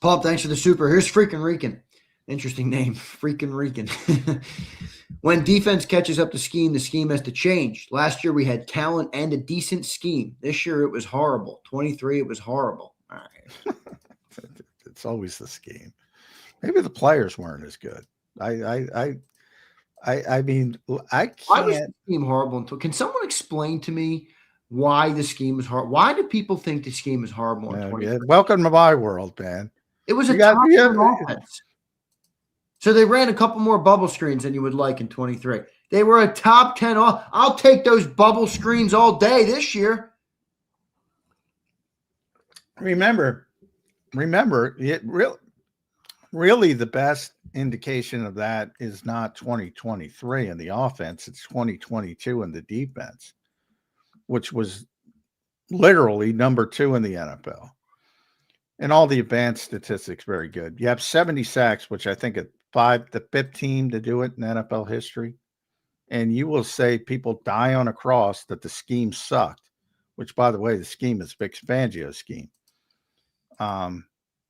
Pump, thanks for the super. Here's Freaking Rican. Interesting name, Freaking Rican. When defense catches up to scheme, the scheme has to change. Last year we had talent and a decent scheme. This year it was horrible. 23, it was horrible. All right. It's always the scheme. Maybe the players weren't as good. I mean, I can't. Why was the scheme horrible? Can someone explain to me why the scheme is hard? Why do people think the scheme is horrible in 23? Yeah. Welcome to my world, man. It was a top 10 offense. So they ran a couple more bubble screens than you would like in 23. They were a top 10 off. I'll take those bubble screens all day this year. Remember, it really the best indication of that is not 2023 in the offense. It's 2022 in the defense, which was literally number 2 in the NFL. And all the advanced statistics, very good. You have 70 sacks, which I think at 5 to 15 to do it in NFL history. And you will say people die on a cross that the scheme sucked, which, by the way, the scheme is Vic Fangio's scheme.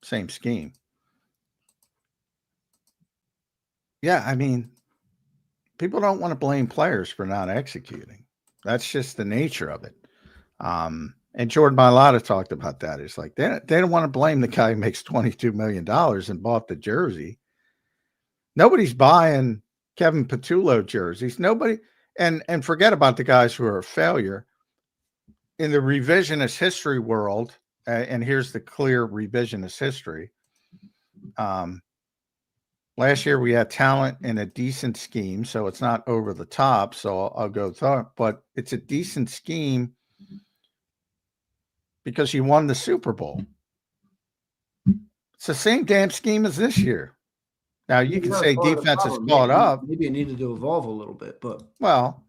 Same scheme. Yeah, I mean, people don't want to blame players for not executing. That's just the nature of it. And Jordan Mailata talked about that. It's like they don't want to blame the guy who makes $22 million and bought the jersey. Nobody's buying Kevin Patullo jerseys. Nobody, and forget about the guys who are a failure. In the revisionist history world, and here's the clear revisionist history. Last year we had talent in a decent scheme, so it's not over the top. So I'll go through it, but it's a decent scheme because you won the Super Bowl. It's the same damn scheme as this year. Now you can say defense has caught up. Maybe it needed to evolve a little bit, but well,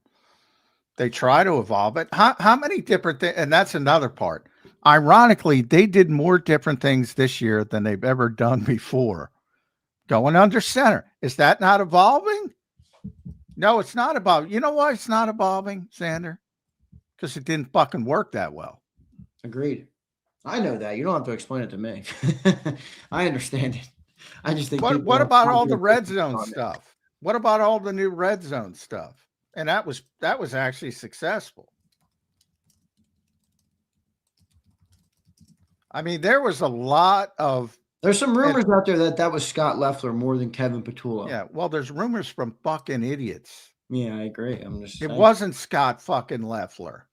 they try to evolve it. How many different things? And that's another part. Ironically, they did more different things this year than they've ever done before. Going under center. Is that not evolving? No, it's not evolving. You know why it's not evolving, Zander? Because it didn't fucking work that well. Agreed. I know that. You don't have to explain it to me. I understand it. I just think. What about all the red zone stuff? What about all the new red zone stuff? And that was actually successful. I mean, there was a lot of. There's some rumors out there that was Scott Loeffler more than Kevin Patullo. Yeah, well, there's rumors from fucking idiots. Yeah, I agree. It wasn't Scott fucking Loeffler.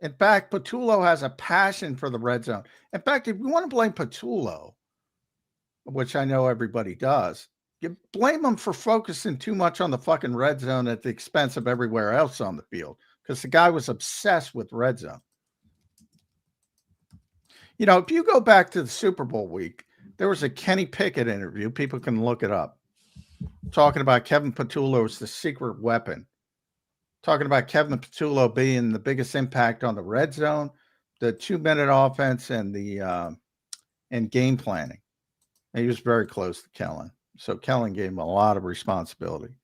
In fact, Patullo has a passion for the red zone. In fact, if you want to blame Patullo, which I know everybody does, you blame him for focusing too much on the fucking red zone at the expense of everywhere else on the field, because the guy was obsessed with red zone. You know, if you go back to the Super Bowl week, there was a Kenny Pickett interview. People can look it up. Talking about Kevin Patullo as the secret weapon. Talking about Kevin Patullo being the biggest impact on the red zone, the 2-minute offense, and the and game planning. And he was very close to Kellen. So Kellen gave him a lot of responsibility.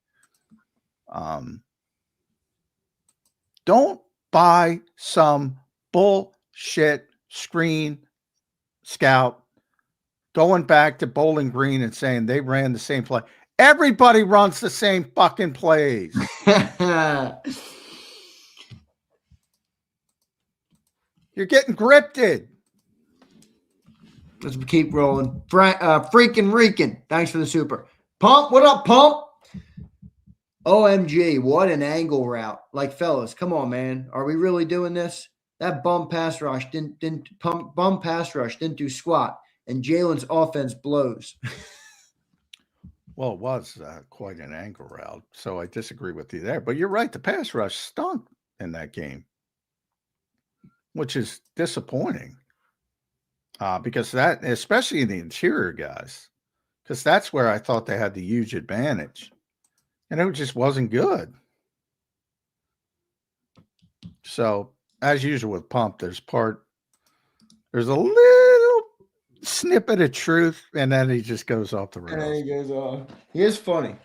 Don't buy some bullshit screen scout going back to Bowling Green and saying they ran the same play. Everybody runs the same fucking plays. You're getting grifted. Let's keep rolling. Freaking Reekin. Thanks for the super. Pump, what up, Pump? OMG, what an angle route. Like, fellas, come on, man. Are we really doing this? That bum pass rush didn't do squat, and Jalen's offense blows. Well, it was quite an angle route, so I disagree with you there. But you're right. The pass rush stunk in that game, which is disappointing because that, especially in the interior guys, because that's where I thought they had the huge advantage, and it just wasn't good. So, as usual with Pump, there's a little snippet of truth, and then he just goes off the rails. And he goes off. He is funny.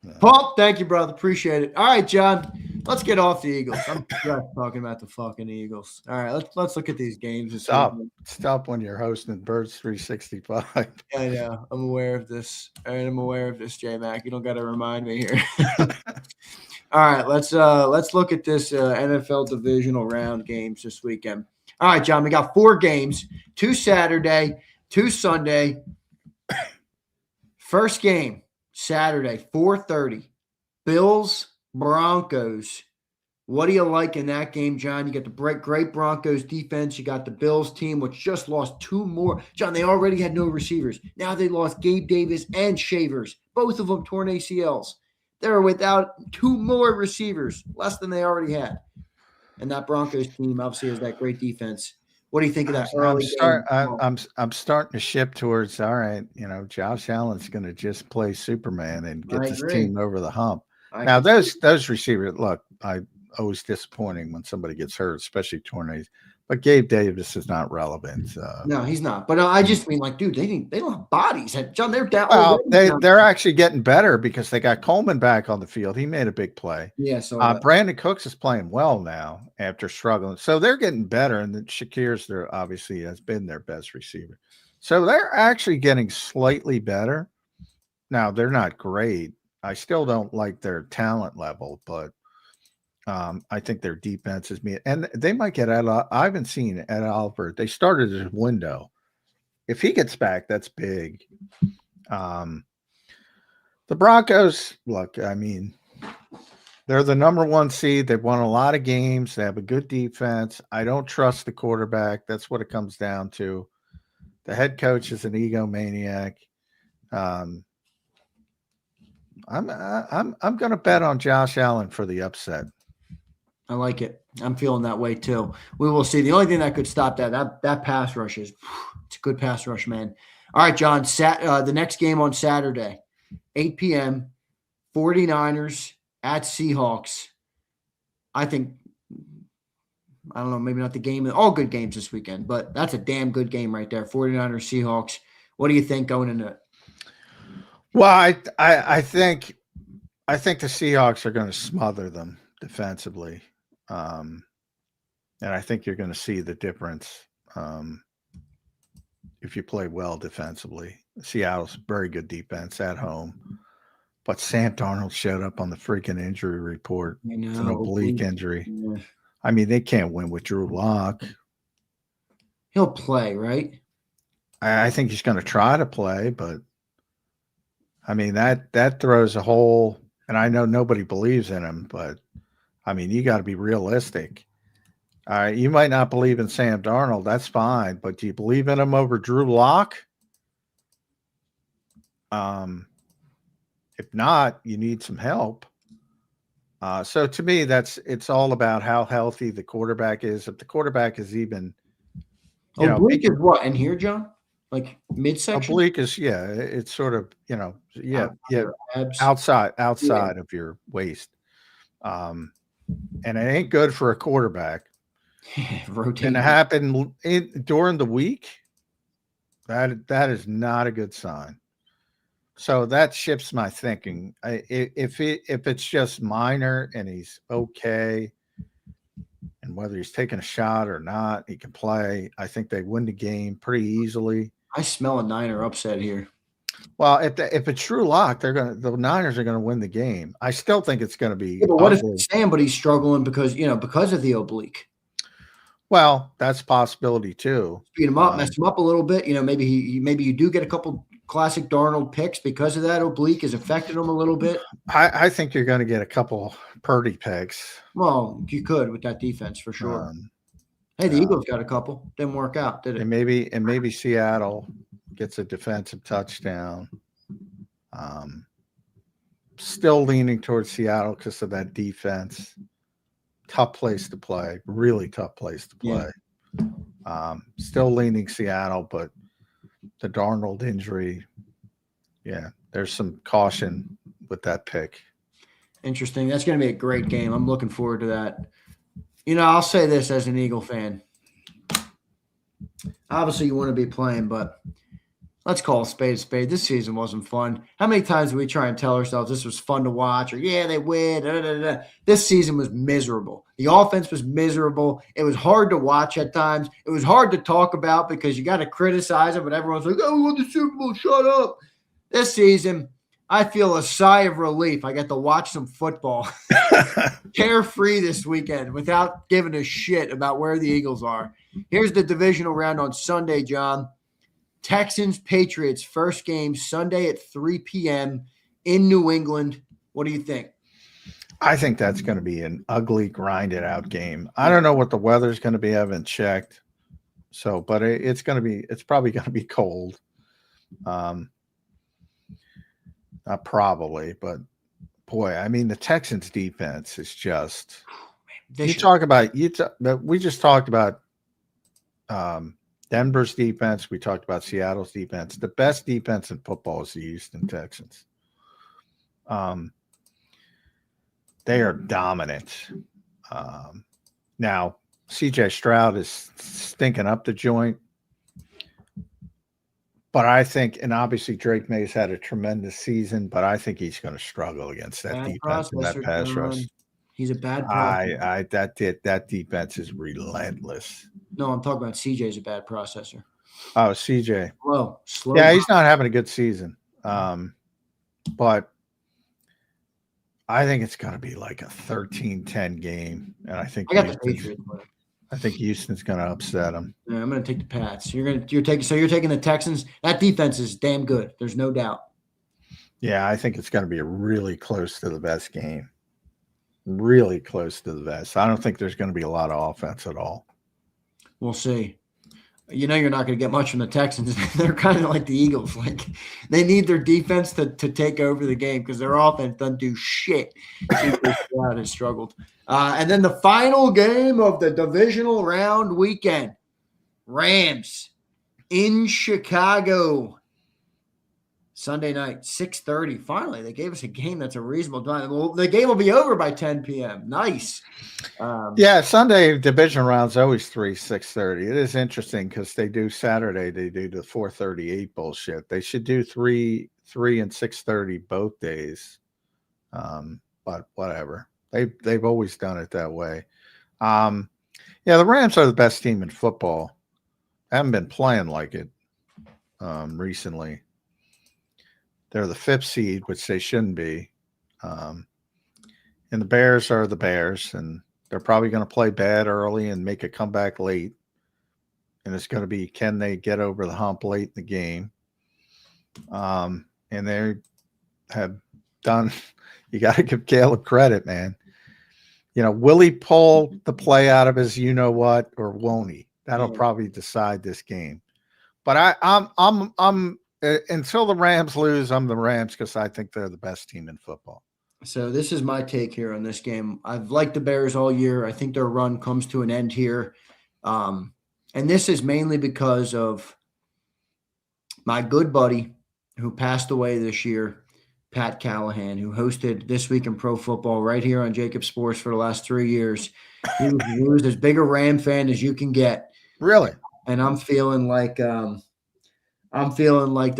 Yeah. Pump, thank you, brother. Appreciate it. All right, John, let's get off the Eagles. I'm just talking about the fucking Eagles. All right, let's look at these games. Stop when you're hosting Birds 365. I know. I'm aware of this. All right, I'm aware of this, J-Mac. You don't got to remind me here. All right, let's look at this NFL divisional round games this weekend. All right, John, we got 4 games, 2 Saturday, 2 Sunday. First game, Saturday, 4:30. Bills, Broncos. What do you like in that game, John? You got the great Broncos defense. You got the Bills team, which just lost 2 more. John, they already had no receivers. Now they lost Gabe Davis and Shavers, both of them torn ACLs. They're without 2 more receivers, less than they already had. And that Broncos team obviously has that great defense. What do you think of that early game? I'm starting to ship towards, all right, Josh Allen's going to just play Superman and get this team over the hump. Now, those receivers, look, I always disappointing when somebody gets hurt, especially torn ACLs. But Gabe Davis is not relevant. No, he's not. But I just mean, like, dude, they don't have bodies. John, they're down. Well, they're actually getting better because they got Coleman back on the field. He made a big play. Yeah. So Brandon Cooks is playing well now after struggling. So they're getting better. And then Shakir's obviously has been their best receiver. So they're actually getting slightly better. Now, they're not great. I still don't like their talent level, but I think their defense is me, and they might get Ed. I haven't seen Ed Oliver. They started his window. If he gets back, that's big. The Broncos, look, I mean, they're the number 1 seed. They've won a lot of games. They have a good defense. I don't trust the quarterback. That's what it comes down to. The head coach is an egomaniac. I'm going to bet on Josh Allen for the upset. I like it. I'm feeling that way too. We will see. The only thing that could stop that pass rush is it's a good pass rush, man. All right, John. The next game on Saturday, 8 p.m. 49ers at Seahawks. I don't know, maybe not the game. All good games this weekend, but that's a damn good game right there. 49ers, Seahawks. What do you think going into it? Well, I think the Seahawks are going to smother them defensively. And I think you're going to see the difference if you play well defensively. Seattle's very good defense at home. But Sam Darnold showed up on the freaking injury report. It's an oblique injury. Yeah. I mean, they can't win with Drew Lock. He'll play, right? I think he's going to try to play, but I mean, that throws a hole. And I know nobody believes in him, but I mean, you got to be realistic. All right, you might not believe in Sam Darnold. That's fine. But do you believe in him over Drew Lock? If not, you need some help. So to me, it's all about how healthy the quarterback is. If the quarterback is even, oblique is what in here, John? Like midsection? Oblique is it's sort of outside of your waist. And it ain't good for a quarterback. And it happened during the week. That is not a good sign. So that shifts my thinking. If it's just minor and he's okay, and whether he's taking a shot or not, he can play. I think they win the game pretty easily. I smell a Niner upset here. Well, if it's Drew Lock, the Niners are going to win the game. I still think it's going to be. Yeah, but what if somebody's struggling because of the oblique? Well, that's a possibility too. Speed him up, mess him up a little bit. Maybe you do get a couple classic Darnold picks because of that oblique is affecting him a little bit. I think you're going to get a couple Purdy picks. Well, you could with that defense for sure. Hey, the Eagles got a couple. Didn't work out, did it? And maybe Seattle gets a defensive touchdown. Still leaning towards Seattle because of that defense. Tough place to play. Really tough place to play. Yeah. Still leaning Seattle, but the Darnold injury, there's some caution with that pick. Interesting. That's going to be a great game. I'm looking forward to that. I'll say this as an Eagle fan. Obviously, you want to be playing, but let's call a spade a spade. This season wasn't fun. How many times do we try and tell ourselves this was fun to watch or, they win? Da, da, da. This season was miserable. The offense was miserable. It was hard to watch at times. It was hard to talk about because you got to criticize it, but everyone's like, we won the Super Bowl. Shut up. This season, I feel a sigh of relief. I got to watch some football. Carefree this weekend without giving a shit about where the Eagles are. Here's the divisional round on Sunday, John. Texans, Patriots, first game Sunday at 3 p.m. in New England. What do you think? I think that's going to be an ugly, grinded out game. I don't know what the weather's going to be. I haven't checked. But it's probably going to be cold. Not probably, but boy, I mean, the Texans defense is just, we just talked about Denver's defense. We talked about Seattle's defense. The best defense in football is the Houston Texans. They are dominant. Now, C.J. Stroud is stinking up the joint. But I think, and obviously Drake May's had a tremendous season, but I think he's going to struggle against that defense and that pass rush. He's a bad processor. That defense is relentless. No, I'm talking about CJ's a bad processor. Oh, CJ. Slow. Yeah, he's not having a good season. But I think it's going to be like a 13-10 game, and I think I got the Patriots. I think Houston's going to upset them. Yeah, I'm going to take the Pats. You're taking the Texans. That defense is damn good. There's no doubt. Yeah, I think it's going to be a really close to the best game. Really close to the best. I don't think there's going to be a lot of offense at all. We'll see. You're not going to get much from the Texans. They're kind of like the Eagles. Like they need their defense to take over the game because their offense doesn't do shit. Has struggled. And then the final game of the divisional round weekend, Rams in Chicago. Sunday night, 6:30. Finally, they gave us a game that's a reasonable time. Well, the game will be over by 10 p.m. Nice. Sunday division round's always 6:30. It is interesting because they do Saturday. They do the 4:38 bullshit. They should do 3 and 6:30 both days. But whatever. They've always done it that way. The Rams are the best team in football. Haven't been playing like it recently. They're the 5th seed, which they shouldn't be. And the Bears are the Bears, and they're probably going to play bad early and make a comeback late. And it's going to be, can they get over the hump late in the game? And they have done, you got to give Caleb credit, man. Will he pull the play out of his you-know-what, or won't he? That'll probably decide this game. But I'm until the Rams lose, I'm the Rams because I think they're the best team in football. So this is my take here on this game. I've liked the Bears all year. I think their run comes to an end here. And this is mainly because of my good buddy who passed away this year, Pat Callahan, who hosted This Week in Pro Football right here on JAKIB Sports for the last 3 years. He was as big a Ram fan as you can get. Really? And I'm feeling like the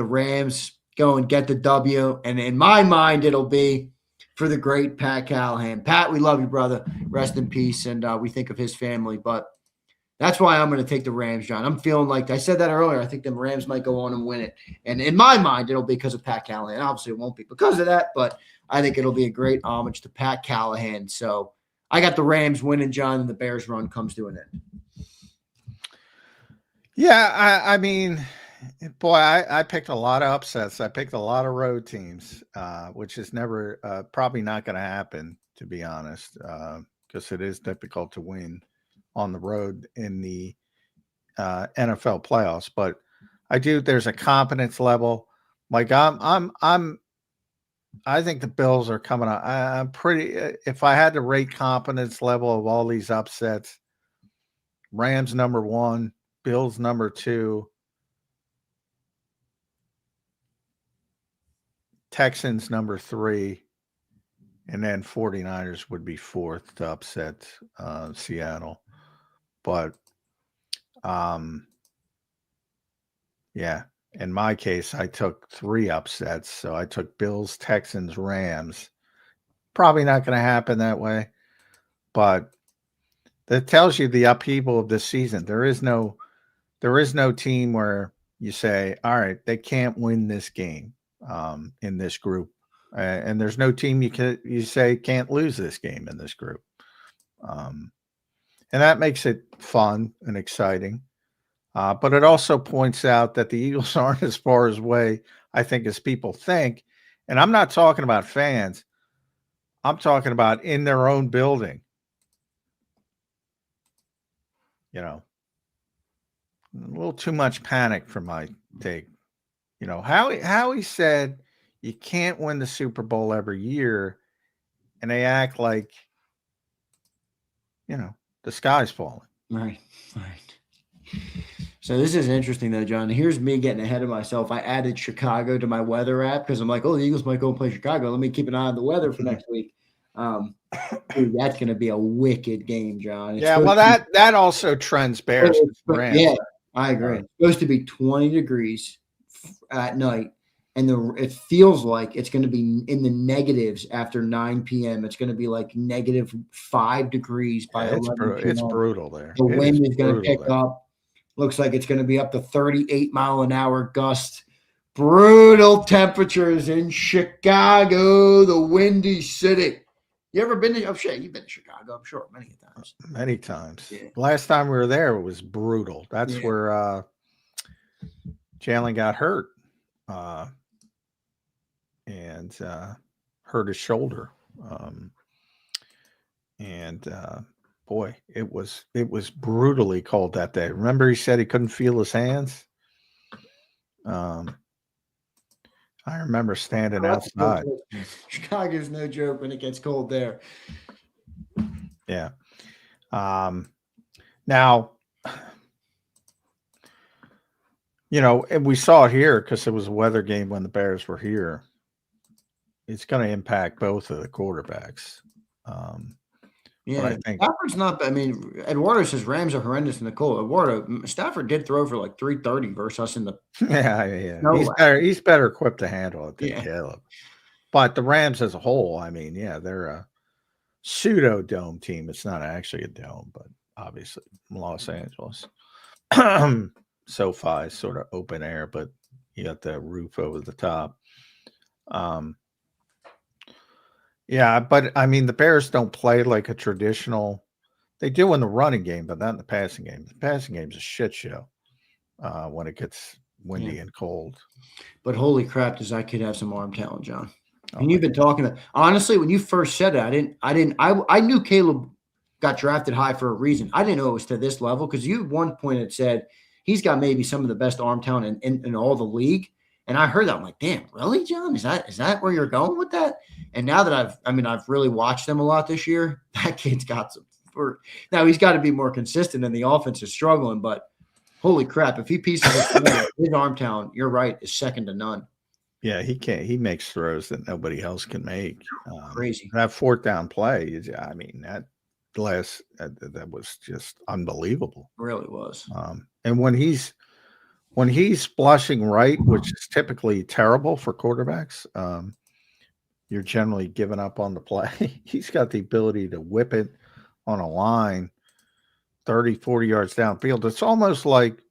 Rams go and get the W. And in my mind, it'll be for the great Pat Callahan. Pat, we love you, brother. Rest in peace. And we think of his family. But that's why I'm going to take the Rams, John. I'm feeling like I said that earlier. I think the Rams might go on and win it. And in my mind, it'll be because of Pat Callahan. Obviously, it won't be because of that. But I think it'll be a great homage to Pat Callahan. So I got the Rams winning, John, and the Bears run comes to an end. Yeah, I mean – boy, I picked a lot of upsets. I picked a lot of road teams, which is never probably not going to happen, to be honest, because it is difficult to win on the road in the NFL playoffs. But there's a confidence level. Like I think the Bills are coming out. I'm pretty. If I had to rate confidence level of all these upsets, Rams number 1, Bills number 2. Texans number 3, and then 49ers would be 4th to upset Seattle. But, in my case, I took 3 upsets. So I took Bills, Texans, Rams. Probably not going to happen that way. But that tells you the upheaval of this season. There is no team where you say, all right, they can't win this game. In this group, and there's no team you say can't lose this game in this group, and that makes it fun and exciting. But it also points out that the Eagles aren't as far away, I think, as people think. And I'm not talking about fans; I'm talking about in their own building. A little too much panic for my take. Howie said you can't win the Super Bowl every year, and they act like, the sky's falling. Right. So this is interesting, though, John. Here's me getting ahead of myself. I added Chicago to my weather app because I'm like, the Eagles might go and play Chicago. Let me keep an eye on the weather for next week. Dude, that's going to be a wicked game, John. That also trends Bears. Yeah, I agree. It's supposed to be 20 degrees at night, and it feels like it's going to be in the negatives after 9 p.m. It's going to be like -5 degrees by 11 p.m. It's brutal there. The wind is going to pick up. Looks like it's going to be up to 38 mile an hour gust. Brutal temperatures in Chicago, the Windy City. You ever been to? Oh shit, you've been to Chicago, I'm sure, many times. Many times. Yeah. Last time we were there, it was brutal. That's where Jalen got hurt, and hurt his shoulder. Boy, it was brutally cold that day. Remember, he said he couldn't feel his hands. I remember standing outside. Chicago's no joke when it gets cold there. Yeah. Now, and we saw it here because it was a weather game when the Bears were here. It's going to impact both of the quarterbacks. Yeah, I think Stafford's not. I mean, Eduardo says Rams are horrendous in the cold. Stafford did throw for like 330 versus us in the. Yeah. No he's better equipped to handle it than Caleb. But the Rams as a whole, I mean, they're a pseudo dome team. It's not actually a dome, but obviously Los Angeles. SoFi is sort of open air, but you got the roof over the top. Yeah, but I mean, the Bears don't play like a traditional. They do in the running game, but not in the passing game. The passing game is a shit show when it gets windy and cold. But holy crap, does that kid have some arm talent, John? And you've been talking about, honestly, when you first said it, I knew Caleb got drafted high for a reason. I didn't know it was to this level because you at one point had said he's got maybe some of the best arm talent in all the league. And I heard that. I'm like, damn, really, John? Is that where you're going with that? And now that I've really watched them a lot this year, that kid's got some. Now he's got to be more consistent, and the offense is struggling. But holy crap, if he pieces it, his arm talent, you're right, is second to none. Yeah, he can't. He makes throws that nobody else can make. Crazy. That fourth down play I mean, that was just unbelievable. It really was. And when he's flushing right, which is typically terrible for quarterbacks, you're generally giving up on the play. He's got the ability to whip it on a line 30, 40 yards downfield. It's almost like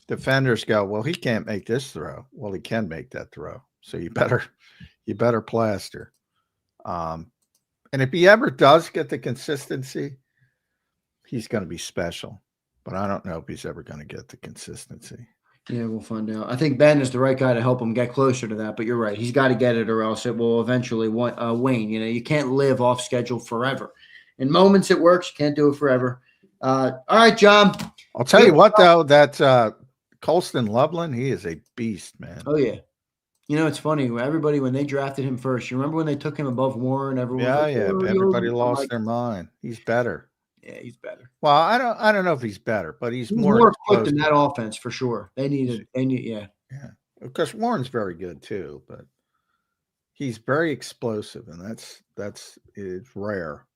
defenders go, well, he can't make this throw. Well, he can make that throw. So you better plaster. And if he ever does get the consistency, he's going to be special. But I don't know if he's ever going to get the consistency. Yeah, we'll find out. I think Ben is the right guy to help him get closer to that. But you're right. He's got to get it or else it will eventually wane. You can't live off schedule forever. In moments it works. You can't do it forever. All right, John. I'll tell you what, though, that Colston Loveland, he is a beast, man. Oh, yeah. It's funny. Everybody, when they drafted him first, you remember when they took him above Warren? Everyone everybody lost their mind. He's better. Yeah, he's better. Well, I don't know if he's better, but he's more equipped in that offense for sure. They need. Yeah. Because Warren's very good too, but he's very explosive, and that's rare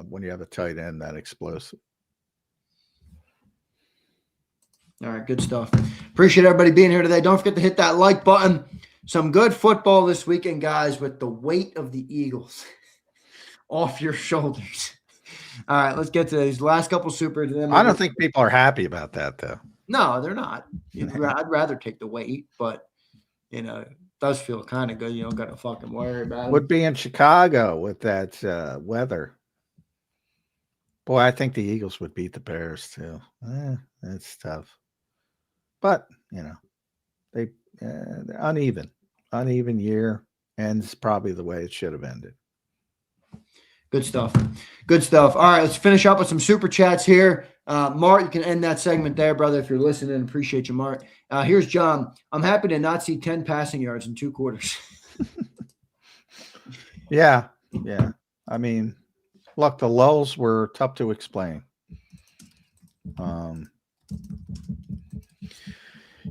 when you have a tight end that explosive. All right, good stuff. Appreciate everybody being here today. Don't forget to hit that like button. Some good football this weekend, guys, with the weight of the Eagles off your shoulders. All right, let's get to these last couple supers. I don't think people are happy about that, though. No, they're not. I'd rather take the weight, but, it does feel kind of good. You don't got to fucking worry about it. Would be in Chicago with that weather. Boy, I think the Eagles would beat the Bears, too. That's tough. But, they're uneven. Uneven year. Ends probably the way it should have ended. Good stuff. Good stuff. All right, let's finish up with some super chats here. Mart, you can end that segment there, brother, if you're listening. Appreciate you, Mart. Here's John. I'm happy to not see 10 passing yards in 2 quarters. Yeah. I mean, look, the lulls were tough to explain.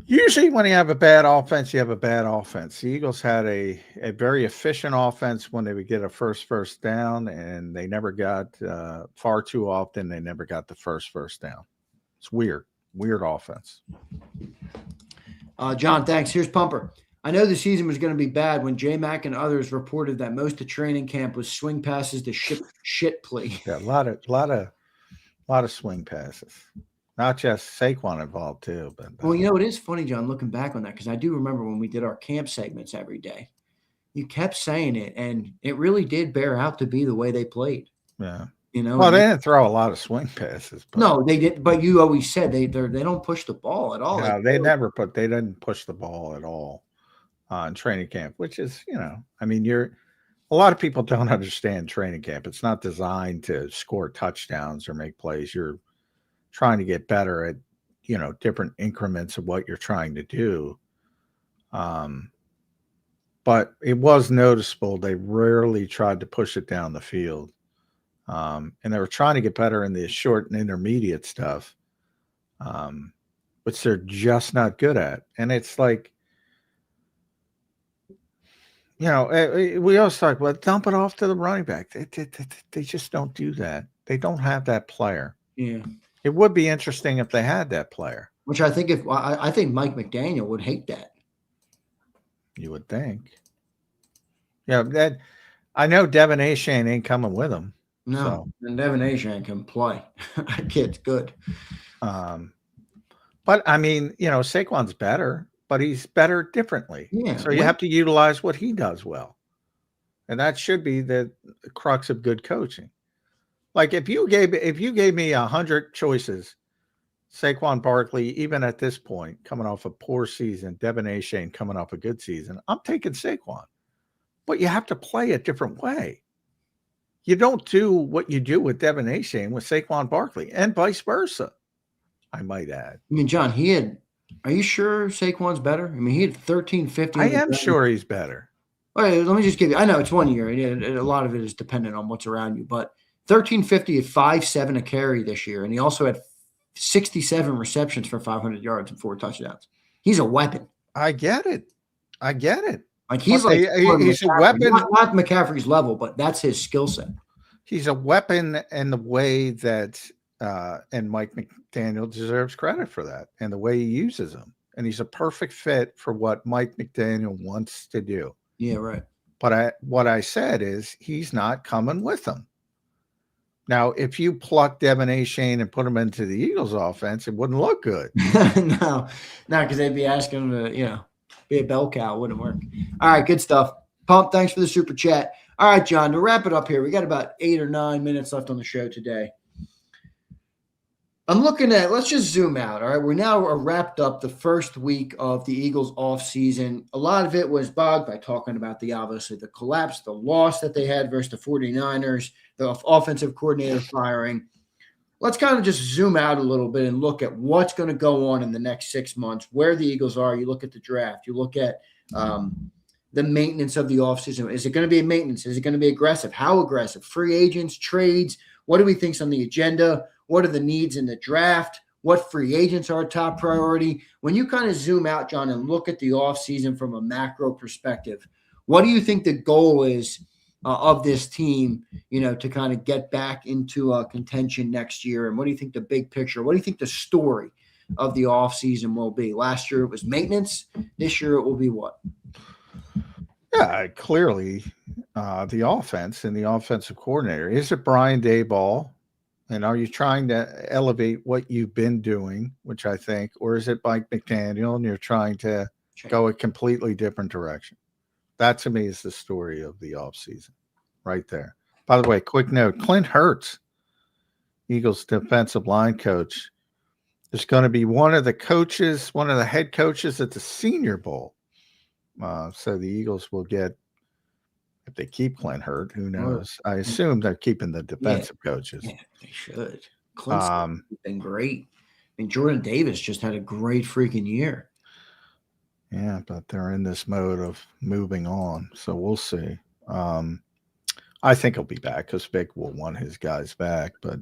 Usually when you have a bad offense, you have a bad offense. The Eagles had a very efficient offense when they would get a first down, and they never got far too often. They never got the first down. It's weird offense. John, thanks. Here's Pumper. I know the season was going to be bad when J-Mac and others reported that most of training camp was swing passes to shit play. Yeah, a lot of swing passes. Not just Saquon involved too, but Well, you know, it is funny, John, looking back on that, because I do remember when we did our camp segments every day, you kept saying it, and it really did bear out to be the way they played. yeah. You know, Well, they didn't throw a lot of swing passes. But no, they did. But you always said they don't push the ball at all. no, Like, they didn't push the ball at all in training camp, which is, I mean, a lot of people don't understand training camp. It's not designed to score touchdowns or make plays. You're trying to get better at, different increments of what you're trying to do. But it was noticeable. They rarely tried to push it down the field. And they were trying to get better in the short and intermediate stuff, which they're just not good at. And it's like, we always talk about dump it off to the running back. They just don't do that. They don't have that player. yeah. It would be interesting if they had that player. Which I think I think Mike McDaniel would hate that. You would think. Yeah, I know Devin Achane ain't coming with him. No, so. And Devin Achane can play. That kid's good. But I mean, Saquon's better, but he's better differently. Yeah. So you have to utilize what he does well. And that should be the crux of good coaching. Like if you gave me 100 choices, Saquon Barkley, even at this point, coming off a poor season, Devin Achane coming off a good season, I'm taking Saquon. But you have to play a different way. You don't do what you do with Devin Achane with Saquon Barkley, and vice versa, I might add. I mean, John, are you sure Saquon's better? I mean, he had 1350. I am sure he's better. All right, let me just give you, I know it's 1 year, and a lot of it is dependent on what's around you, but 1350 at 5.7 a carry this year, and he also had 67 receptions for 500 yards and 4 touchdowns. He's a weapon. I get it. Like he's he's a weapon. Not McCaffrey's level, but that's his skill set. He's a weapon in the way that, and Mike McDaniel deserves credit for that, and the way he uses him. And he's a perfect fit for what Mike McDaniel wants to do. Yeah, right. But what I said is he's not coming with them. Now, if you pluck Devin Achane and put him into the Eagles offense, it wouldn't look good. No, because they'd be asking him to, be a bell cow. It wouldn't work. All right, good stuff. Pump, thanks for the super chat. All right, John, to wrap it up here, we got about 8 or 9 minutes left on the show today. I'm looking at, let's just zoom out. All right, we're now wrapped up the first week of the Eagles offseason. A lot of it was bogged by talking about obviously the collapse, the loss that they had versus the 49ers, the offensive coordinator firing. Let's kind of just zoom out a little bit and look at what's going to go on in the next 6 months, where the Eagles are. You look at the draft. You look at the maintenance of the offseason. Is it going to be maintenance? Is it going to be aggressive? How aggressive? Free agents, trades? What do we think's on the agenda? What are the needs in the draft? What free agents are a top priority? When you kind of zoom out, John, and look at the offseason from a macro perspective, what do you think the goal is of this team, to kind of get back into contention next year? And what do you think the big picture, what do you think the story of the offseason will be? Last year it was maintenance. This year it will be what? Yeah, clearly the offense and the offensive coordinator. Is it Brian Daboll? And are you trying to elevate what you've been doing, which I think, or is it Mike McDaniel and you're trying to go a completely different direction? That to me is the story of the offseason right there. By the way, quick note, Clint Hurts, Eagles defensive line coach, is going to be one of the head coaches at the Senior Bowl. So the Eagles will get, if they keep Clint Hurt, who knows? I assume they're keeping the defensive coaches. Yeah, they should. Clint's been great. I mean, Jordan Davis just had a great freaking year. Yeah, but they're in this mode of moving on, so we'll see. I think he'll be back because Vic will want his guys back, but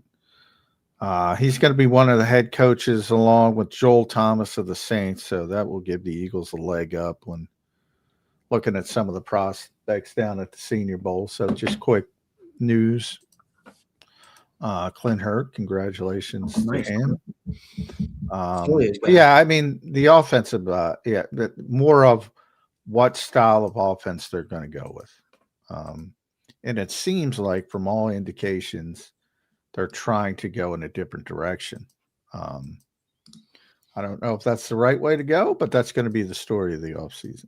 he's going to be one of the head coaches along with Joel Thomas of the Saints, so that will give the Eagles a leg up when looking at some of the prospects down at the Senior Bowl. So just quick news. Clint Hurt, congratulations to him. Yeah, I mean, the offensive, more of what style of offense they're going to go with. And it seems like from all indications, they're trying to go in a different direction. I don't know if that's the right way to go, but that's going to be the story of the offseason.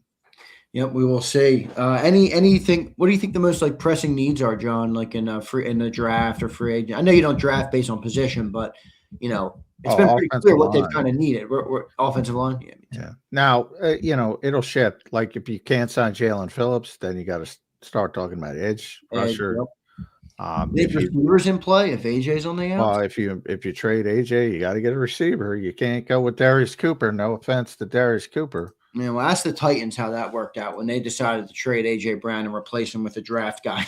Yep, we will see. Anything? What do you think the most like pressing needs are, John? Like in the draft or free agent? I know you don't draft based on position, but it's been pretty clear what they've kind of needed. We're offensive line. Yeah. Yeah. Now it'll shift. Like if you can't sign Jalen Phillips, then you got to start talking about edge rusher. Yep. If receivers in play, if AJ's on the out. Well, if you trade AJ, you got to get a receiver. You can't go with Darius Cooper. No offense to Darius Cooper. Man, well, ask the Titans how that worked out when they decided to trade AJ Brown and replace him with a draft guy.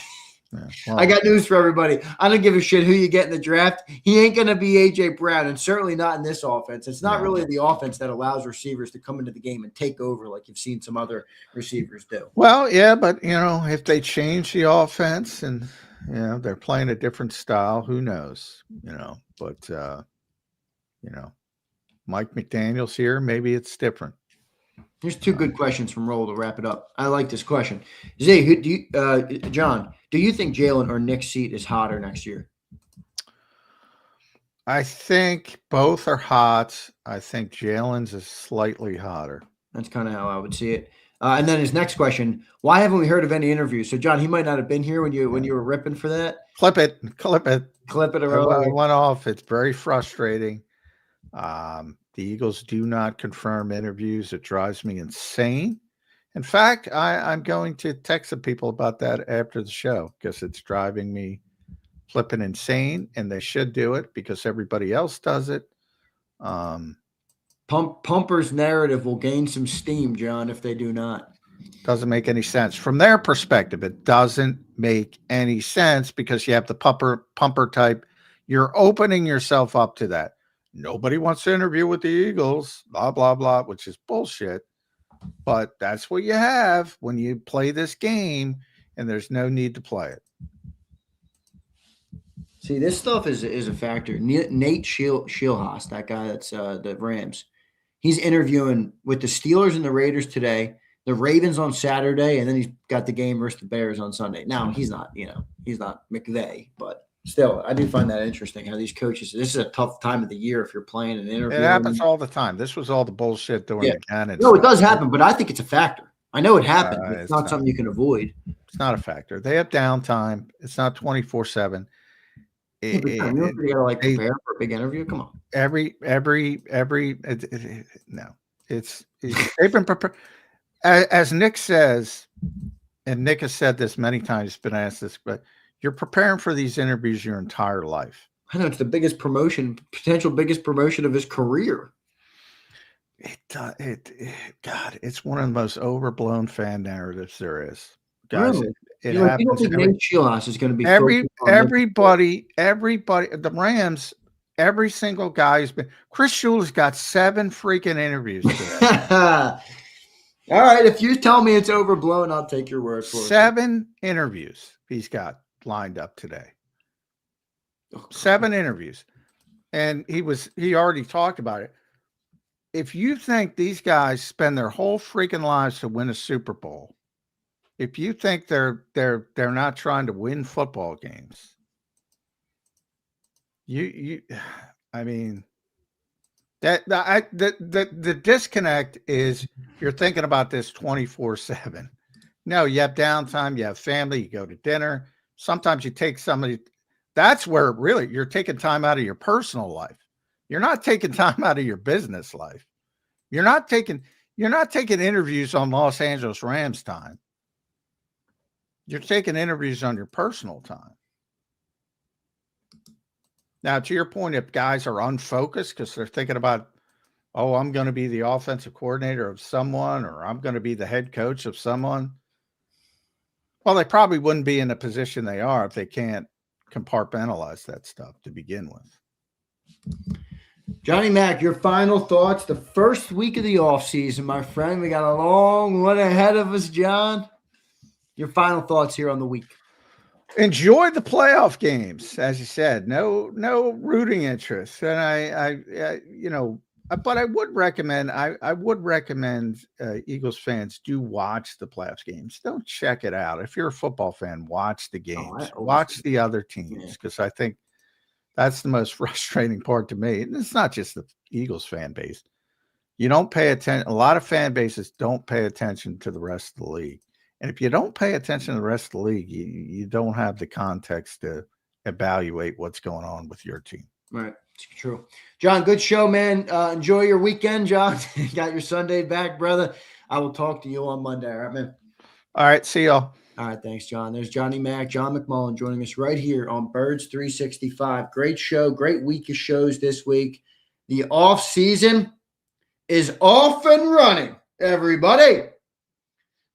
Yeah, well, I got news for everybody. I don't give a shit who you get in the draft. He ain't going to be AJ Brown, and certainly not in this offense. It's not really the offense that allows receivers to come into the game and take over like you've seen some other receivers do. Well, yeah, but if they change the offense and they're playing a different style, who knows? But Mike McDaniel's here. Maybe it's different. Here's two good questions from Roll to wrap it up. I like this question. Zay, John, do you think Jalen or Nick's seat is hotter next year? I think both are hot. I think Jalen's is slightly hotter. That's kind of how I would see it. And then his next question: why haven't we heard of any interviews? So, John, he might not have been here when you were ripping for that. Clip it. Around. I went off. It's very frustrating. The Eagles do not confirm interviews. It drives me insane. In fact, I'm going to text some people about that after the show because it's driving me flipping insane, and they should do it because everybody else does it. Pumper's narrative will gain some steam, John, if they do not. Doesn't make any sense. From their perspective, it doesn't make any sense because you have the pumper type. You're opening yourself up to that. Nobody wants to interview with the Eagles, blah, blah, blah, which is bullshit. But that's what you have when you play this game, and there's no need to play it. See, this stuff is a factor. Nate Schilhaas, that guy that's the Rams, he's interviewing with the Steelers and the Raiders today, the Ravens on Saturday, and then he's got the game versus the Bears on Sunday. Now, he's not McVay, but still, I do find that interesting how these coaches, this is a tough time of the year if you're playing an interview. It happens all the time. This was all the bullshit during the Cannon. No, it does happen, but I think it's a factor. I know it happens. It's not something you can avoid. It's not a factor. They have downtime. It's not 24/7. You gotta prepare for a big interview. Come on. No. They've been prepared. As Nick says, and Nick has said this many times, been asked this, but you're preparing for these interviews your entire life. I know it's the biggest potential biggest promotion of his career. God, it's one of the most overblown fan narratives there is. Guys, really? it happens. You don't think Nate Schilhaas is going to be everybody, the Rams, every single guy has been. Chris Shula's got 7 freaking interviews today. All right, if you tell me it's overblown, I'll take your word for it. 7 interviews he's got lined up today. 7 interviews. And he already talked about it. If you think these guys spend their whole freaking lives to win a Super Bowl, if you think they're not trying to win football games, I mean, the disconnect is you're thinking about this 24/7. No, you have downtime, you have family, you go to dinner. Sometimes you take somebody. That's where really you're taking time out of your personal life. You're not taking time out of your business life. You're not taking interviews on Los Angeles Rams time. You're taking interviews on your personal time. Now, to your point, if guys are unfocused because they're thinking about, oh, I'm going to be the offensive coordinator of someone, or I'm going to be the head coach of someone. Well, they probably wouldn't be in the position they are if they can't compartmentalize that stuff to begin with. Johnny Mac, your final thoughts. The first week of the offseason, my friend. We got a long one ahead of us, John. Your final thoughts here on the week. Enjoy the playoff games, as you said. No rooting interest, and but I would recommend. I would recommend Eagles fans do watch the playoffs games. Don't check it out. If you're a football fan, watch the games. Watch the other teams because I think That's the most frustrating part to me. And it's not just the Eagles fan base. You don't pay attention. A lot of fan bases don't pay attention to the rest of the league. And if you don't pay attention to the rest of the league, you don't have the context to evaluate what's going on with your team. Right. It's true. John, good show, man. Enjoy your weekend, John. Got your Sunday back, brother. I will talk to you on Monday. All right, man. All right. See y'all. All right. Thanks, John. There's Johnny Mac, John McMullen joining us right here on Birds 365. Great show. Great week of shows this week. The off season is off and running, everybody.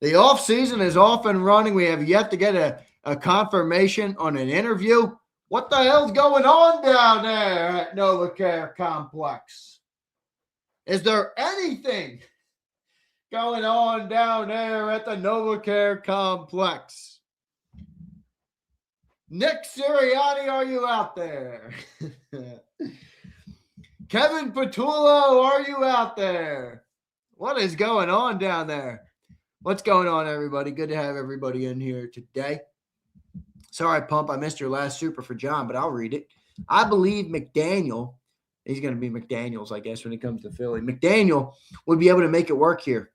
The off season is off and running. We have yet to get a confirmation on an interview. What the hell's going on down there at NovaCare Complex? Is there anything going on down there at the NovaCare Complex? Nick Sirianni, are you out there? Kevin Patullo, are you out there? What is going on down there? What's going on, everybody? Good to have everybody in here today. Sorry, Pump, I missed your last super for John, but I'll read it. I believe McDaniel, he's going to be McDaniels, I guess, when it comes to Philly. McDaniel would be able to make it work here.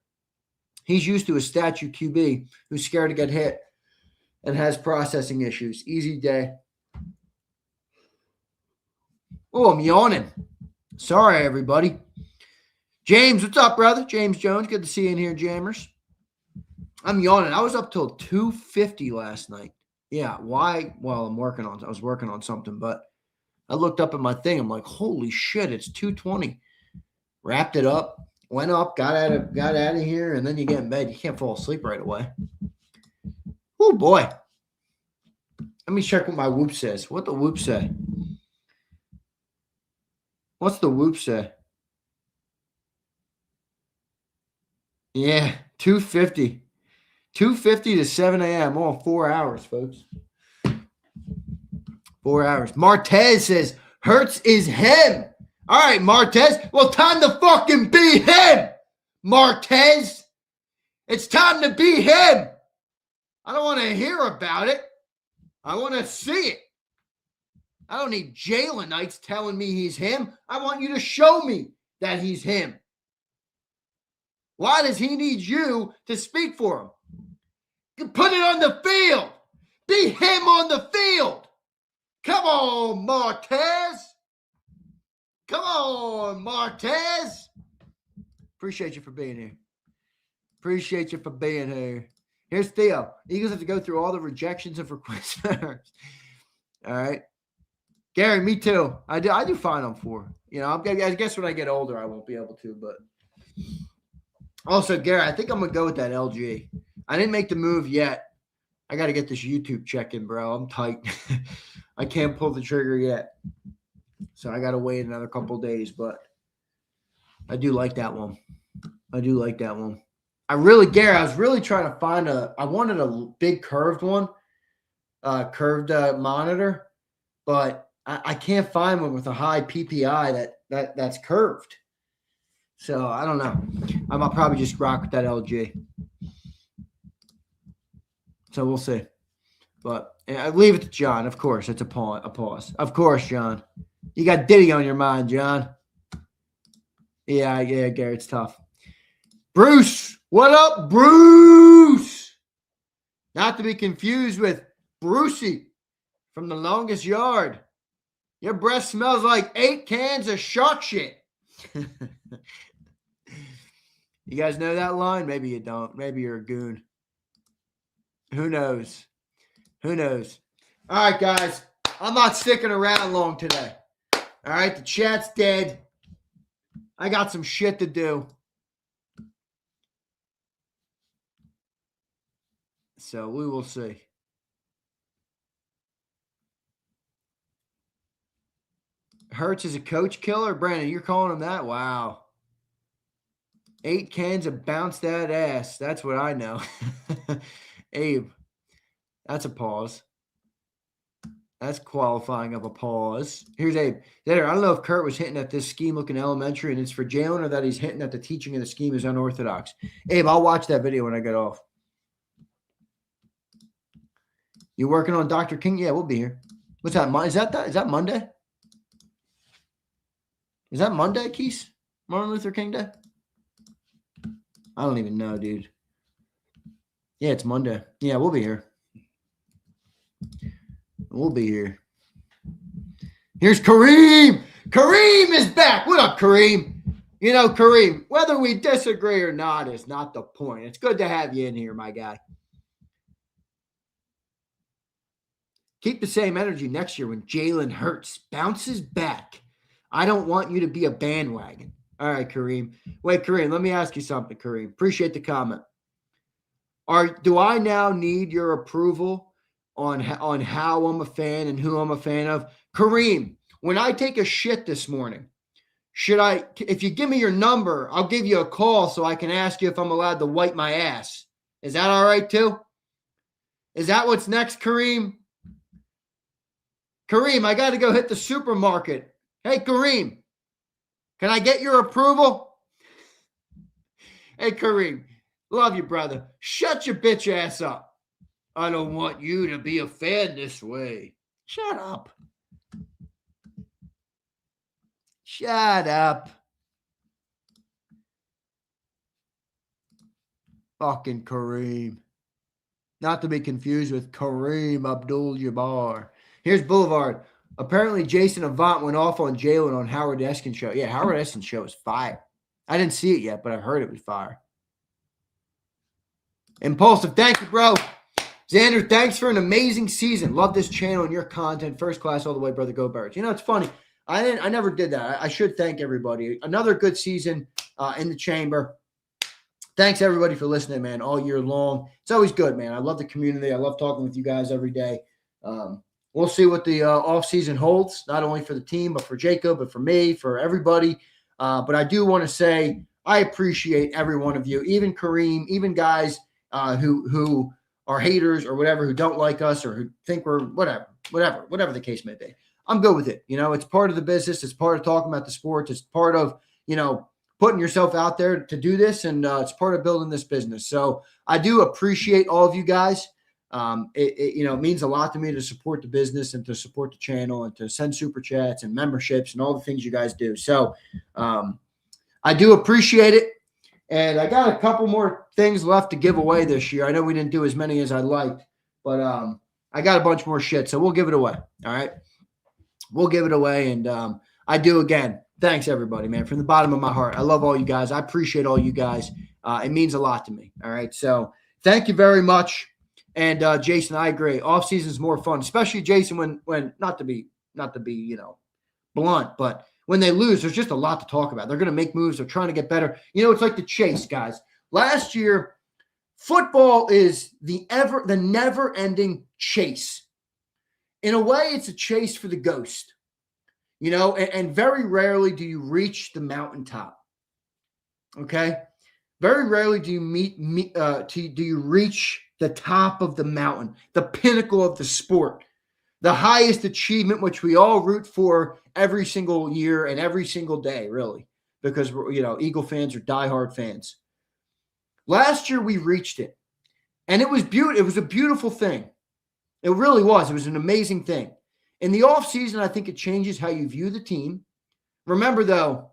He's used to a statue QB who's scared to get hit and has processing issues. Easy day. Oh, I'm yawning. Sorry, everybody. James, what's up, brother? James Jones, good to see you in here, Jammers. I'm yawning. I was up till 2:50 last night. Yeah, why? Well, I was working on something, but I looked up at my thing. I'm like, holy shit, it's 2:20. Wrapped it up, went up, got out of here, and then you get in bed. You can't fall asleep right away. Oh boy. Let me check what my whoop says. What the whoop say? What's the whoop say? Yeah, 2:50. 2:50 to 7 a.m. Oh, 4 hours, folks. 4 hours. Martez says, Hurts is him. All right, Martez. Well, time to fucking be him, Martez. It's time to be him. I don't want to hear about it. I want to see it. I don't need Jalenites telling me he's him. I want you to show me that he's him. Why does he need you to speak for him? Put it on the field. Be him on the field. Come on, Martez. Come on, Martez. Appreciate you for being here. Appreciate you for being here. Here's Theo. Eagles have to go through all the rejections of requests. All right. Gary, me too. I do fine on 4. You know, I guess when I get older, I won't be able to. But also, Gary, I think I'm going to go with that LG. I didn't make the move yet. I got to get this YouTube check in, bro. I'm tight. I can't pull the trigger yet. So I got to wait another couple days. But I do like that one. Gary, I was really trying to find I wanted a big curved one, curved monitor. But I can't find one with a high PPI that's curved. So I don't know. I'll probably just rock with that LG. So we'll see. But I leave it to John. Of course, it's a pause. Of course, John. You got Diddy on your mind, John. Yeah, Gary, it's tough. Bruce, what up, Bruce? Not to be confused with Brucey from The Longest Yard. Your breath smells like 8 cans of shark shit. You guys know that line? Maybe you don't. Maybe you're a goon. Who knows? All right, guys. I'm not sticking around long today. All right, the chat's dead. I got some shit to do. So we will see. Hurts is a coach killer? Brandon, you're calling him that? Wow. 8 cans of bounce that ass. That's what I know. Abe, that's a pause. That's qualifying of a pause. Here's Abe. I don't know if Kurt was hitting at this scheme looking elementary and it's for Jalen or that he's hitting at the teaching of the scheme is unorthodox. Abe, I'll watch that video when I get off. You working on Dr. King? Yeah, we'll be here. What's that? Is that Monday? Is that Monday, Keith? Martin Luther King Day? I don't even know, dude. Yeah, it's Monday. Yeah, we'll be here. We'll be here. Here's Kareem. Kareem is back. What up, Kareem? You know, Kareem, whether we disagree or not is not the point. It's good to have you in here, my guy. Keep the same energy next year when Jalen Hurts bounces back. I don't want you to be a bandwagon. All right, Kareem. Wait, Kareem, let me ask you something, Kareem. Appreciate the comment. Do I now need your approval on how I'm a fan and who I'm a fan of? Kareem, when I take a shit this morning, if you give me your number, I'll give you a call so I can ask you if I'm allowed to wipe my ass. Is that all right too? Is that what's next, Kareem? Kareem, I got to go hit the supermarket. Hey, Kareem, can I get your approval? Hey, Kareem, love you, brother. Shut your bitch ass up. I don't want you to be a fan this way. Shut up. Shut up. Fucking Kareem. Not to be confused with Kareem Abdul-Jabbar. Here's Boulevard. Apparently, Jason Avant went off on Jalen on Howard Eskin's show. Yeah, Howard Eskin's show is fire. I didn't see it yet, but I heard it was fire. Impulsive. Thank you, bro. Xander, thanks for an amazing season. Love this channel and your content. First class all the way, brother. Go Birds. You know, it's funny. I never did that. I should thank everybody. Another good season in the chamber. Thanks, everybody, for listening, man, all year long. It's always good, man. I love the community. I love talking with you guys every day. We'll see what the offseason holds, not only for the team, but for Jacob, but for me, for everybody. But I do want to say I appreciate every one of you, even Kareem, even guys who are haters or whatever, who don't like us or who think we're whatever the case may be. I'm good with it. You know, it's part of the business. It's part of talking about the sports. It's part of, you know, putting yourself out there to do this, and it's part of building this business. So I do appreciate all of you guys. It means a lot to me to support the business and to support the channel and to send super chats and memberships and all the things you guys do. So I do appreciate it. And I got a couple more things left to give away this year. I know we didn't do as many as I liked, but I got a bunch more shit. So we'll give it away. All right. We'll give it away. And I do again. Thanks, everybody, man, from the bottom of my heart. I love all you guys. I appreciate all you guys. It means a lot to me. All right. So thank you very much. And Jason, I agree. Off season is more fun, especially Jason when not to be blunt, but when they lose, there's just a lot to talk about. They're going to make moves. They're trying to get better. You know, it's like the chase, guys. Last year, football is the never-ending chase. In a way, it's a chase for the ghost. You know, and very rarely do you reach the mountaintop. Okay, very rarely do you reach the top of the mountain, the pinnacle of the sport, the highest achievement, which we all root for every single year and every single day, really, because Eagle fans are diehard fans. Last year we reached it, and it was beautiful. It was a beautiful thing. It really was. It was an amazing thing. In the offseason, I think it changes how you view the team. Remember, though,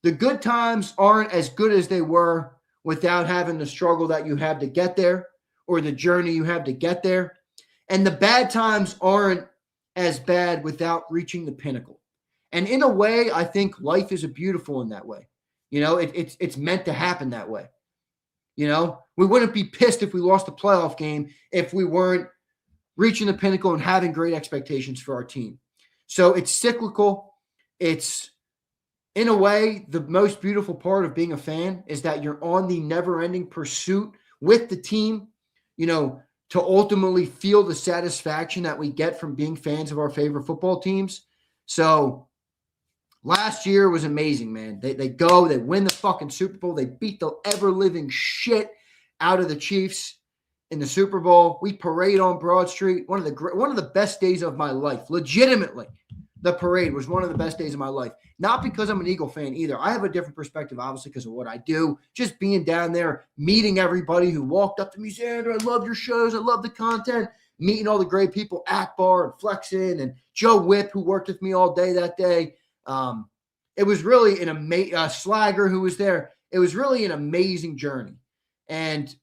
the good times aren't as good as they were without having the struggle that you had to get there or the journey you have to get there. And the bad times aren't as bad without reaching the pinnacle. And in a way, I think life is beautiful in that way. You know, it's meant to happen that way. You know, we wouldn't be pissed if we lost a playoff game if we weren't reaching the pinnacle and having great expectations for our team. So it's cyclical. It's, in a way, the most beautiful part of being a fan is that you're on the never-ending pursuit with the team, you know, to ultimately feel the satisfaction that we get from being fans of our favorite football teams. So last year was amazing, man. They win the fucking Super Bowl. They beat the ever-living shit out of the Chiefs in the Super Bowl. We parade on Broad Street. One of the best days of my life. Legitimately, the parade was one of the best days of my life. Not because I'm an Eagle fan either. I have a different perspective, obviously, because of what I do. Just being down there, meeting everybody who walked up to me, Xander, I love your shows. I love the content. Meeting all the great people, Akbar and Flexin and Joe Whip, who worked with me all day that day. it was really an amazing Slager who was there. It was really an amazing journey. And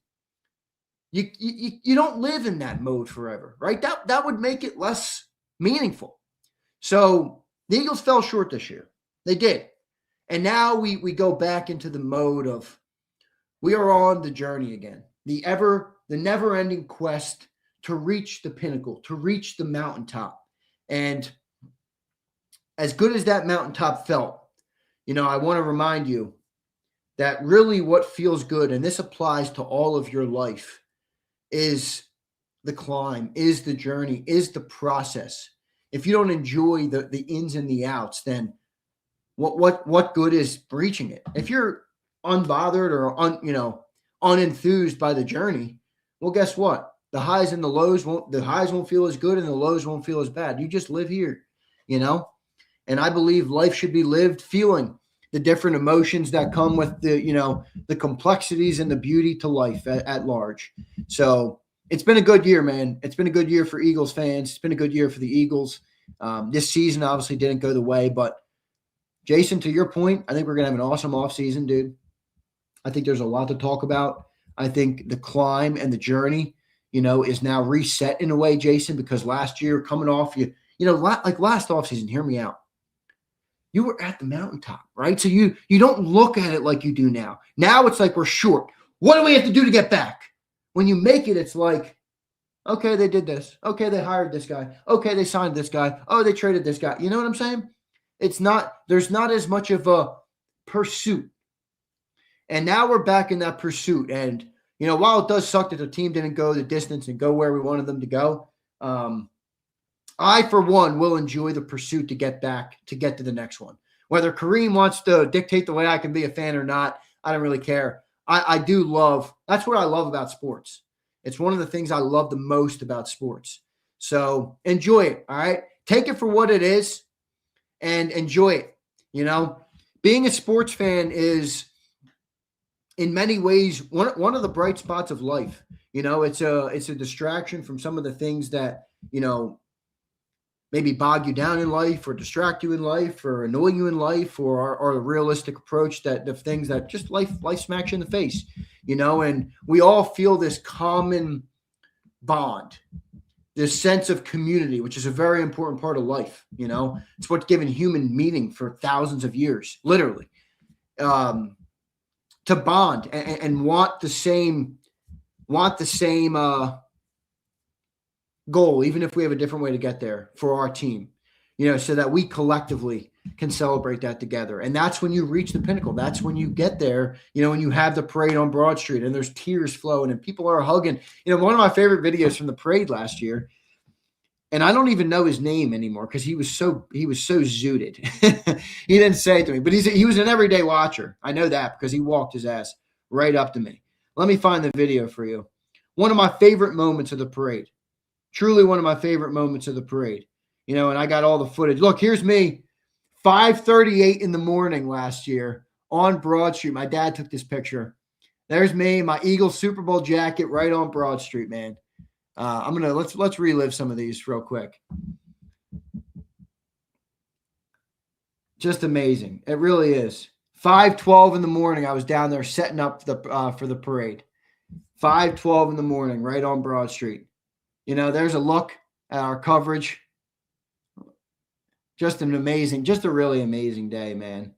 you don't live in that mode forever, right? That would make it less meaningful. So the Eagles fell short this year. They did. And now we go back into the mode of we are on the journey again. The never-ending quest to reach the pinnacle, to reach the mountaintop. And as good as that mountaintop felt, I want to remind you that really what feels good, and this applies to all of your life, is the climb, is the journey, is the process. If you don't enjoy the ins and the outs, then what good is reaching it? If you're unbothered or unenthused by the journey, well, guess what? The highs and the lows won't feel as good and the lows won't feel as bad. You just live here, And I believe life should be lived feeling the different emotions that come with the complexities and the beauty to life at large. So it's been a good year, man. It's been a good year for Eagles fans. It's been a good year for the Eagles. This season obviously didn't go the way, but Jason, to your point, I think we're going to have an awesome offseason, dude. I think there's a lot to talk about. I think the climb and the journey, is now reset in a way, Jason, because last year coming off, like last offseason, hear me out. You were at the mountaintop, right? So you don't look at it like you do now. Now it's like we're short. What do we have to do to get back? When you make it, it's like, okay, they did this. Okay, they hired this guy. Okay, they signed this guy. Oh, they traded this guy. You know what I'm saying? There's not as much of a pursuit. And now we're back in that pursuit. And, while it does suck that the team didn't go the distance and go where we wanted them to go, I, for one, will enjoy the pursuit to get to the next one. Whether Kareem wants to dictate the way I can be a fan or not, I don't really care. I do love – that's what I love about sports. It's one of the things I love the most about sports. So enjoy it, all right? Take it for what it is and enjoy it, Being a sports fan is, in many ways, one of the bright spots of life. It's a distraction from some of the things that, maybe bog you down in life or distract you in life or annoy you in life or a realistic approach that the things that just life smacks you in the face, and we all feel this common bond, this sense of community, which is a very important part of life. It's what's given human meaning for thousands of years, literally, to bond and want the same goal, even if we have a different way to get there for our team, so that we collectively can celebrate that together. And that's when you reach the pinnacle. That's when you get there, when you have the parade on Broad Street and there's tears flowing and people are hugging. One of my favorite videos from the parade last year, and I don't even know his name anymore because he was so zooted. He didn't say it to me, but he was an everyday watcher. I know that because he walked his ass right up to me. Let me find the video for you. One of my favorite moments of the parade. Truly one of my favorite moments of the parade, and I got all the footage. Look, here's me, 5:38 in the morning last year on Broad Street. My dad took this picture. There's me, my Eagles Super Bowl jacket right on Broad Street, man. Let's relive some of these real quick. Just amazing. It really is. 5:12 in the morning, I was down there setting up for the parade. 5:12 in the morning, right on Broad Street. There's a look at our coverage. Just a really amazing day, man.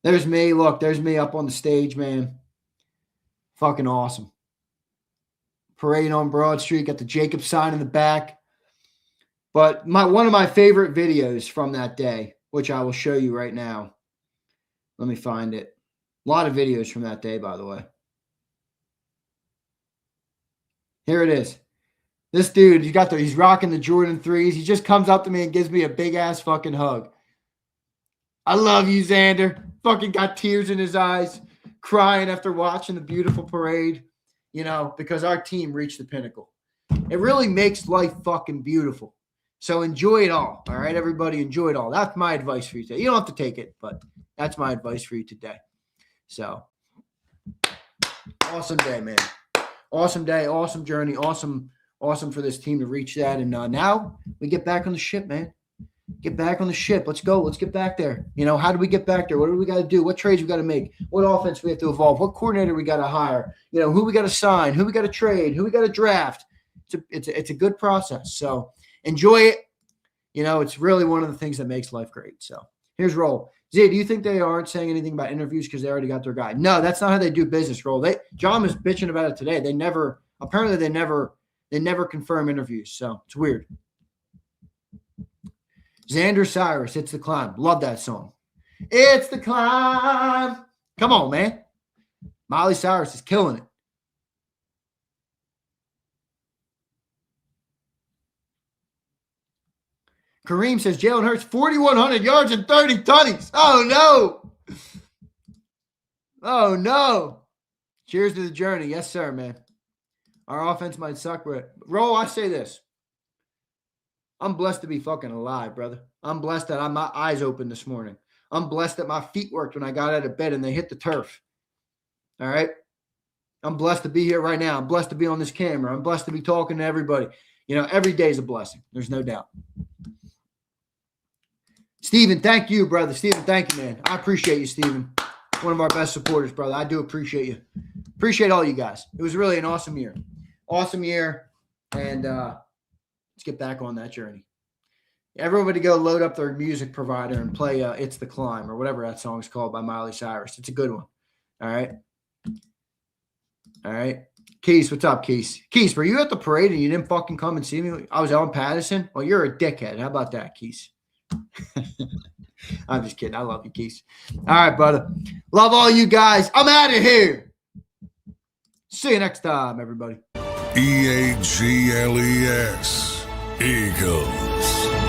There's me. Look, there's me up on the stage, man. Fucking awesome. Parade on Broad Street, got the JAKIB sign in the back. But one of my favorite videos from that day, which I will show you right now. Let me find it. A lot of videos from that day, by the way. Here it is. This dude, he's rocking the Jordan 3s. He just comes up to me and gives me a big-ass fucking hug. I love you, Zander. Fucking got tears in his eyes, crying after watching the beautiful parade, because our team reached the pinnacle. It really makes life fucking beautiful. So enjoy it all right, everybody? Enjoy it all. That's my advice for you today. You don't have to take it, but that's my advice for you today. So, awesome day, man. Awesome day, awesome journey, awesome for this team to reach that. And now we get back on the ship, man. Get back on the ship. Let's go. Let's get back there. How do we get back there? What do we got to do? What trades we got to make? What offense we have to evolve? What coordinator we got to hire? Who we got to sign? Who we got to trade? Who we got to draft? It's a good process. So enjoy it. It's really one of the things that makes life great. So here's Roll. Zay, do you think they aren't saying anything about interviews because they already got their guy? No, that's not how they do business, Roll. John was bitching about it today. They never confirm interviews. So it's weird. Xander Cyrus, It's the Climb. Love that song. It's the climb. Come on, man. Miley Cyrus is killing it. Kareem says Jalen Hurts 4,100 yards and 30 tutties. Oh, no. Oh, no. Cheers to the journey. Yes, sir, man. Our offense might suck, but Roll, I say this. I'm blessed to be fucking alive, brother. I'm blessed that my eyes opened this morning. I'm blessed that my feet worked when I got out of bed and they hit the turf. All right? I'm blessed to be here right now. I'm blessed to be on this camera. I'm blessed to be talking to everybody. Every day is a blessing. There's no doubt. Steven, thank you, brother. Steven, thank you, man. I appreciate you, Steven. One of our best supporters, brother. I do appreciate you. Appreciate all you guys. It was really an awesome year. Awesome year. And let's get back on that journey. Everybody go load up their music provider and play It's the Climb or whatever that song is called by Miley Cyrus. It's a good one. All right. All right. Keith, what's up, Keith? Keith, were you at the parade and you didn't fucking come and see me? I was on Patterson. Well, you're a dickhead. How about that, Keith? I'm just kidding. I love you, Keith. All right, brother. Love all you guys. I'm out of here. See you next time, everybody. EAGLES. Eagles.